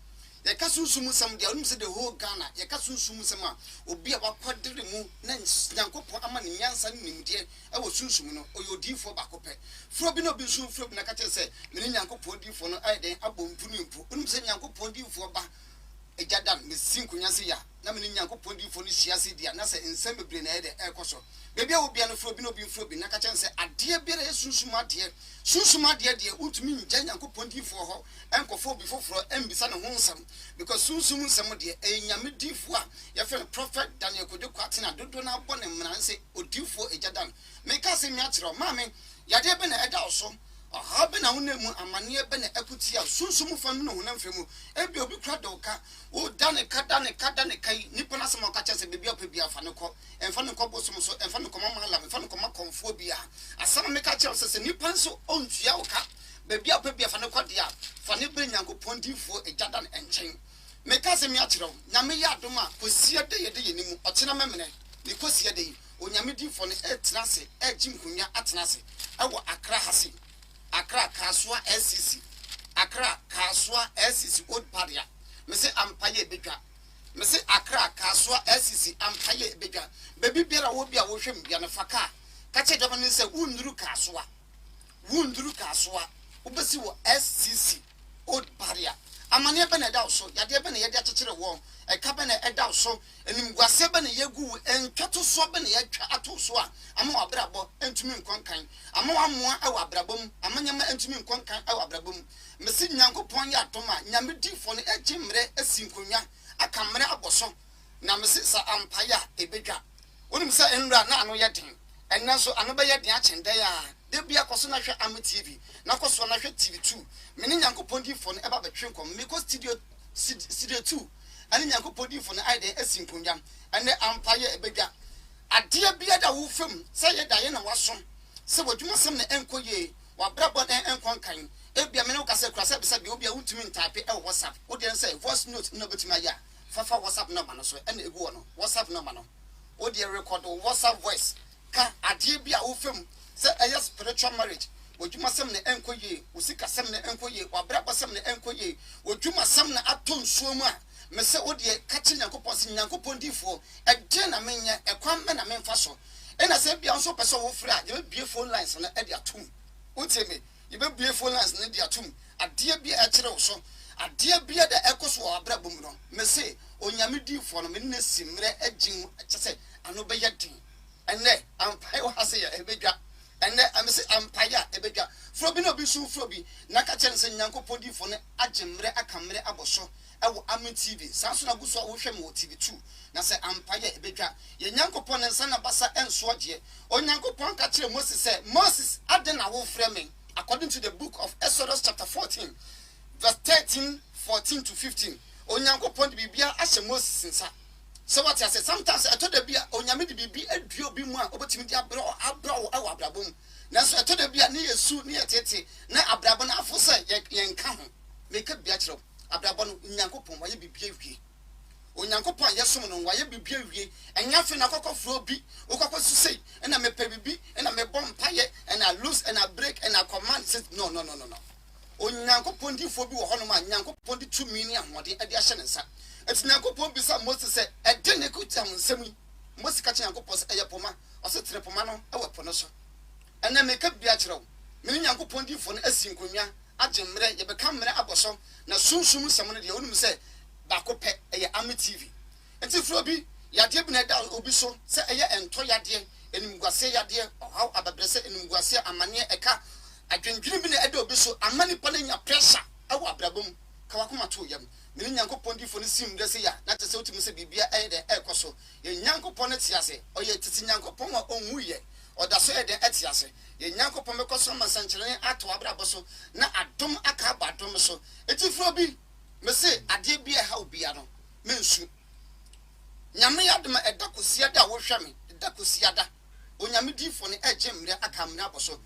Yaka sunsum sam dia onum se the whole Ghana yaka sunsum sam a obi a wakwadere mu na nyankopon ama ne nyansa ne nimde e wo sunsum no oyodifo bakope fro bi no bi sun fro bi na ka che se me nyankopon difo no ai den abompunu mpu onum se nyankopon difo ba ejadan me sinkunya se ya na me nyankopon difo no hiase dia na se nsem bebre na e de ekoso bebi a obi a no fro bi no bi fro bi na ka che se ade bere sunsum ade de utumi nja nyankopon difo ho enkofo bi foforo embisa ne ho nsam because sunsum nsam de enyame difo a ye fe prophet Daniel Kodoko atina dodo na abɔ ne mmara nse odifo ejadan me ka se mi akyerɛ maame yade be na eda oso aha be na honam amane be na akuti a sunsum fa no honam femu ebi obi kra doka o dane kai nipa na sama ka kyese bebi opa bia fa ne kɔ emfa ne kɔ bosom so emfa ne kɔ mama la emfa ne kɔ makonfo bia asama me ka kyerɛ se nipa nso ontua o ka bebi opa bia fa ne kɔ dia fa ne bre nyankopɔn difo ejadan enchen me ka se mi akyerɛ nyame ya adoma kosie de ye nimu ɔkyena memene ne kosie de onyame difo ne etrase ejinkunya atrase ewo akra hase akra kaswa SCC akra kaswa SCC old paria me se ampaye bedwa me se akra kaswa SCC ampaye bedwa bebi biara wo bia wo hwem bia ne faka ka che dama ne se wunduru kaswa ubesi wo SCC old paria amane be na da so yade be na yade akyekyere wo e ka be na eda so enimguase be na yegu entwato so be na yatwa ato so a ama wabrabo entumi nkonkan ama wamoa e wabrabom amanyama entumi nkonkan e wabrabom mesi nyankopon ya atoma nyame difo no ejimre asinkonya akamre aboso na mesi sa ampaya ebedwa wonim sa enra na ano yeden enna so ano be yeden akyenda ya de bia koso na hwe am TV na koso na hwe TV2 meni nyankopon difo no eba betwe nkom me ko studio 2 ani nyankopon difo no aide asinkonya ene ampaye ebedwa ade bia da wo fam se ye da ye na waso se wodwuma sem na enkoye wabrabo na enkonkan ebia me no kase krasa bisa bi obi a wutumi ntape e WhatsApp wo de say voice note no betuma ya fafa WhatsApp number no so ene egu no WhatsApp number no wo de record WhatsApp voice ka ade bia wo fam se eye spiritual marriage wodwuma sem na enkoye usika sem na enkoye wabrabo sem na enkoye wodwuma sem na aton suomu a me se wo de kachi nyankopon se nyankopon difo ede na menye ekwan me na memfa so ena se bia nso pese wo frɛ a ye bie phone lines na ede atum uteme ye bie phone lines na ede atum ade bia e kyerɛ wo so ade bia da ekoso wo abrabom no me se onyame difo no me na simre agin kyese ano be yedin ene ampai wo hase ya ebedwa ene amese ampaya ebedwa frobi no bi su frobi na ka kyerɛ se nyankopon difo no agimre akamre aboso ewo Amen TV sanso na guso wo hwem wo TV2 na se ampaye ebedwa ye nyankopon nsa na basa enso agye onyankopon ka kire Moses say Moses ade na wo frame according to the book of Exodus chapter 14 verse 14 to 15 onyankopon de bibia ahye Moses nsa so what I say sometimes I told the bia onyame de bibi aduo bi mu a obetimi de abro ewo abrabom na so I told the bia ne yesu ne yetete na abrabo na afo say ye nka ho make bia kire abrabɔ no nyankopon waye bibie wie onyankopon yesom no waye bibie wie enya fe na kokofro bi okokɔ susei na mepe bibi na me bom paye na loose na break na command says no onyankopon difo bi wo hono ma nyankopon di 2 million ahode ade ahye ne nsa eti nyankopon bisa Moses say ede ne kutam nsam yi Moses ka nyankopon say eye poma ose tere poma no e wepo no so ena meka bia kyerɛw me nyankopon difo no asinkonwa agimre ye beka mre aboso na sunsum sem no de onum se bakope eye Amen TV enti fro bi yade bi na da obi so se eye ento yade enimguase yade ohaw ababrese enimguase amane eka adwendwene bi na eda obi so amane pa na nya pressure awo abrabom ka wakoma to yam me nyankopon difo no simre se ya na tese otim se bibia eye de ekoso ye nyankopon tiase oye titi nyankopon wa onwuye oda so ede etiase ye nyankopon mekoso masankyerene ato abrabo so na adom aka badom so etifro bi me say ade bia ha obia no mensu nyame yadema edakosia da wo hwe me edakosia da onyame difo ne ejemre akamne aboso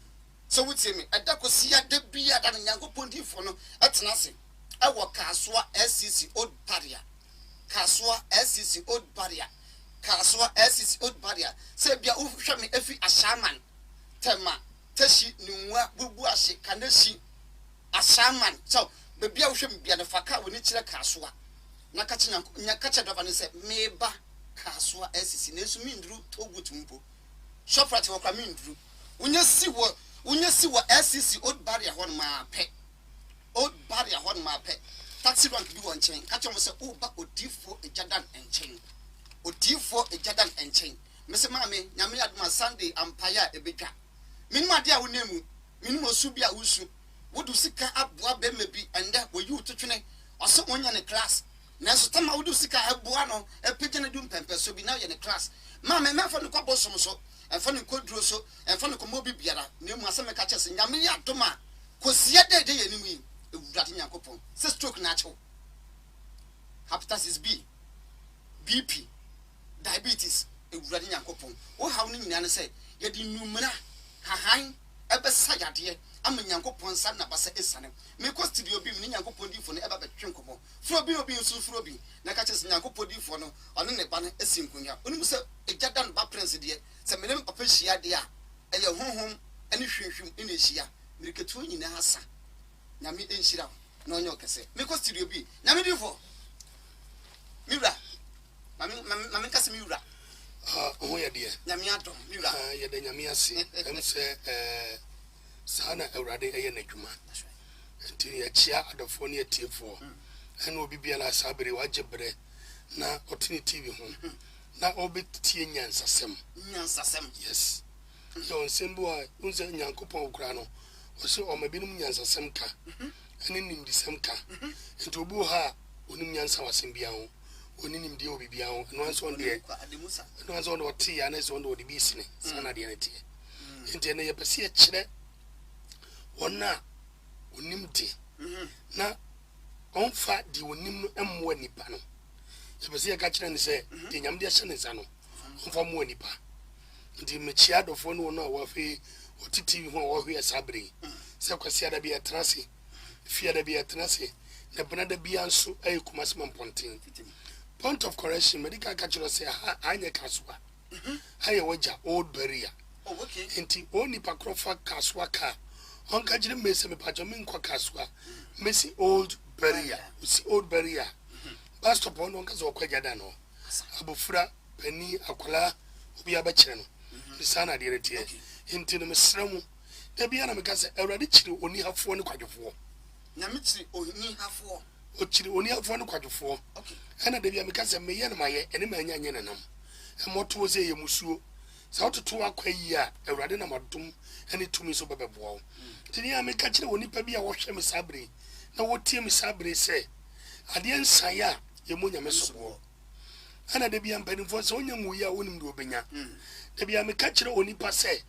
so wutie me edakosia da bia da nyankopon difo no etena se ewo kasoa SCC old barrier kasoa SCC old barrier kasoa SCC old barrier se bia wo hwe me efi ashaman tema tashi niwa bubu ashe kanashi ashaman so bebia wo hwe me bia ne faka woni kire kasoa na kache nya kache dova ne se meba kasoa SCC nesu mindru togutumpo shoprat wo kwa mindru unya si wo SCC old barrier hon ma pe old barrier hon ma pe taxi rank bi won chen kache mo se o ba odifo ejadan enchen odifo ejadan enchen me se maame nyame aduma Sunday ampaya ebedwa minima dia wo nemu minimo su bia wusu wodu sika aboa be mebi ende wo yu tutwene oso wonya ne class na so tama wodu sika aboa no epege ne dum pempe so bi na ye ne class maame me fa ne kwabo som so enfa ne koduro so enfa ne komo bi biara na mu asem ka chese nyame ya doma kosie dede ye nimu ewurade nyankopon se stroke na achew hepatitis B BP diabetes ewurade nyankopon wo hawo ne nyina ne se ye di numra hahan ebe sayade am nyankopon sa na basa esane me ko studio bi me nyankopon difo ne eba betwe nkomo fro bi obi nso fro bi na ka chese nyankopon difo no ono ne ba ne esinkunya oni se ejada no ba prince de se me ne papa hia de a eye honhom ene hwehwem ene hia miriketu nyina asa nyame enhira na onye okese me ko studio bi nyame difo miura mami kase miura ho ya de nyame adom miura ya de nyame ase em se sana awrade eye na dwuma nti ya chia adofo ne atiefo ene obi bia na sabere wajebre na otini TV ho na obetie nyansasem yes yo nsembu a unse nyankopon okura no o se o mabinum nyansasem ka ene nimdisem ka nti obu ha onim nyansa wasem bia ho oninim die obi bia ho no anso ndie no anso ndo ti ya na so ndo odi bisine sana de ne tie nti ne ye pese kire wona onimdi na onfa di onim no emmo nipa no ye pese ka kire ne se de nyamde hye ne nsa no onfa mo nipa nti mechia dofo no no wafe otiti ho wo hwe sabre se kwasi ada bia trase fi ada bia trase na benada bia nso ay kumasem pontin point of correction medical kachiro say anya kaswa haye waja old barrier nti oni pakrofa kaswa ka on kajire mese me pajo me nkwa kaswa mesi old barrier usi old barrier bus stop on on kazo kwa jada no abofura pani akola obi abakire no bisana de retie nti no mesramu da bia na mekase awrade kire oni hafo ne kwadwofo nyame kire oni hafo o kire oni hafo ne kwadwofo ana da bia mekase meye na maye ene manya nye nanam emoto ze ye musuo sa ototo akwa yi a awrade na madum ene tumi so bebebo tini ya meka kire oni pa bia wo hwe mesabre na wotie mesabre se ade nsaya ye mo nyame so ana da bia mpanifo se onya mu ya onim do obenya da bia meka kire oni pa se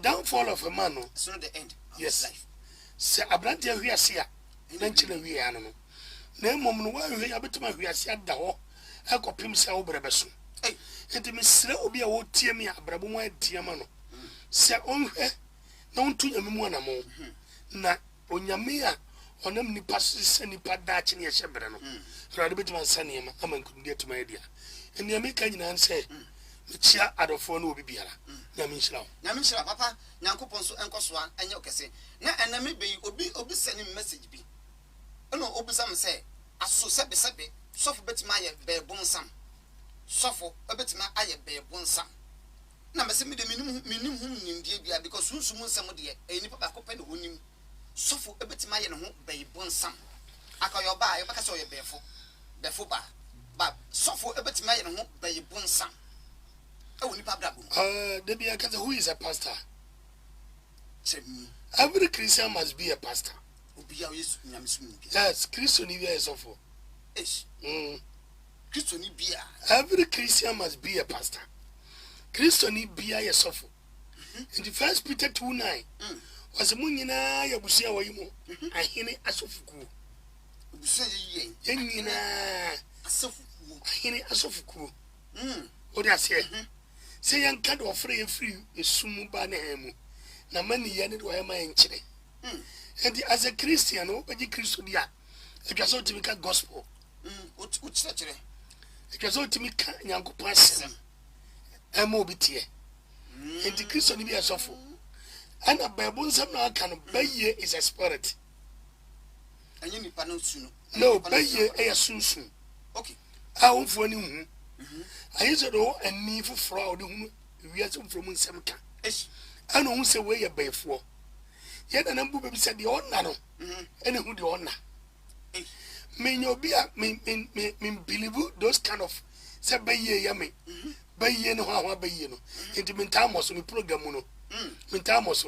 downfall of a man no it's not the end of yes life se abrante ahwiase a na nkire hwie ano no na emom no wa hwie abetuma ahwiase ada ho akopim se wo brebeso enti mesre obi a wotie me abrabo mu adiama no se onhwe na ontu nyame mu anamo na onyame a onam nipa se nipa daache ne yehyebre no rade betuma nsane ma amankunde atuma edia eni ameka nyina nse mechia adofo no obi biara nyame nhyira papa nyankopon so enkosoa enye okese na ename be obi send message bi eno obi sam se aso sebe sofo betima ye be bonsam sofo betima aye be bonsam na mese me de minim hum nimdie bia because sunsum nsam de eni papa ko pe ne honim sofo betima ye ne ho be bonsam akayo ba ye baka so ye befo ba sofo betima ye ne ho be bonsam Debbie, who is a pastor? Every Christian must be a pastor. Yes, Christian is awful. Every Christian must be a pastor. Christian be a suffer. In the first Peter 2:9 was a munina yabusia waymo. I hear it as of Yenina asofuku. Odi ase. Say yan kad ofre free esumu ba na hemu. Na mani ye ne do ya ma enchire. And as a Christian, obaji Christo dia. It was to make a gospel. It was to make a young person. MOBT. And the Christian be a suffer. And a baboon some now can buy ye is a spirit. And you need soon. No, buy ye a soon. Okay. I won't for any. I used to know and me for fraud whom we are from some can. I know who's away a bay for. Yet a number of said the honor, and who the honor. May no be a mean believe those kind of say by ye yammy. By ye no how by ye no. Into Mentamos on the program. Mentamos.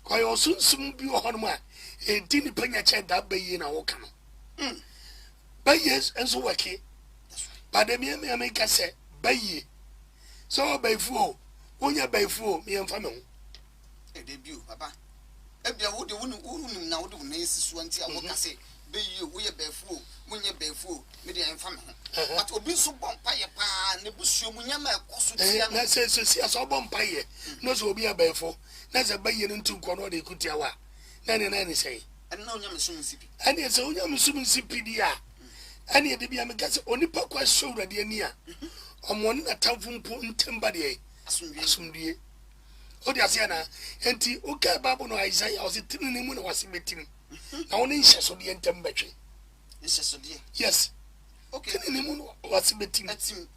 Quite also soon be on my a dinny penny chat that by ye now. By years and so wacky. But the mere make us say, by ye. So by four, when you're by four, me and family. A debut, Papa. Ebia wo de wo na wo de wo na esisu anti a wo ka say be yi wo ye befu wo nye befu me de enfa me ho but obi so bompa ye pa ne busuo mu nyama ekoso tia na say so si aso bompa ye no so obi abefu na say baye no ntu nko no de kutia wa na ne say and na onyam so nsipi and ye say onyam so nsipi dia and ye de bia me ka say onipa kwa show urade ani a omo na tamfu mpo ntemba de asumdie Odi asiana enti oka babu no Isaiah was it ni mu na wase metim na woni nhyeso de entem betwe nhyeso de yes okay ni mu no wase metim etim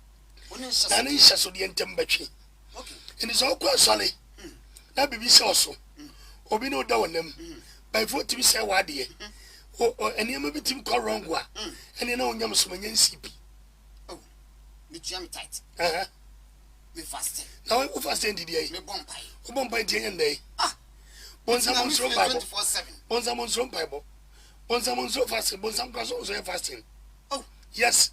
woni nhyeso de entem betwe okay eni so kwa sole na bibi se oso obi no da wonam by 40 bi se wade o eni am bitim ko wrong wa eni na onyam so manya nsipi oh me jam tight me fasting now we fasting did ye me bompai o bompai die ndai bonsam so bible 24/7 bonsam so bible bonsam so fasting bonsam so fasting oh yes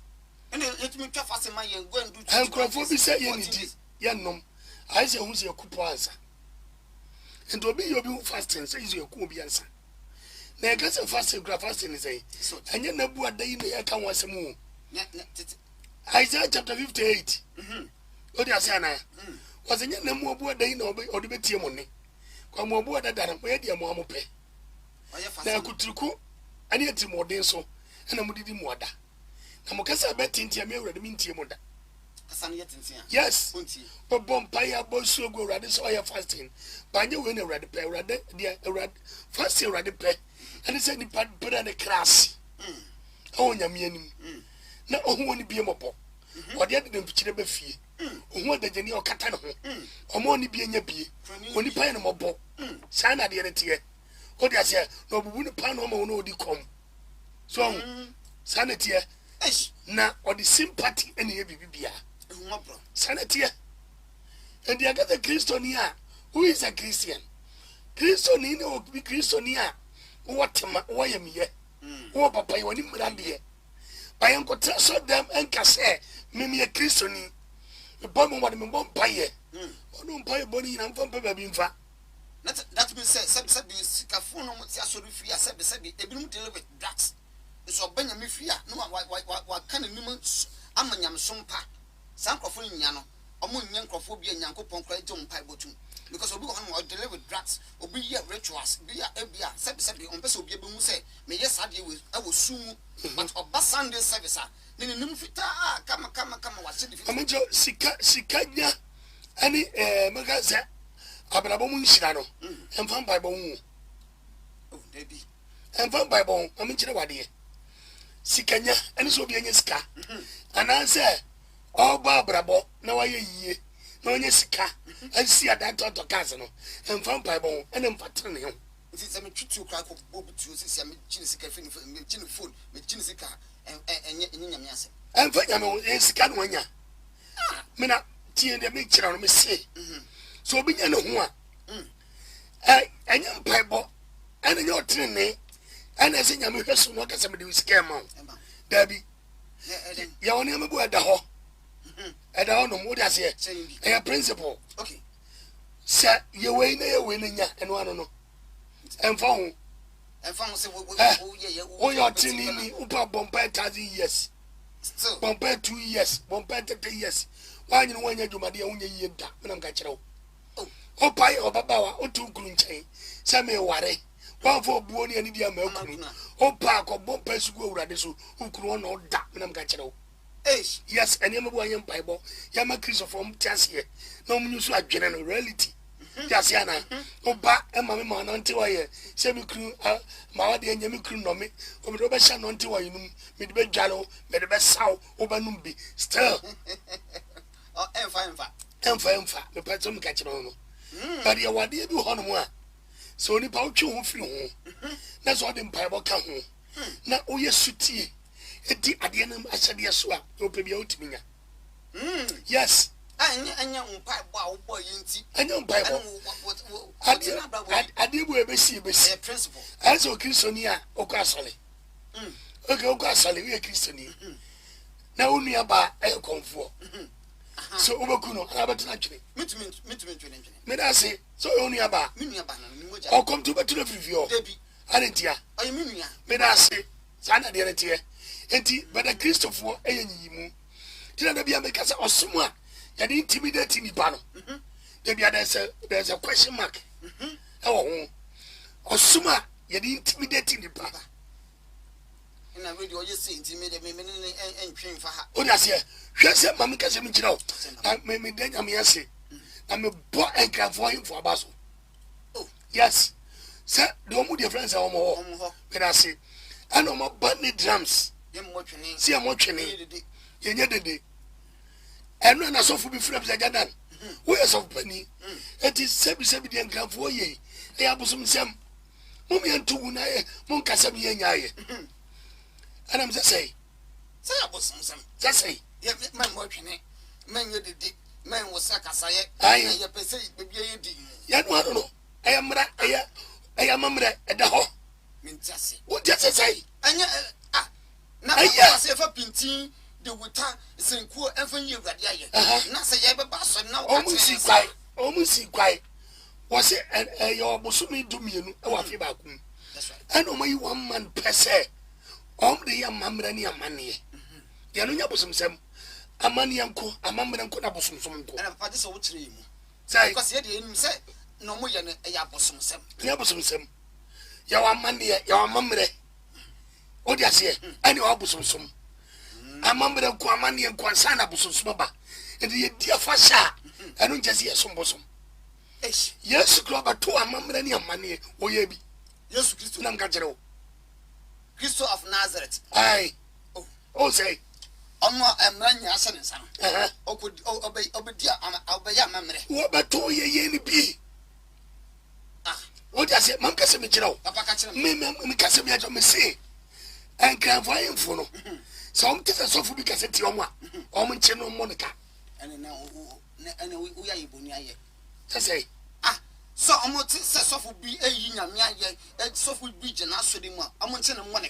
and let me try fasting my go and do and crofo bi say ye nidi ye nom I say hu say kupo ansa and obi you fasting say you ku obi ansa na ga say fasting say anya na bu adai na ye kan wasemu Isaiah chapter 58 Odi asiana was anya na mu obu adai na obi betie mo ne kwa mo obu adada mo ye dia mo amope na kuturuku ani etimodin so na mo didi mo ada na mo kasa betintia me awurade mintie mo da kasa ne yetintia yes bompa ya bosu go awurade so ya fasting banye we na awurade pe awurade dia awurade fasting awurade pe ani se ni pad na class o nyame anim na ohun ni bie mopo odi ade dem fikire be fie ohun adageni okata ne ho omo ni bie nya bie oni pa ne mobo sa na de rete odi ase na obubu ni pa no ma wona odi kom so sanete na odi sympathy ene ye bibia sanete and the other Christiania who is a Christian Christian ni obi Christiania what am ye wo papa ye woni mrande by uncle so them and say me a Christian the bomb what me bomb paye onu paye boni na mfa pa bi mfa that means say sikafo no ti asori fi say ebinum deal with drugs so banya me fi no wa kan nim amanyam sompa sankrofo nya no omo nya nkrofo bi nyankopon kra je mpa botum because obi go deal with drugs obi ye rituals bi ya ebia say on person obi mu say me yes ade we sumu but oba Sunday service ni nim fita kama wa se di amejo sikanya ani magaza abrabo mu nhira no emfa bible wu oh debi emfa bible amechire wade sikanya ani so obi anya sika ana se oba abrabo na waye yie na onye sika ansi adanto kaze no emfa bible ene mfatene ne ho nti se me twitwu kra ko bobu tu se me chine sika fi me chine phone me chine sika enye nyame ase emfa nyame sika no anya me na tie de me kira no me se so obi nya ne ho a enye bible ene nye otene ene se nyame hweso no kase me de sika ma dabi ya woni me bu ada ho eda ho no mo de ase e principle okay sa ye we na nya eno ano no emfa ho Oh, you're telling me, Upa Bombay 30 years. Still, Bombay 2 years, Bombay 30 years. Why you want you, my dear, when you when I'm catching up? Oh, pie or Baba, or 2 green chain. Samuel Ware. One for Bonnie and India Melcom. Oh, Park or Bombay Sugo Radisu, who could want all that when I'm catching up. Yes, and you're a Bible. Yama Christopher from Tassia. No news like general reality. Yes, Yana. Oh, back and my man until I semi crew, my dear Yami crew no me, or the best shan until I made the best jallow, made the best sow, over Numbi. Still, oh, and fine, the person catching on. But you want to do one. So, only about you who flew home. That's what the Bible come home. Now, oh, yes, sweetie. At the end, I said, yes, well, you'll be out to me. Yes. I know Bible. I did we see principle. As a Christiania, Ocasoli. Okay, Ocasoli, we are Christian. Now only about a comfort. So, Obakuno, I have a naturally. May I say, so only about I'll come to the review. I didn't hear. I mean, may I say, Sana the idea. But a Christopher, a didn't be a maker or someone. And intimidating the panel. There's a question mark. Oh, or Suma, you're intimidating the panel. And I really always say intimidate me and train for her. Oh, that's it. Yes, Mamma Casamino. I may be then I'm say. I'm a boy and can for him for a basso. Oh, yes. Sir, don't move your friends are more. When I say, I know my bunny drums. See, I'm watching it. You need the day. And when I saw for be flaps like that, where's of penny? It is 77 and come for ye. I have some Mummy and 2 Moncasami and and I'm just say, just say, yeah, man watching it. Man, you did it. Man was Sakasay. I am your person, baby. Yeah, no, I don't know. I am at the hall. What does it say? And now I say for Pinty. The water is in poor every year. Not say ever bass now. Almost see quiet. Was it your Musumi do me? Our feedback. I know my 1 man per se. The young mamma money. The other was some a money uncle, a mamma and could have some. And I just old tree. Say, because he didn't say no more than a yabosom. Yabosom. Your money, your mamma. Oh, yes, I know abosom. I remember the Quamani and Quansana Busumba, and the dear Fasha, I don't just hear some bosom. Yes, club at 2 any money, or ye be. Yes, Christo Namgajero. Christo of Nazareth. Aye. Oh, say, I'm not a man, your son and son. Oh, could obey your memory. What but 2 ye be? Ah, what does it, Mam Casamino? Papa Catcher, me Casamia, me say, and can find for no. Some things are so for because it's your one. Almond Monica. And now, we are Ibunia. Say, ah, so I'm not so for be a young, so for be and answer him. I'm on Monica.